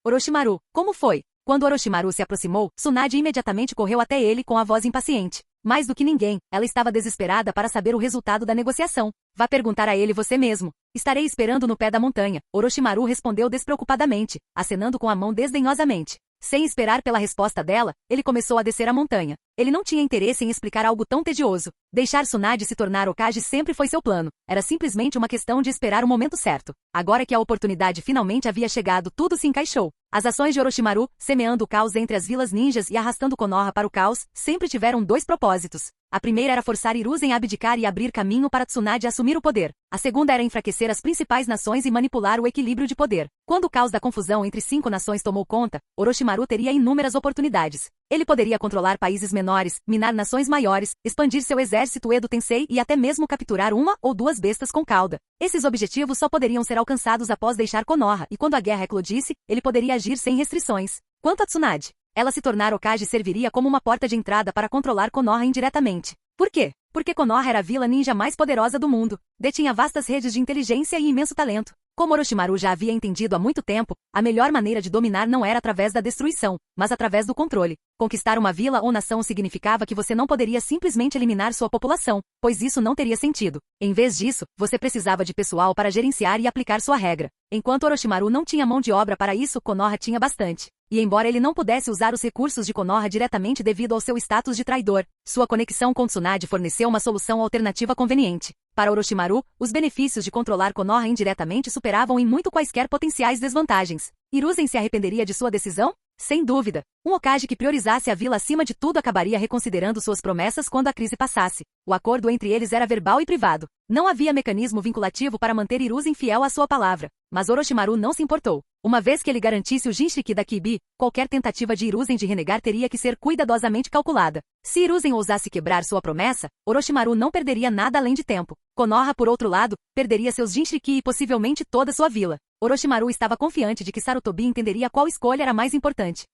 Orochimaru, como foi? Quando Orochimaru se aproximou, Tsunade imediatamente correu até ele com a voz impaciente. Mais do que ninguém, ela estava desesperada para saber o resultado da negociação. Vá perguntar a ele você mesmo. Estarei esperando no pé da montanha, Orochimaru respondeu despreocupadamente, acenando com a mão desdenhosamente. Sem esperar pela resposta dela, ele começou a descer a montanha. Ele não tinha interesse em explicar algo tão tedioso. Deixar Tsunade se tornar Hokage sempre foi seu plano. Era simplesmente uma questão de esperar o momento certo. Agora que a oportunidade finalmente havia chegado, tudo se encaixou. As ações de Orochimaru, semeando o caos entre as vilas ninjas e arrastando Konoha para o caos, sempre tiveram dois propósitos. A primeira era forçar Hiruzen a abdicar e abrir caminho para Tsunade assumir o poder. A segunda era enfraquecer as principais nações e manipular o equilíbrio de poder. Quando o caos da confusão entre 5 nações tomou conta, Orochimaru teria inúmeras oportunidades. Ele poderia controlar países menores, minar nações maiores, expandir seu exército Edo Tensei e até mesmo capturar uma ou duas bestas com cauda. Esses objetivos só poderiam ser alcançados após deixar Konoha, e quando a guerra eclodisse, ele poderia agir sem restrições. Quanto a Tsunade, ela se tornar Hokage serviria como uma porta de entrada para controlar Konoha indiretamente. Por quê? Porque Konoha era a vila ninja mais poderosa do mundo, detinha vastas redes de inteligência e imenso talento. Como Orochimaru já havia entendido há muito tempo, a melhor maneira de dominar não era através da destruição, mas através do controle. Conquistar uma vila ou nação significava que você não poderia simplesmente eliminar sua população, pois isso não teria sentido. Em vez disso, você precisava de pessoal para gerenciar e aplicar sua regra. Enquanto Orochimaru não tinha mão de obra para isso, Konoha tinha bastante. E embora ele não pudesse usar os recursos de Konoha diretamente devido ao seu status de traidor, sua conexão com Tsunade forneceu uma solução alternativa conveniente. Para Orochimaru, os benefícios de controlar Konoha indiretamente superavam em muito quaisquer potenciais desvantagens. Hiruzen se arrependeria de sua decisão? Sem dúvida. Um Hokage que priorizasse a vila acima de tudo acabaria reconsiderando suas promessas quando a crise passasse. O acordo entre eles era verbal e privado. Não havia mecanismo vinculativo para manter Hiruzen fiel à sua palavra. Mas Orochimaru não se importou. Uma vez que ele garantisse o Jinchiki da Kyuubi, qualquer tentativa de Hiruzen de renegar teria que ser cuidadosamente calculada. Se Hiruzen ousasse quebrar sua promessa, Orochimaru não perderia nada além de tempo. Konoha, por outro lado, perderia seus Jinchiki e possivelmente toda sua vila. Orochimaru estava confiante de que Sarutobi entenderia qual escolha era mais importante.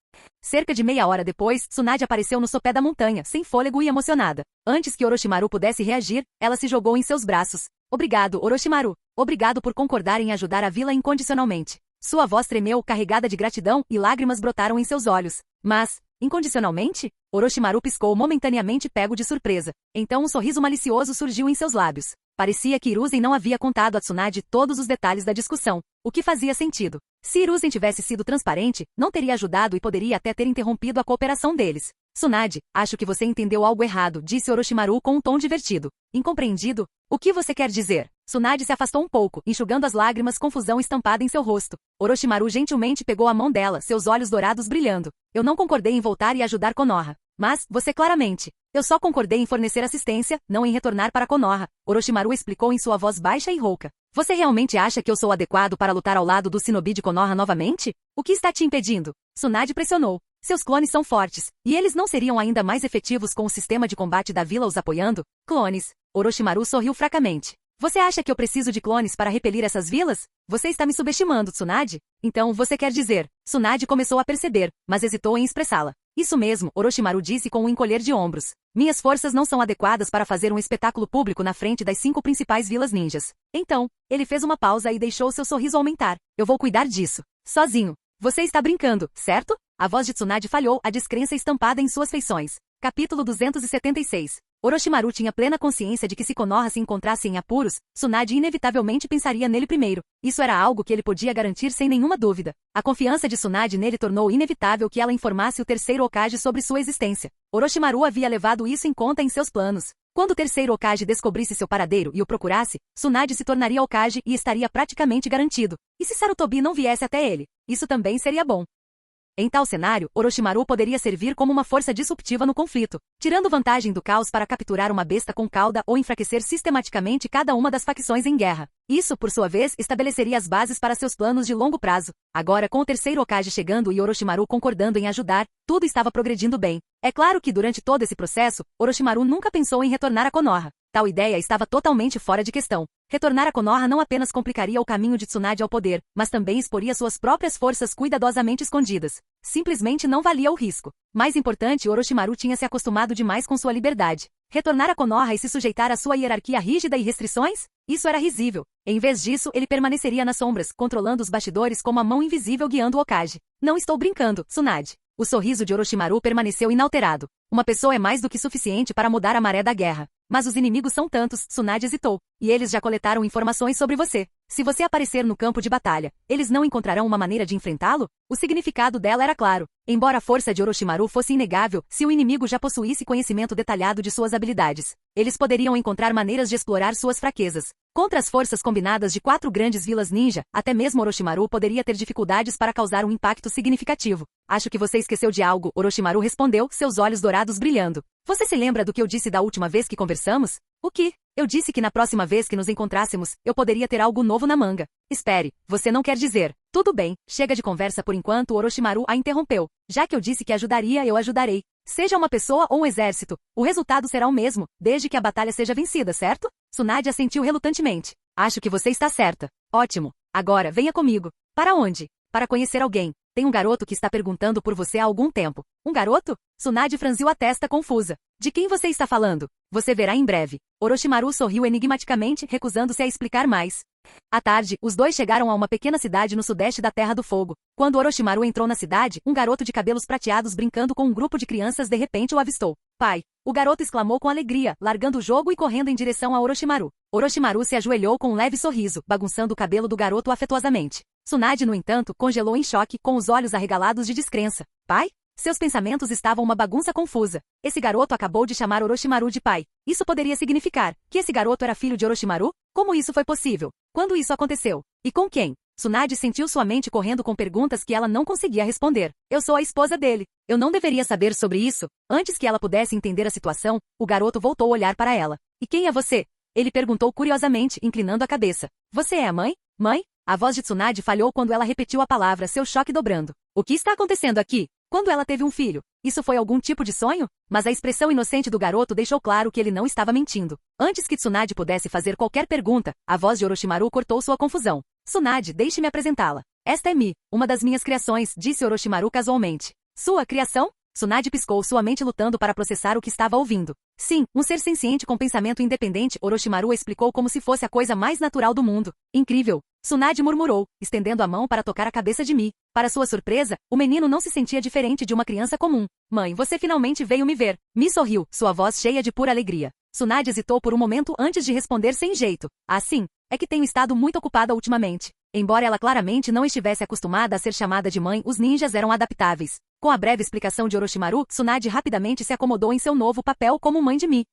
Cerca de meia hora depois, Tsunade apareceu no sopé da montanha, sem fôlego e emocionada. Antes que Orochimaru pudesse reagir, ela se jogou em seus braços. Obrigado, Orochimaru. Obrigado por concordar em ajudar a vila incondicionalmente. Sua voz tremeu, carregada de gratidão, e lágrimas brotaram em seus olhos. Mas, incondicionalmente? Orochimaru piscou momentaneamente pego de surpresa. Então um sorriso malicioso surgiu em seus lábios. Parecia que Hiruzen não havia contado a Tsunade todos os detalhes da discussão, o que fazia sentido. Se Hiruzen tivesse sido transparente, não teria ajudado e poderia até ter interrompido a cooperação deles. Tsunade, acho que você entendeu algo errado, disse Orochimaru com um tom divertido. Incompreendido? O que você quer dizer? Tsunade se afastou um pouco, enxugando as lágrimas, confusão estampada em seu rosto. Orochimaru gentilmente pegou a mão dela, seus olhos dourados brilhando. Eu não concordei em voltar e ajudar Konoha. Mas, você claramente. Eu só concordei em fornecer assistência, não em retornar para Konoha. Orochimaru explicou em sua voz baixa e rouca. Você realmente acha que eu sou adequado para lutar ao lado do shinobi de Konoha novamente? O que está te impedindo? Tsunade pressionou. Seus clones são fortes, e eles não seriam ainda mais efetivos com o sistema de combate da vila os apoiando? Clones. Orochimaru sorriu fracamente. Você acha que eu preciso de clones para repelir essas vilas? Você está me subestimando, Tsunade? Então, você quer dizer... Tsunade começou a perceber, mas hesitou em expressá-la. Isso mesmo, Orochimaru disse com um encolher de ombros. Minhas forças não são adequadas para fazer um espetáculo público na frente das 5 principais vilas ninjas. Então, ele fez uma pausa e deixou seu sorriso aumentar. Eu vou cuidar disso. Sozinho. Você está brincando, certo? A voz de Tsunade falhou, a descrença estampada em suas feições. Capítulo 276. Orochimaru tinha plena consciência de que se Konoha se encontrasse em apuros, Tsunade inevitavelmente pensaria nele primeiro. Isso era algo que ele podia garantir sem nenhuma dúvida. A confiança de Tsunade nele tornou inevitável que ela informasse o terceiro Hokage sobre sua existência. Orochimaru havia levado isso em conta em seus planos. Quando o terceiro Hokage descobrisse seu paradeiro e o procurasse, Tsunade se tornaria Hokage e estaria praticamente garantido. E se Sarutobi não viesse até ele? Isso também seria bom. Em tal cenário, Orochimaru poderia servir como uma força disruptiva no conflito, tirando vantagem do caos para capturar uma besta com cauda ou enfraquecer sistematicamente cada uma das facções em guerra. Isso, por sua vez, estabeleceria as bases para seus planos de longo prazo. Agora, com o terceiro Hokage chegando e Orochimaru concordando em ajudar, tudo estava progredindo bem. É claro que durante todo esse processo, Orochimaru nunca pensou em retornar a Konoha. Tal ideia estava totalmente fora de questão. Retornar a Konoha não apenas complicaria o caminho de Tsunade ao poder, mas também exporia suas próprias forças cuidadosamente escondidas. Simplesmente não valia o risco. Mais importante, Orochimaru tinha se acostumado demais com sua liberdade. Retornar a Konoha e se sujeitar à sua hierarquia rígida e restrições? Isso era risível. Em vez disso, ele permaneceria nas sombras, controlando os bastidores como a mão invisível guiando o Hokage. Não estou brincando, Tsunade. O sorriso de Orochimaru permaneceu inalterado. Uma pessoa é mais do que suficiente para mudar a maré da guerra. Mas os inimigos são tantos, Tsunade hesitou. E eles já coletaram informações sobre você. Se você aparecer no campo de batalha, eles não encontrarão uma maneira de enfrentá-lo? O significado dela era claro. Embora a força de Orochimaru fosse inegável, se o inimigo já possuísse conhecimento detalhado de suas habilidades, eles poderiam encontrar maneiras de explorar suas fraquezas. Contra as forças combinadas de 4 grandes vilas ninja, até mesmo Orochimaru poderia ter dificuldades para causar um impacto significativo. Acho que você esqueceu de algo, Orochimaru respondeu, seus olhos dourados brilhando. Você se lembra do que eu disse da última vez que conversamos? O que? Eu disse que na próxima vez que nos encontrássemos, eu poderia ter algo novo na manga. Espere, você não quer dizer. Tudo bem, chega de conversa por enquanto, Orochimaru a interrompeu. Já que eu disse que ajudaria, eu ajudarei. Seja uma pessoa ou um exército, o resultado será o mesmo, desde que a batalha seja vencida, certo? Tsunade assentiu relutantemente. Acho que você está certa. Ótimo. Agora, venha comigo. Para onde? Para conhecer alguém. Tem um garoto que está perguntando por você há algum tempo. Um garoto? Tsunade franziu a testa confusa. De quem você está falando? Você verá em breve. Orochimaru sorriu enigmaticamente, recusando-se a explicar mais. À tarde, os dois chegaram a uma pequena cidade no sudeste da Terra do Fogo. Quando Orochimaru entrou na cidade, um garoto de cabelos prateados brincando com um grupo de crianças de repente o avistou. Pai! O garoto exclamou com alegria, largando o jogo e correndo em direção a Orochimaru. Orochimaru se ajoelhou com um leve sorriso, bagunçando o cabelo do garoto afetuosamente. Tsunade, no entanto, congelou em choque, com os olhos arregalados de descrença. Pai? Seus pensamentos estavam uma bagunça confusa. Esse garoto acabou de chamar Orochimaru de pai. Isso poderia significar que esse garoto era filho de Orochimaru? Como isso foi possível? Quando isso aconteceu? E com quem? Tsunade sentiu sua mente correndo com perguntas que ela não conseguia responder. Eu sou a esposa dele. Eu não deveria saber sobre isso? Antes que ela pudesse entender a situação, o garoto voltou a olhar para ela. E quem é você? Ele perguntou curiosamente, inclinando a cabeça. Você é a mãe? Mãe? A voz de Tsunade falhou quando ela repetiu a palavra, seu choque dobrando. O que está acontecendo aqui? Quando ela teve um filho? Isso foi algum tipo de sonho? Mas a expressão inocente do garoto deixou claro que ele não estava mentindo. Antes que Tsunade pudesse fazer qualquer pergunta, a voz de Orochimaru cortou sua confusão. Tsunade, deixe-me apresentá-la. Esta é Mi, uma das minhas criações, disse Orochimaru casualmente. Sua criação? Tsunade piscou, sua mente lutando para processar o que estava ouvindo. Sim, um ser senciente com pensamento independente, Orochimaru explicou como se fosse a coisa mais natural do mundo. Incrível! Tsunade murmurou, estendendo a mão para tocar a cabeça de Mi. Para sua surpresa, o menino não se sentia diferente de uma criança comum. Mãe, você finalmente veio me ver. Mi sorriu, sua voz cheia de pura alegria. Tsunade hesitou por um momento antes de responder sem jeito. Ah, sim, é que tenho estado muito ocupada ultimamente. Embora ela claramente não estivesse acostumada a ser chamada de mãe, os ninjas eram adaptáveis. Com a breve explicação de Orochimaru, Tsunade rapidamente se acomodou em seu novo papel como mãe de Mi.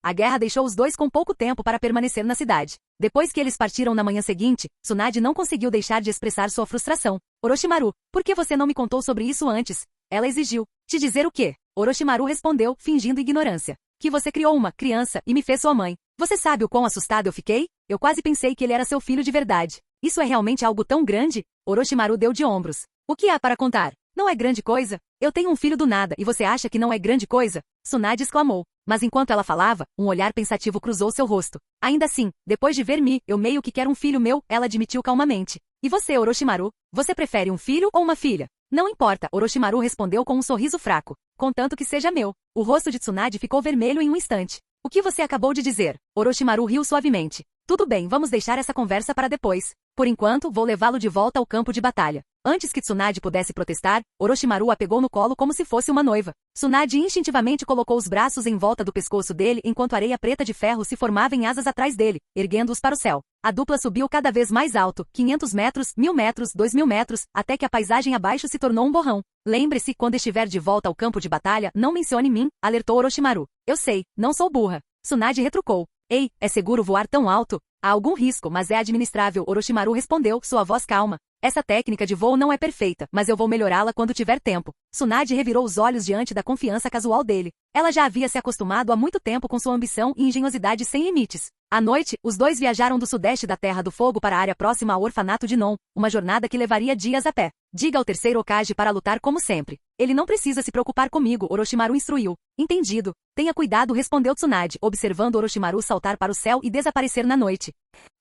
A guerra deixou os dois com pouco tempo para permanecer na cidade. Depois que eles partiram na manhã seguinte, Tsunade não conseguiu deixar de expressar sua frustração. Orochimaru, por que você não me contou sobre isso antes? Ela exigiu. Te dizer o quê? Orochimaru respondeu, fingindo ignorância. Que você criou uma criança e me fez sua mãe. Você sabe o quão assustado eu fiquei? Eu quase pensei que ele era seu filho de verdade. Isso é realmente algo tão grande? Orochimaru deu de ombros. O que há para contar? Não é grande coisa? Eu tenho um filho do nada e você acha que não é grande coisa? Tsunade exclamou. Mas enquanto ela falava, um olhar pensativo cruzou seu rosto. Ainda assim, depois de ver Mi, eu meio que quero um filho meu, ela admitiu calmamente. E você, Orochimaru? Você prefere um filho ou uma filha? Não importa, Orochimaru respondeu com um sorriso fraco. Contanto que seja meu. O rosto de Tsunade ficou vermelho em um instante. O que você acabou de dizer? Orochimaru riu suavemente. Tudo bem, vamos deixar essa conversa para depois. Por enquanto, vou levá-lo de volta ao campo de batalha. Antes que Tsunade pudesse protestar, Orochimaru a pegou no colo como se fosse uma noiva. Tsunade instintivamente colocou os braços em volta do pescoço dele enquanto a areia preta de ferro se formava em asas atrás dele, erguendo-os para o céu. A dupla subiu cada vez mais alto, 500 metros, 1000 metros, 2000 metros, até que a paisagem abaixo se tornou um borrão. Lembre-se, quando estiver de volta ao campo de batalha, não mencione mim, alertou Orochimaru. Eu sei, não sou burra. Tsunade retrucou. Ei, é seguro voar tão alto? Há algum risco, mas é administrável, Orochimaru respondeu, sua voz calma. Essa técnica de voo não é perfeita, mas eu vou melhorá-la quando tiver tempo. Tsunade revirou os olhos diante da confiança casual dele. Ela já havia se acostumado há muito tempo com sua ambição e engenhosidade sem limites. À noite, os dois viajaram do sudeste da Terra do Fogo para a área próxima ao orfanato de Non, uma jornada que levaria dias a pé. Diga ao terceiro Hokage para lutar como sempre. Ele não precisa se preocupar comigo, Orochimaru instruiu. Entendido. Tenha cuidado, respondeu Tsunade, observando Orochimaru saltar para o céu e desaparecer na noite.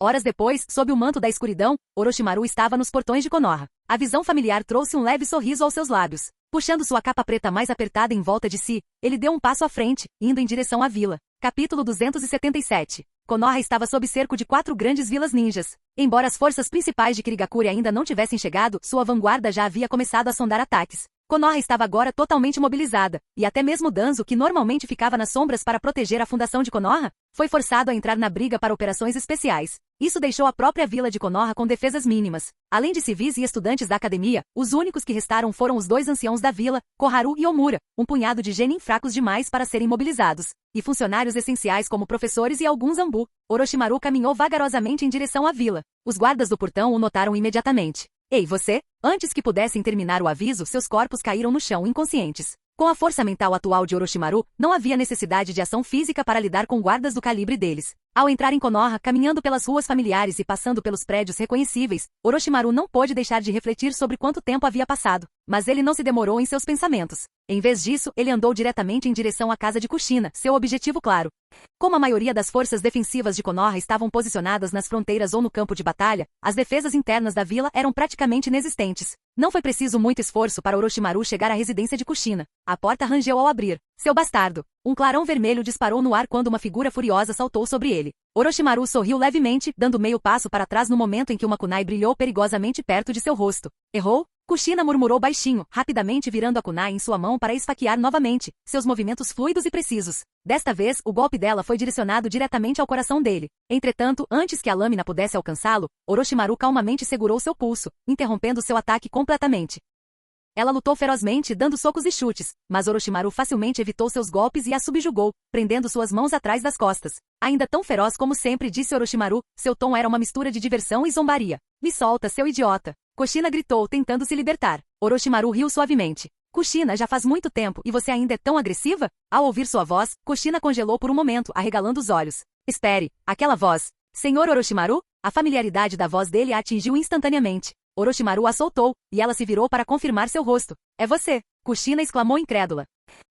Horas depois, sob o manto da escuridão, Orochimaru estava nos portões de Konoha. A visão familiar trouxe um leve sorriso aos seus lábios. Puxando sua capa preta mais apertada em volta de si, ele deu um passo à frente, indo em direção à vila. Capítulo 277. Konoha estava sob cerco de 4 grandes vilas ninjas. Embora as forças principais de Kirigakure ainda não tivessem chegado, sua vanguarda já havia começado a sondar ataques. Konoha estava agora totalmente mobilizada, e até mesmo Danzo, que normalmente ficava nas sombras para proteger a fundação de Konoha, foi forçado a entrar na briga para operações especiais. Isso deixou a própria vila de Konoha com defesas mínimas. Além de civis e estudantes da academia, os únicos que restaram foram os 2 anciãos da vila, Koharu e Omura, um punhado de genin fracos demais para serem mobilizados, e funcionários essenciais como professores e alguns Anbu. Orochimaru caminhou vagarosamente em direção à vila. Os guardas do portão o notaram imediatamente. Ei, você? Antes que pudessem terminar o aviso, seus corpos caíram no chão inconscientes. Com a força mental atual de Orochimaru, não havia necessidade de ação física para lidar com guardas do calibre deles. Ao entrar em Konoha, caminhando pelas ruas familiares e passando pelos prédios reconhecíveis, Orochimaru não pôde deixar de refletir sobre quanto tempo havia passado. Mas ele não se demorou em seus pensamentos. Em vez disso, ele andou diretamente em direção à casa de Kushina, seu objetivo claro. Como a maioria das forças defensivas de Konoha estavam posicionadas nas fronteiras ou no campo de batalha, as defesas internas da vila eram praticamente inexistentes. Não foi preciso muito esforço para Orochimaru chegar à residência de Kushina. A porta rangeu ao abrir. Seu bastardo! Um clarão vermelho disparou no ar quando uma figura furiosa saltou sobre ele. Orochimaru sorriu levemente, dando meio passo para trás no momento em que uma kunai brilhou perigosamente perto de seu rosto. Errou? Kushina murmurou baixinho, rapidamente virando a kunai em sua mão para esfaquear novamente, seus movimentos fluidos e precisos. Desta vez, o golpe dela foi direcionado diretamente ao coração dele. Entretanto, antes que a lâmina pudesse alcançá-lo, Orochimaru calmamente segurou seu pulso, interrompendo seu ataque completamente. Ela lutou ferozmente, dando socos e chutes, mas Orochimaru facilmente evitou seus golpes e a subjugou, prendendo suas mãos atrás das costas. Ainda tão feroz como sempre, disse Orochimaru, seu tom era uma mistura de diversão e zombaria. Me solta, seu idiota! Kushina gritou, tentando se libertar. Orochimaru riu suavemente. Kushina, já faz muito tempo e você ainda é tão agressiva? Ao ouvir sua voz, Kushina congelou por um momento, arregalando os olhos. Espere, aquela voz. Senhor Orochimaru? A familiaridade da voz dele a atingiu instantaneamente. Orochimaru a soltou, e ela se virou para confirmar seu rosto. É você! Kushina exclamou incrédula.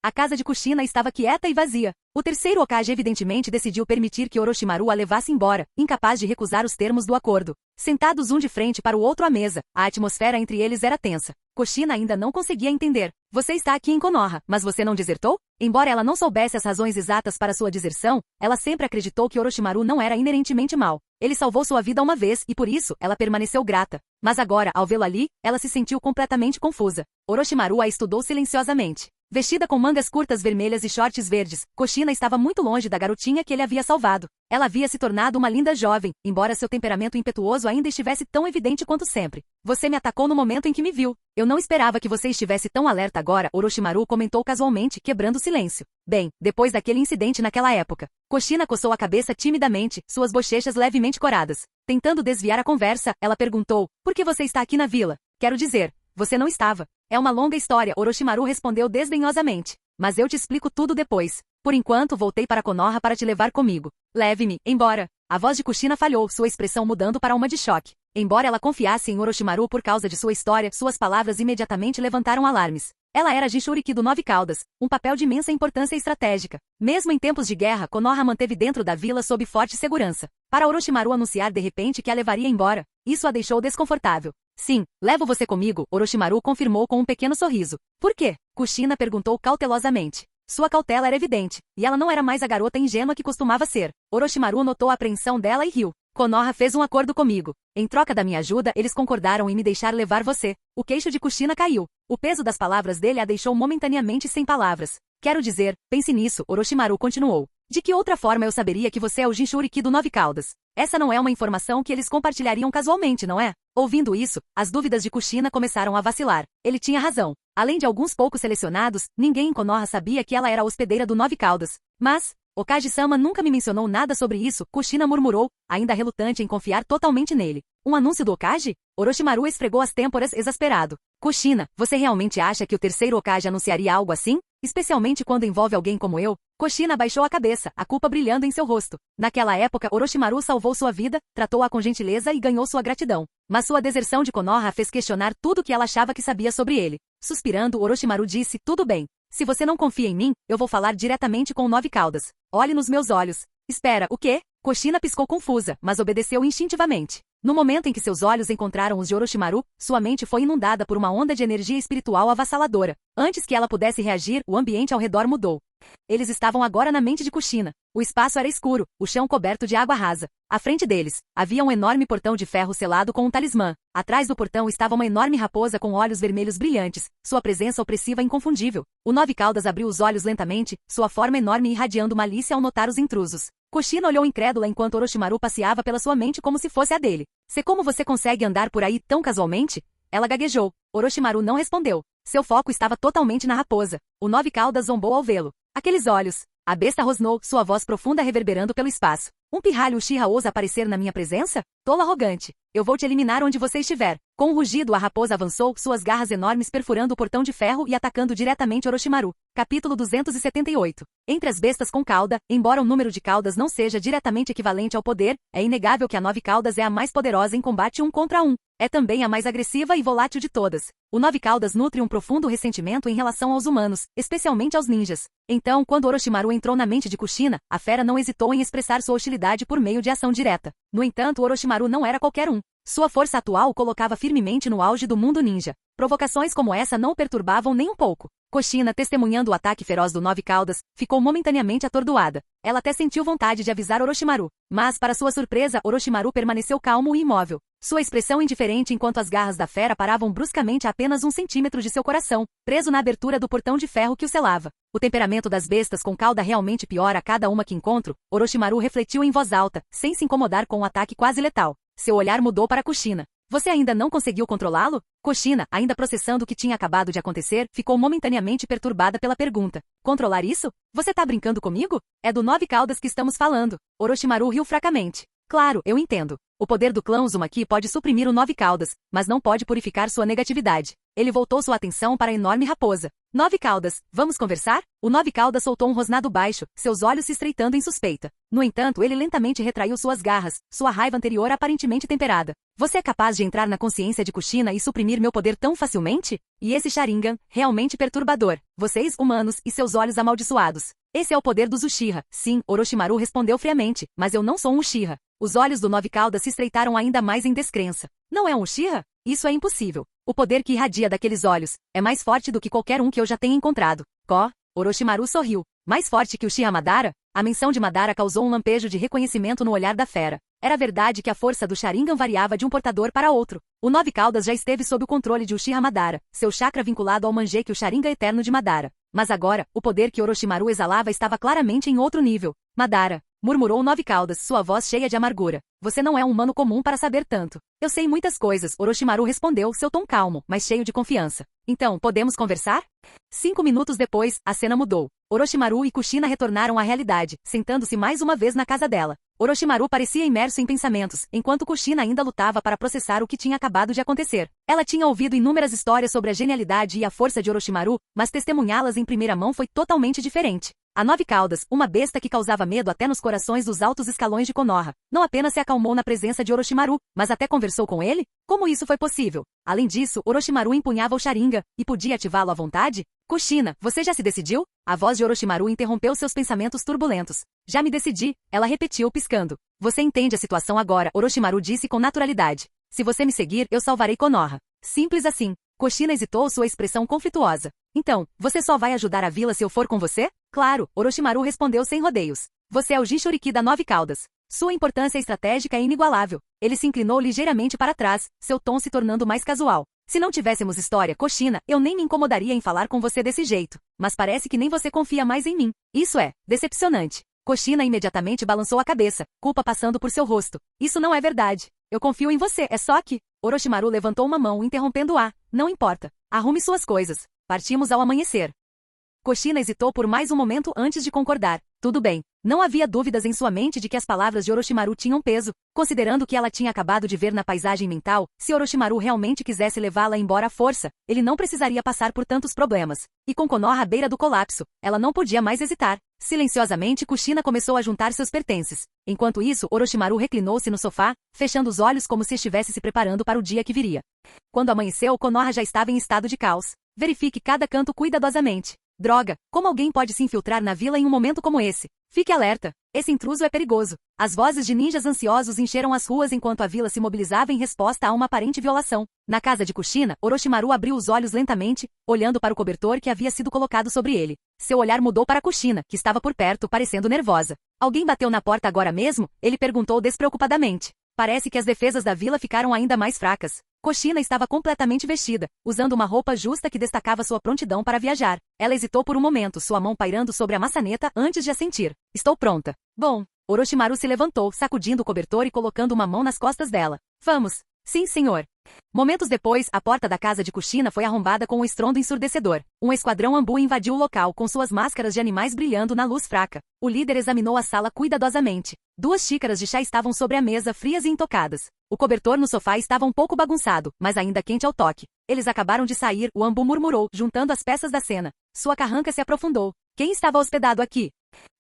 A casa de Kushina estava quieta e vazia. O terceiro Hokage evidentemente decidiu permitir que Orochimaru a levasse embora, incapaz de recusar os termos do acordo. Sentados um de frente para o outro à mesa, a atmosfera entre eles era tensa. Kushina ainda não conseguia entender. Você está aqui em Konoha, mas você não desertou? Embora ela não soubesse as razões exatas para sua deserção, ela sempre acreditou que Orochimaru não era inerentemente mau. Ele salvou sua vida uma vez e por isso ela permaneceu grata. Mas agora, ao vê-lo ali, ela se sentiu completamente confusa. Orochimaru a estudou silenciosamente. Vestida com mangas curtas vermelhas e shorts verdes, Kushina estava muito longe da garotinha que ele havia salvado. Ela havia se tornado uma linda jovem, embora seu temperamento impetuoso ainda estivesse tão evidente quanto sempre. Você me atacou no momento em que me viu. Eu não esperava que você estivesse tão alerta agora, Orochimaru comentou casualmente, quebrando o silêncio. Bem, depois daquele incidente naquela época. Kushina coçou a cabeça timidamente, suas bochechas levemente coradas. Tentando desviar a conversa, ela perguntou, por que você está aqui na vila? Quero dizer, você não estava. É uma longa história, Orochimaru respondeu desdenhosamente. Mas eu te explico tudo depois. Por enquanto, voltei para Konoha para te levar comigo. Leve-me, embora. A voz de Kushina falhou, sua expressão mudando para uma de choque. Embora ela confiasse em Orochimaru por causa de sua história, suas palavras imediatamente levantaram alarmes. Ela era Jinchuriki do 9 Caudas, um papel de imensa importância estratégica. Mesmo em tempos de guerra, Konoha manteve dentro da vila sob forte segurança. Para Orochimaru anunciar de repente que a levaria embora, isso a deixou desconfortável. Sim, levo você comigo, Orochimaru confirmou com um pequeno sorriso. Por quê? Kushina perguntou cautelosamente. Sua cautela era evidente, e ela não era mais a garota ingênua que costumava ser. Orochimaru notou a apreensão dela e riu. Konoha fez um acordo comigo. Em troca da minha ajuda, eles concordaram em me deixar levar você. O queixo de Kushina caiu. O peso das palavras dele a deixou momentaneamente sem palavras. Quero dizer, pense nisso, Orochimaru continuou. De que outra forma eu saberia que você é o Jinchuriki do Nove Caudas? Essa não é uma informação que eles compartilhariam casualmente, não é? Ouvindo isso, as dúvidas de Kushina começaram a vacilar. Ele tinha razão. Além de alguns poucos selecionados, ninguém em Konoha sabia que ela era a hospedeira do Nove Caudas. Mas, Okage-sama nunca me mencionou nada sobre isso, Kushina murmurou, ainda relutante em confiar totalmente nele. Um anúncio do Okage? Orochimaru esfregou as têmporas exasperado. Kushina, você realmente acha que o terceiro Okage anunciaria algo assim? Especialmente quando envolve alguém como eu? Kushina baixou a cabeça, a culpa brilhando em seu rosto. Naquela época, Orochimaru salvou sua vida, tratou-a com gentileza e ganhou sua gratidão. Mas sua deserção de Konoha fez questionar tudo o que ela achava que sabia sobre ele. Suspirando, Orochimaru disse, tudo bem. Se você não confia em mim, eu vou falar diretamente com o Nove Caudas. Olhe nos meus olhos. Espera, o quê? Kushina piscou confusa, mas obedeceu instintivamente. No momento em que seus olhos encontraram os de Orochimaru, sua mente foi inundada por uma onda de energia espiritual avassaladora. Antes que ela pudesse reagir, o ambiente ao redor mudou. Eles estavam agora na mente de Kushina. O espaço era escuro, o chão coberto de água rasa. À frente deles, havia um enorme portão de ferro selado com um talismã. Atrás do portão estava uma enorme raposa com olhos vermelhos brilhantes, sua presença opressiva inconfundível. O Nove Caudas abriu os olhos lentamente, sua forma enorme irradiando malícia ao notar os intrusos. Kushina olhou incrédula enquanto Orochimaru passeava pela sua mente como se fosse a dele. "Se como você consegue andar por aí tão casualmente?" Ela gaguejou. Orochimaru não respondeu. Seu foco estava totalmente na raposa. O Nove Caudas zombou ao vê-lo. Aqueles olhos. A besta rosnou, sua voz profunda reverberando pelo espaço. Um pirralho Uchiha ousa aparecer na minha presença? Tolo arrogante. Eu vou te eliminar onde você estiver. Com um rugido a raposa avançou, suas garras enormes perfurando o portão de ferro e atacando diretamente Orochimaru. Capítulo 278. Entre as bestas com cauda, embora o número de caudas não seja diretamente equivalente ao poder, é inegável que a Nove Caudas é a mais poderosa em combate um contra um. É também a mais agressiva e volátil de todas. O Nove Caudas nutre um profundo ressentimento em relação aos humanos, especialmente aos ninjas. Então, quando Orochimaru entrou na mente de Kushina, a fera não hesitou em expressar sua hostilidade por meio de ação direta. No entanto, Orochimaru não era qualquer um. Sua força atual o colocava firmemente no auge do mundo ninja. Provocações como essa não o perturbavam nem um pouco. Kushina, testemunhando o ataque feroz do Nove Caudas, ficou momentaneamente atordoada. Ela até sentiu vontade de avisar Orochimaru. Mas, para sua surpresa, Orochimaru permaneceu calmo e imóvel. Sua expressão indiferente enquanto as garras da fera paravam bruscamente a apenas 1 centímetro de seu coração, preso na abertura do portão de ferro que o selava. O temperamento das bestas com cauda realmente piora a cada uma que encontro, Orochimaru refletiu em voz alta, sem se incomodar com um ataque quase letal. Seu olhar mudou para Kushina. Você ainda não conseguiu controlá-lo? Kushina, ainda processando o que tinha acabado de acontecer, ficou momentaneamente perturbada pela pergunta. Controlar isso? Você tá brincando comigo? É do Nove Caudas que estamos falando. Orochimaru riu fracamente. Claro, eu entendo. O poder do clã Uzumaki pode suprimir o Nove Caudas, mas não pode purificar sua negatividade. Ele voltou sua atenção para a enorme raposa. Nove Caudas, vamos conversar? O Nove Caudas soltou um rosnado baixo, seus olhos se estreitando em suspeita. No entanto, ele lentamente retraiu suas garras, sua raiva anterior aparentemente temperada. Você é capaz de entrar na consciência de Kushina e suprimir meu poder tão facilmente? E esse Sharingan, realmente perturbador. Vocês, humanos, e seus olhos amaldiçoados. Esse é o poder dos Uchiha. Sim, Orochimaru respondeu friamente, mas eu não sou um Uchiha. Os olhos do Nove Caudas se estreitaram ainda mais em descrença. Não é um Uchiha? Isso é impossível. O poder que irradia daqueles olhos é mais forte do que qualquer um que eu já tenha encontrado. Orochimaru sorriu. Mais forte que o Uchiha Madara? A menção de Madara causou um lampejo de reconhecimento no olhar da fera. Era verdade que a força do Sharingan variava de um portador para outro. O Nove Caudas já esteve sob o controle de Uchiha Madara, seu chakra vinculado ao Mangekyou Sharingan eterno de Madara. Mas agora, o poder que Orochimaru exalava estava claramente em outro nível. Madara, murmurou o Nove Caudas, sua voz cheia de amargura. Você não é um humano comum para saber tanto. Eu sei muitas coisas, Orochimaru respondeu, seu tom calmo, mas cheio de confiança. Então, podemos conversar? 5 minutos depois, a cena mudou. Orochimaru e Kushina retornaram à realidade, sentando-se mais uma vez na casa dela. Orochimaru parecia imerso em pensamentos, enquanto Kushina ainda lutava para processar o que tinha acabado de acontecer. Ela tinha ouvido inúmeras histórias sobre a genialidade e a força de Orochimaru, mas testemunhá-las em primeira mão foi totalmente diferente. A Nove Caudas, uma besta que causava medo até nos corações dos altos escalões de Konoha, não apenas se acalmou na presença de Orochimaru, mas até conversou com ele? Como isso foi possível? Além disso, Orochimaru empunhava o Sharingan, e podia ativá-lo à vontade? Kushina, você já se decidiu? A voz de Orochimaru interrompeu seus pensamentos turbulentos. Já me decidi, ela repetiu piscando. Você entende a situação agora, Orochimaru disse com naturalidade. Se você me seguir, eu salvarei Konoha. Simples assim. Kushina hesitou sua expressão conflituosa. Então, você só vai ajudar a vila se eu for com você? Claro, Orochimaru respondeu sem rodeios. Você é o Jinchuriki da Nove Caudas. Sua importância estratégica é inigualável. Ele se inclinou ligeiramente para trás, seu tom se tornando mais casual. Se não tivéssemos história, Kushina, eu nem me incomodaria em falar com você desse jeito. Mas parece que nem você confia mais em mim. Isso é decepcionante. Kushina imediatamente balançou a cabeça, culpa passando por seu rosto. Isso não é verdade. Eu confio em você, é só que... Orochimaru levantou uma mão, interrompendo-a. Não importa. Arrume suas coisas. Partimos ao amanhecer. Kushina hesitou por mais um momento antes de concordar. Tudo bem. Não havia dúvidas em sua mente de que as palavras de Orochimaru tinham peso, considerando que ela tinha acabado de ver na paisagem mental. Se Orochimaru realmente quisesse levá-la embora à força, ele não precisaria passar por tantos problemas. E com Konoha à beira do colapso, ela não podia mais hesitar. Silenciosamente, Kushina começou a juntar seus pertences. Enquanto isso, Orochimaru reclinou-se no sofá, fechando os olhos como se estivesse se preparando para o dia que viria. Quando amanheceu, Konoha já estava em estado de caos. Verifique cada canto cuidadosamente. Droga, como alguém pode se infiltrar na vila em um momento como esse? Fique alerta. Esse intruso é perigoso. As vozes de ninjas ansiosos encheram as ruas enquanto a vila se mobilizava em resposta a uma aparente violação. Na casa de Kushina, Orochimaru abriu os olhos lentamente, olhando para o cobertor que havia sido colocado sobre ele. Seu olhar mudou para Kushina, que estava por perto, parecendo nervosa. Alguém bateu na porta agora mesmo? Ele perguntou despreocupadamente. Parece que as defesas da vila ficaram ainda mais fracas. Kushina estava completamente vestida, usando uma roupa justa que destacava sua prontidão para viajar. Ela hesitou por um momento, sua mão pairando sobre a maçaneta antes de assentir. Estou pronta. Bom. Orochimaru se levantou, sacudindo o cobertor e colocando uma mão nas costas dela. Vamos. Sim, senhor. Momentos depois, a porta da casa de Kushina foi arrombada com um estrondo ensurdecedor. Um esquadrão Anbu invadiu o local com suas máscaras de animais brilhando na luz fraca. O líder examinou a sala cuidadosamente. 2 xícaras de chá estavam sobre a mesa, frias e intocadas. O cobertor no sofá estava um pouco bagunçado, mas ainda quente ao toque. Eles acabaram de sair, o Anbu murmurou, juntando as peças da cena. Sua carranca se aprofundou. Quem estava hospedado aqui?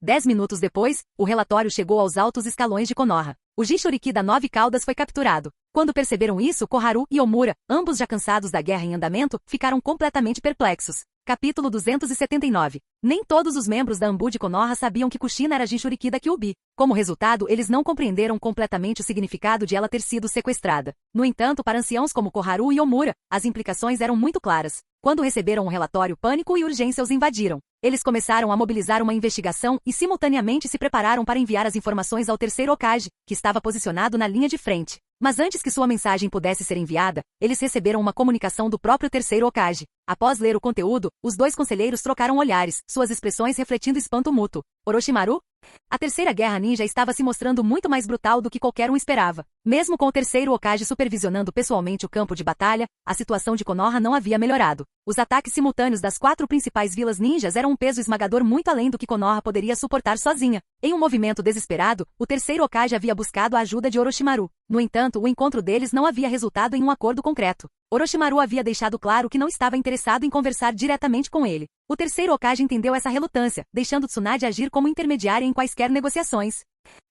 10 minutos depois, o relatório chegou aos altos escalões de Konoha. O Jinchuriki da 9 caudas foi capturado. Quando perceberam isso, Koharu e Omura, ambos já cansados da guerra em andamento, ficaram completamente perplexos. Capítulo 279. Nem todos os membros da Anbu de Konoha sabiam que Kushina era Jinchuriki da Kyuubi. Como resultado, eles não compreenderam completamente o significado de ela ter sido sequestrada. No entanto, para anciãos como Koharu e Omura, as implicações eram muito claras. Quando receberam um relatório, pânico e urgência os invadiram. Eles começaram a mobilizar uma investigação e simultaneamente se prepararam para enviar as informações ao terceiro Hokage, que estava posicionado na linha de frente. Mas antes que sua mensagem pudesse ser enviada, eles receberam uma comunicação do próprio terceiro Hokage. Após ler o conteúdo, os 2 conselheiros trocaram olhares, suas expressões refletindo espanto mútuo. Orochimaru? A terceira guerra ninja estava se mostrando muito mais brutal do que qualquer um esperava. Mesmo com o terceiro Hokage supervisionando pessoalmente o campo de batalha, a situação de Konoha não havia melhorado. Os ataques simultâneos das 4 principais vilas ninjas eram um peso esmagador muito além do que Konoha poderia suportar sozinha. Em um movimento desesperado, o terceiro Hokage havia buscado a ajuda de Orochimaru. No entanto, o encontro deles não havia resultado em um acordo concreto. Orochimaru havia deixado claro que não estava interessado em conversar diretamente com ele. O terceiro Hokage entendeu essa relutância, deixando Tsunade agir como intermediária em quaisquer negociações.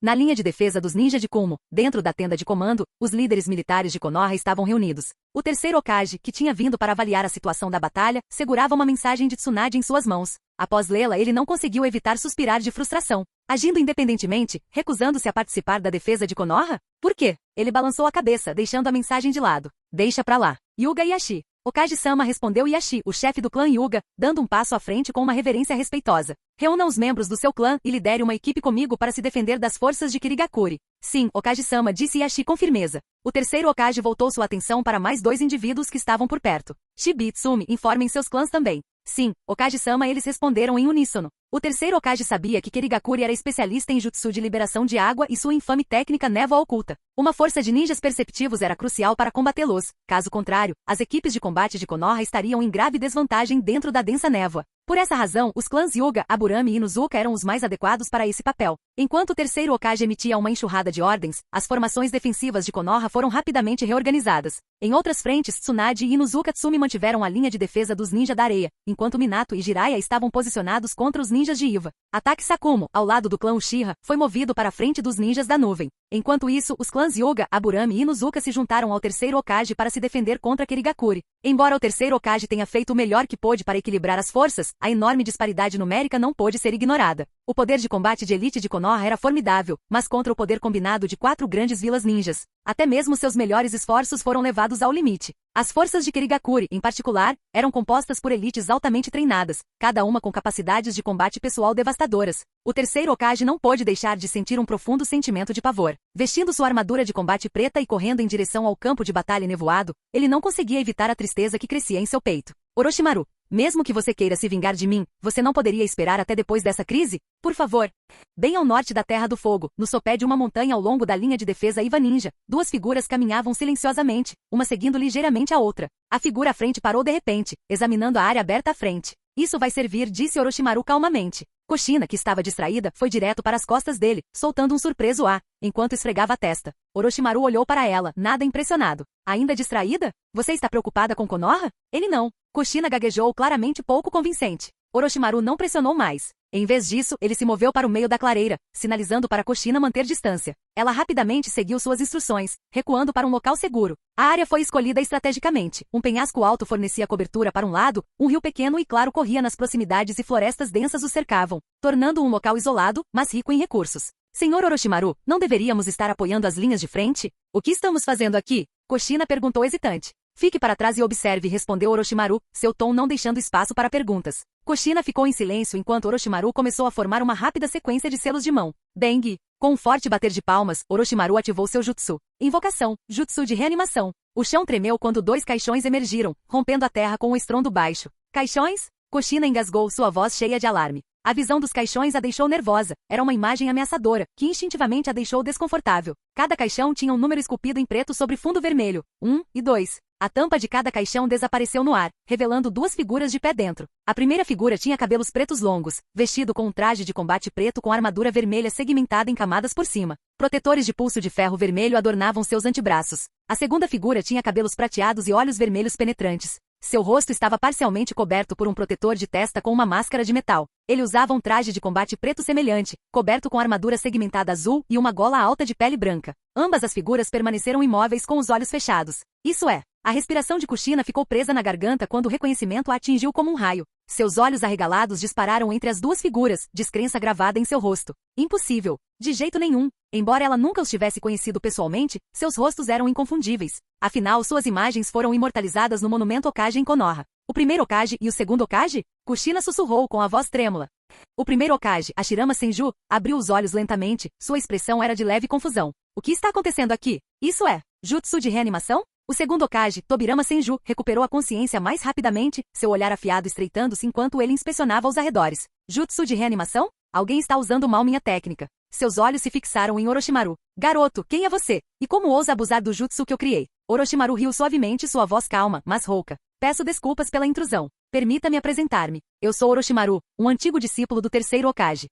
Na linha de defesa dos ninjas de Kumo, dentro da tenda de comando, os líderes militares de Konoha estavam reunidos. O terceiro Hokage, que tinha vindo para avaliar a situação da batalha, segurava uma mensagem de Tsunade em suas mãos. Após lê-la, ele não conseguiu evitar suspirar de frustração. Agindo independentemente, recusando-se a participar da defesa de Konoha? Por quê? Ele balançou a cabeça, deixando a mensagem de lado. Deixa pra lá. Yuga Yashi. Hokage-sama respondeu Yashi, o chefe do clã Yuga, dando um passo à frente com uma reverência respeitosa. Reúna os membros do seu clã e lidere uma equipe comigo para se defender das forças de Kirigakuri. Sim, Hokage-sama, disse Yashi com firmeza. O terceiro Hokage voltou sua atenção para mais 2 indivíduos que estavam por perto. Shibi e Tsumi, informem seus clãs também. Sim, Hokage-sama, eles responderam em uníssono. O terceiro Hokage sabia que Kirigakuri era especialista em jutsu de liberação de água e sua infame técnica névoa oculta. Uma força de ninjas perceptivos era crucial para combatê-los. Caso contrário, as equipes de combate de Konoha estariam em grave desvantagem dentro da densa névoa. Por essa razão, os clãs Hyuga, Aburame e Inuzuka eram os mais adequados para esse papel. Enquanto o terceiro Hokage emitia uma enxurrada de ordens, as formações defensivas de Konoha foram rapidamente reorganizadas. Em outras frentes, Tsunade e Inuzuka Tsumi mantiveram a linha de defesa dos ninja da areia, enquanto Minato e Jiraiya estavam posicionados contra os ninjas de Iva. Ataque Sakumo, ao lado do clã Uchiha, foi movido para a frente dos ninjas da nuvem. Enquanto isso, os clãs Hyuga, Aburame e Inuzuka se juntaram ao terceiro Hokage para se defender contra Kirigakuri. Embora o terceiro Hokage tenha feito o melhor que pôde para equilibrar as forças, A enorme disparidade numérica não pôde ser ignorada. O poder de combate de elite de Konoha era formidável, mas contra o poder combinado de 4 grandes vilas ninjas, até mesmo seus melhores esforços foram levados ao limite. As forças de Kirigakure, em particular, eram compostas por elites altamente treinadas, cada uma com capacidades de combate pessoal devastadoras. O terceiro Hokage não pôde deixar de sentir um profundo sentimento de pavor. Vestindo sua armadura de combate preta e correndo em direção ao campo de batalha nevoado, ele não conseguia evitar a tristeza que crescia em seu peito. Orochimaru, mesmo que você queira se vingar de mim, você não poderia esperar até depois dessa crise? Por favor. Bem ao norte da Terra do Fogo, no sopé de uma montanha ao longo da linha de defesa Iva Ninja, 2 figuras caminhavam silenciosamente, uma seguindo ligeiramente a outra. A figura à frente parou de repente, examinando a área aberta à frente. Isso vai servir, disse Orochimaru calmamente. Kushina, que estava distraída, foi direto para as costas dele, soltando um surpreso "ah", enquanto esfregava a testa. Orochimaru olhou para ela, nada impressionado. Ainda distraída? Você está preocupada com Konoha? Ele não. Kushina gaguejou claramente pouco convincente. Orochimaru não pressionou mais. Em vez disso, ele se moveu para o meio da clareira, sinalizando para Kushina manter distância. Ela rapidamente seguiu suas instruções, recuando para um local seguro. A área foi escolhida estrategicamente. Um penhasco alto fornecia cobertura para um lado, um rio pequeno e claro corria nas proximidades e florestas densas o cercavam, tornando um local isolado, mas rico em recursos. Senhor Orochimaru, não deveríamos estar apoiando as linhas de frente? O que estamos fazendo aqui? Kushina perguntou hesitante. Fique para trás e observe, respondeu Orochimaru, seu tom não deixando espaço para perguntas. Kushina ficou em silêncio enquanto Orochimaru começou a formar uma rápida sequência de selos de mão. Dengue. Com um forte bater de palmas, Orochimaru ativou seu jutsu. Invocação. Jutsu de reanimação. O chão tremeu quando 2 caixões emergiram, rompendo a terra com um estrondo baixo. Caixões? Kushina engasgou, sua voz cheia de alarme. A visão dos caixões a deixou nervosa. Era uma imagem ameaçadora, que instintivamente a deixou desconfortável. Cada caixão tinha um número esculpido em preto sobre fundo vermelho. 1 e 2. A tampa de cada caixão desapareceu no ar, revelando 2 figuras de pé dentro. A primeira figura tinha cabelos pretos longos, vestido com um traje de combate preto com armadura vermelha segmentada em camadas por cima. Protetores de pulso de ferro vermelho adornavam seus antebraços. A segunda figura tinha cabelos prateados e olhos vermelhos penetrantes. Seu rosto estava parcialmente coberto por um protetor de testa com uma máscara de metal. Ele usava um traje de combate preto semelhante, coberto com armadura segmentada azul e uma gola alta de pele branca. Ambas as figuras permaneceram imóveis com os olhos fechados. Isso é, a respiração de Kushina ficou presa na garganta quando o reconhecimento a atingiu como um raio. Seus olhos arregalados dispararam entre as 2 figuras, descrença gravada em seu rosto. Impossível. De jeito nenhum. Embora ela nunca os tivesse conhecido pessoalmente, seus rostos eram inconfundíveis. Afinal, suas imagens foram imortalizadas no monumento Hokage em Konoha. O primeiro Hokage e o segundo Hokage? Kushina sussurrou com a voz trêmula. O primeiro Hokage, Hashirama Senju, abriu os olhos lentamente, sua expressão era de leve confusão. O que está acontecendo aqui? Isso é, jutsu de reanimação? O segundo Hokage, Tobirama Senju, recuperou a consciência mais rapidamente, seu olhar afiado estreitando-se enquanto ele inspecionava os arredores. Jutsu de reanimação? Alguém está usando mal minha técnica. Seus olhos se fixaram em Orochimaru. Garoto, quem é você? E como ousa abusar do jutsu que eu criei? Orochimaru riu suavemente, sua voz calma, mas rouca. Peço desculpas pela intrusão. Permita-me apresentar-me. Eu sou Orochimaru, um antigo discípulo do terceiro Hokage.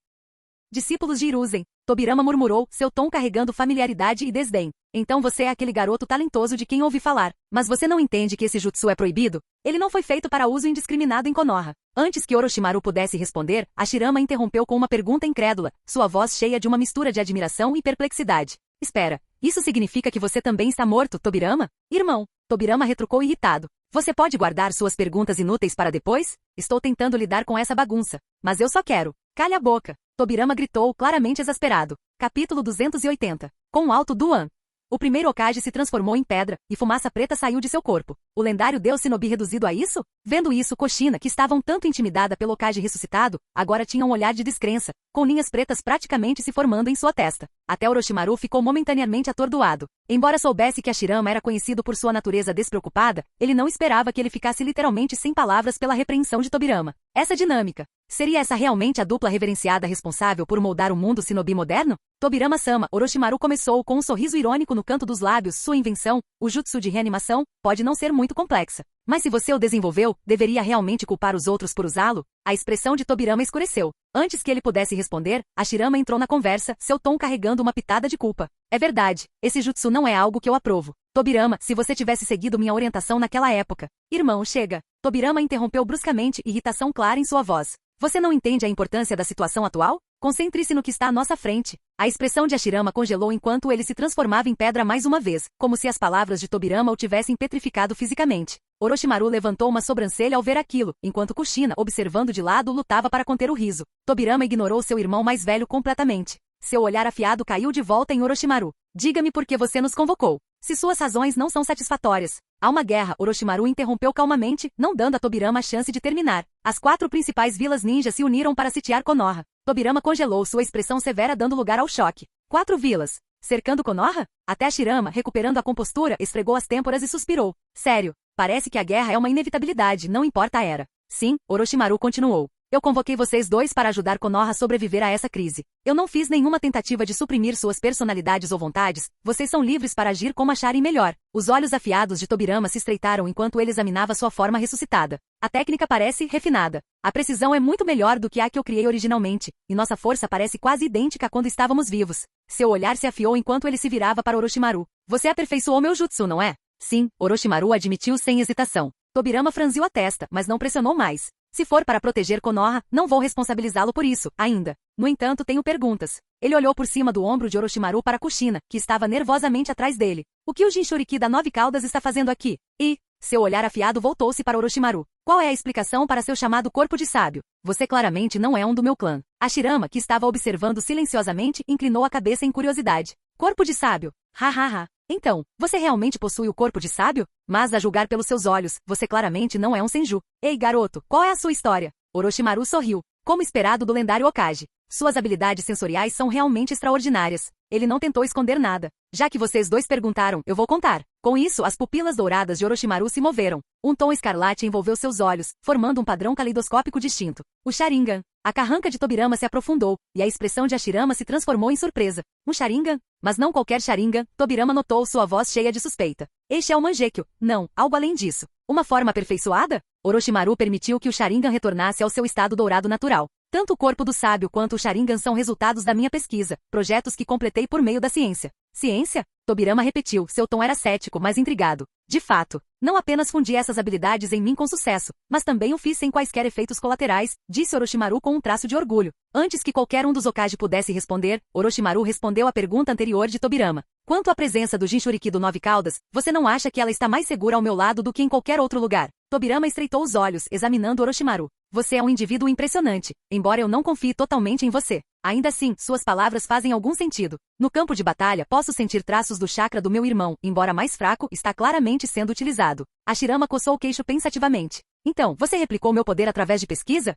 Discípulos de Hiruzen, Tobirama murmurou, seu tom carregando familiaridade e desdém. Então você é aquele garoto talentoso de quem ouvi falar. Mas você não entende que esse jutsu é proibido? Ele não foi feito para uso indiscriminado em Konoha. Antes que Orochimaru pudesse responder, Hashirama interrompeu com uma pergunta incrédula, sua voz cheia de uma mistura de admiração e perplexidade. Espera, isso significa que você também está morto, Tobirama? Irmão, Tobirama retrucou irritado. Você pode guardar suas perguntas inúteis para depois? Estou tentando lidar com essa bagunça. Mas eu só quero. Calha a boca. Tobirama gritou, claramente exasperado. Capítulo 280. Com o alto Duan. O primeiro Hokage se transformou em pedra, e fumaça preta saiu de seu corpo. O lendário deus Shinobi reduzido a isso? Vendo isso, Kushina, que estava um tanto intimidada pelo Hokage ressuscitado, agora tinha um olhar de descrença, com linhas pretas praticamente se formando em sua testa. Até Orochimaru ficou momentaneamente atordoado. Embora soubesse que Hashirama era conhecido por sua natureza despreocupada, ele não esperava que ele ficasse literalmente sem palavras pela repreensão de Tobirama. Essa dinâmica. Seria essa realmente a dupla reverenciada responsável por moldar o mundo Shinobi moderno? Tobirama-sama, Orochimaru começou com um sorriso irônico no canto dos lábios. Sua invenção, o jutsu de reanimação, pode não ser muito complexa. Mas se você o desenvolveu, deveria realmente culpar os outros por usá-lo? A expressão de Tobirama escureceu. Antes que ele pudesse responder, Hashirama entrou na conversa, seu tom carregando uma pitada de culpa. É verdade, esse jutsu não é algo que eu aprovo. Tobirama, se você tivesse seguido minha orientação naquela época. Irmão, chega. Tobirama interrompeu bruscamente, irritação clara em sua voz. Você não entende a importância da situação atual? Concentre-se no que está à nossa frente. A expressão de Hashirama congelou enquanto ele se transformava em pedra mais uma vez, como se as palavras de Tobirama o tivessem petrificado fisicamente. Orochimaru levantou uma sobrancelha ao ver aquilo, enquanto Kushina, observando de lado, lutava para conter o riso. Tobirama ignorou seu irmão mais velho completamente. Seu olhar afiado caiu de volta em Orochimaru. Diga-me por que você nos convocou. Se suas razões não são satisfatórias. Há uma guerra, Orochimaru interrompeu calmamente, não dando a Tobirama a chance de terminar. As 4 principais vilas ninja se uniram para sitiar Konoha. Tobirama congelou sua expressão severa dando lugar ao choque. 4 vilas. Cercando Konoha? Até Hashirama, recuperando a compostura, esfregou as têmporas e suspirou. Sério, parece que a guerra é uma inevitabilidade, não importa a era. Sim, Orochimaru continuou. Eu convoquei vocês dois para ajudar Konoha a sobreviver a essa crise. Eu não fiz nenhuma tentativa de suprimir suas personalidades ou vontades, vocês são livres para agir como acharem melhor. Os olhos afiados de Tobirama se estreitaram enquanto ele examinava sua forma ressuscitada. A técnica parece refinada. A precisão é muito melhor do que a que eu criei originalmente, e nossa força parece quase idêntica quando estávamos vivos. Seu olhar se afiou enquanto ele se virava para Orochimaru. Você aperfeiçoou meu jutsu, não é? Sim, Orochimaru admitiu sem hesitação. Tobirama franziu a testa, mas não pressionou mais. Se for para proteger Konoha, não vou responsabilizá-lo por isso, ainda. No entanto, tenho perguntas. Ele olhou por cima do ombro de Orochimaru para Kushina, que estava nervosamente atrás dele. O que o Jinchuriki da 9 Caudas está fazendo aqui? E, seu olhar afiado voltou-se para Orochimaru. Qual é a explicação para seu chamado corpo de sábio? Você claramente não é um do meu clã. Hashirama, que estava observando silenciosamente, inclinou a cabeça em curiosidade. Corpo de sábio? Ha. Então, você realmente possui o corpo de sábio? Mas a julgar pelos seus olhos, você claramente não é um Senju. Ei, garoto, qual é a sua história? Orochimaru sorriu. Como esperado do lendário Hokage. Suas habilidades sensoriais são realmente extraordinárias. Ele não tentou esconder nada. Já que vocês dois perguntaram, eu vou contar. Com isso, as pupilas douradas de Orochimaru se moveram. Um tom escarlate envolveu seus olhos, formando um padrão caleidoscópico distinto. O Sharingan. A carranca de Tobirama se aprofundou, e a expressão de Hashirama se transformou em surpresa. Um Sharingan? Mas não qualquer Sharingan, Tobirama notou sua voz cheia de suspeita. Este é o Mangekyo. Não, algo além disso. Uma forma aperfeiçoada? Orochimaru permitiu que o Sharingan retornasse ao seu estado dourado natural. Tanto o corpo do sábio quanto o Sharingan são resultados da minha pesquisa, projetos que completei por meio da ciência. Ciência? Tobirama repetiu, seu tom era cético, mas intrigado. De fato, não apenas fundi essas habilidades em mim com sucesso, mas também o fiz sem quaisquer efeitos colaterais, disse Orochimaru com um traço de orgulho. Antes que qualquer um dos Hokage pudesse responder, Orochimaru respondeu à pergunta anterior de Tobirama. Quanto à presença do Jinchuriki do 9 Caudas, você não acha que ela está mais segura ao meu lado do que em qualquer outro lugar? Tobirama estreitou os olhos, examinando Orochimaru. Você é um indivíduo impressionante, embora eu não confie totalmente em você. Ainda assim, suas palavras fazem algum sentido. No campo de batalha, posso sentir traços do chakra do meu irmão, embora mais fraco, está claramente sendo utilizado. Hashirama coçou o queixo pensativamente. Então, você replicou meu poder através de pesquisa?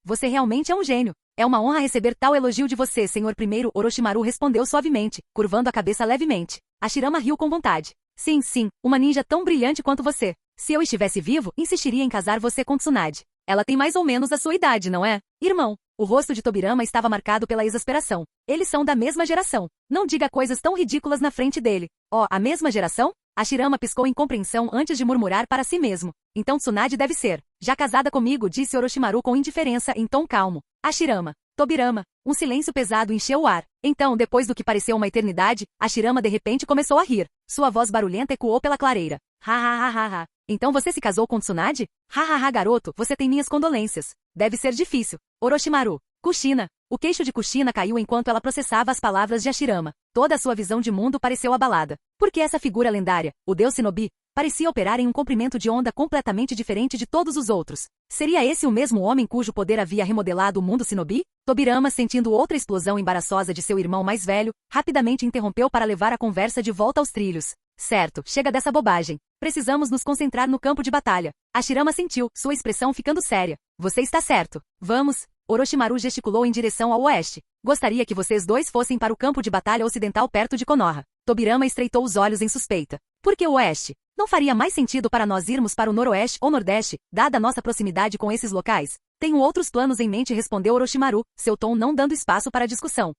Você realmente é um gênio. É uma honra receber tal elogio de você, senhor primeiro, Orochimaru respondeu suavemente, curvando a cabeça levemente. Hashirama riu com vontade. Sim, uma ninja tão brilhante quanto você. Se eu estivesse vivo, insistiria em casar você com Tsunade. Ela tem mais ou menos a sua idade, não é? Irmão. O rosto de Tobirama estava marcado pela exasperação. Eles são da mesma geração. Não diga coisas tão ridículas na frente dele. Oh, a mesma geração? Hashirama piscou em compreensão antes de murmurar para si mesmo. Então Tsunade deve ser. Já casada comigo, disse Orochimaru com indiferença em tom calmo. Hashirama. Tobirama. Um silêncio pesado encheu o ar. Então, depois do que pareceu uma eternidade, Hashirama de repente começou a rir. Sua voz barulhenta ecoou pela clareira. Ha. Então você se casou com Tsunade? Garoto, você tem minhas condolências. Deve ser difícil. Orochimaru. Kushina. O queixo de Kushina caiu enquanto ela processava as palavras de Hashirama. Toda a sua visão de mundo pareceu abalada. Porque essa figura lendária, o deus Shinobi, parecia operar em um comprimento de onda completamente diferente de todos os outros. Seria esse o mesmo homem cujo poder havia remodelado o mundo Shinobi? Tobirama, sentindo outra explosão embaraçosa de seu irmão mais velho, rapidamente interrompeu para levar a conversa de volta aos trilhos. Certo, chega dessa bobagem. Precisamos nos concentrar no campo de batalha. Hashirama sentiu, sua expressão ficando séria. Você está certo. Vamos. Orochimaru gesticulou em direção ao oeste. Gostaria que vocês dois fossem para o campo de batalha ocidental perto de Konoha. Tobirama estreitou os olhos em suspeita. Por que o oeste? Não faria mais sentido para nós irmos para o noroeste ou nordeste, dada a nossa proximidade com esses locais? Tenho outros planos em mente, respondeu Orochimaru, seu tom não dando espaço para discussão.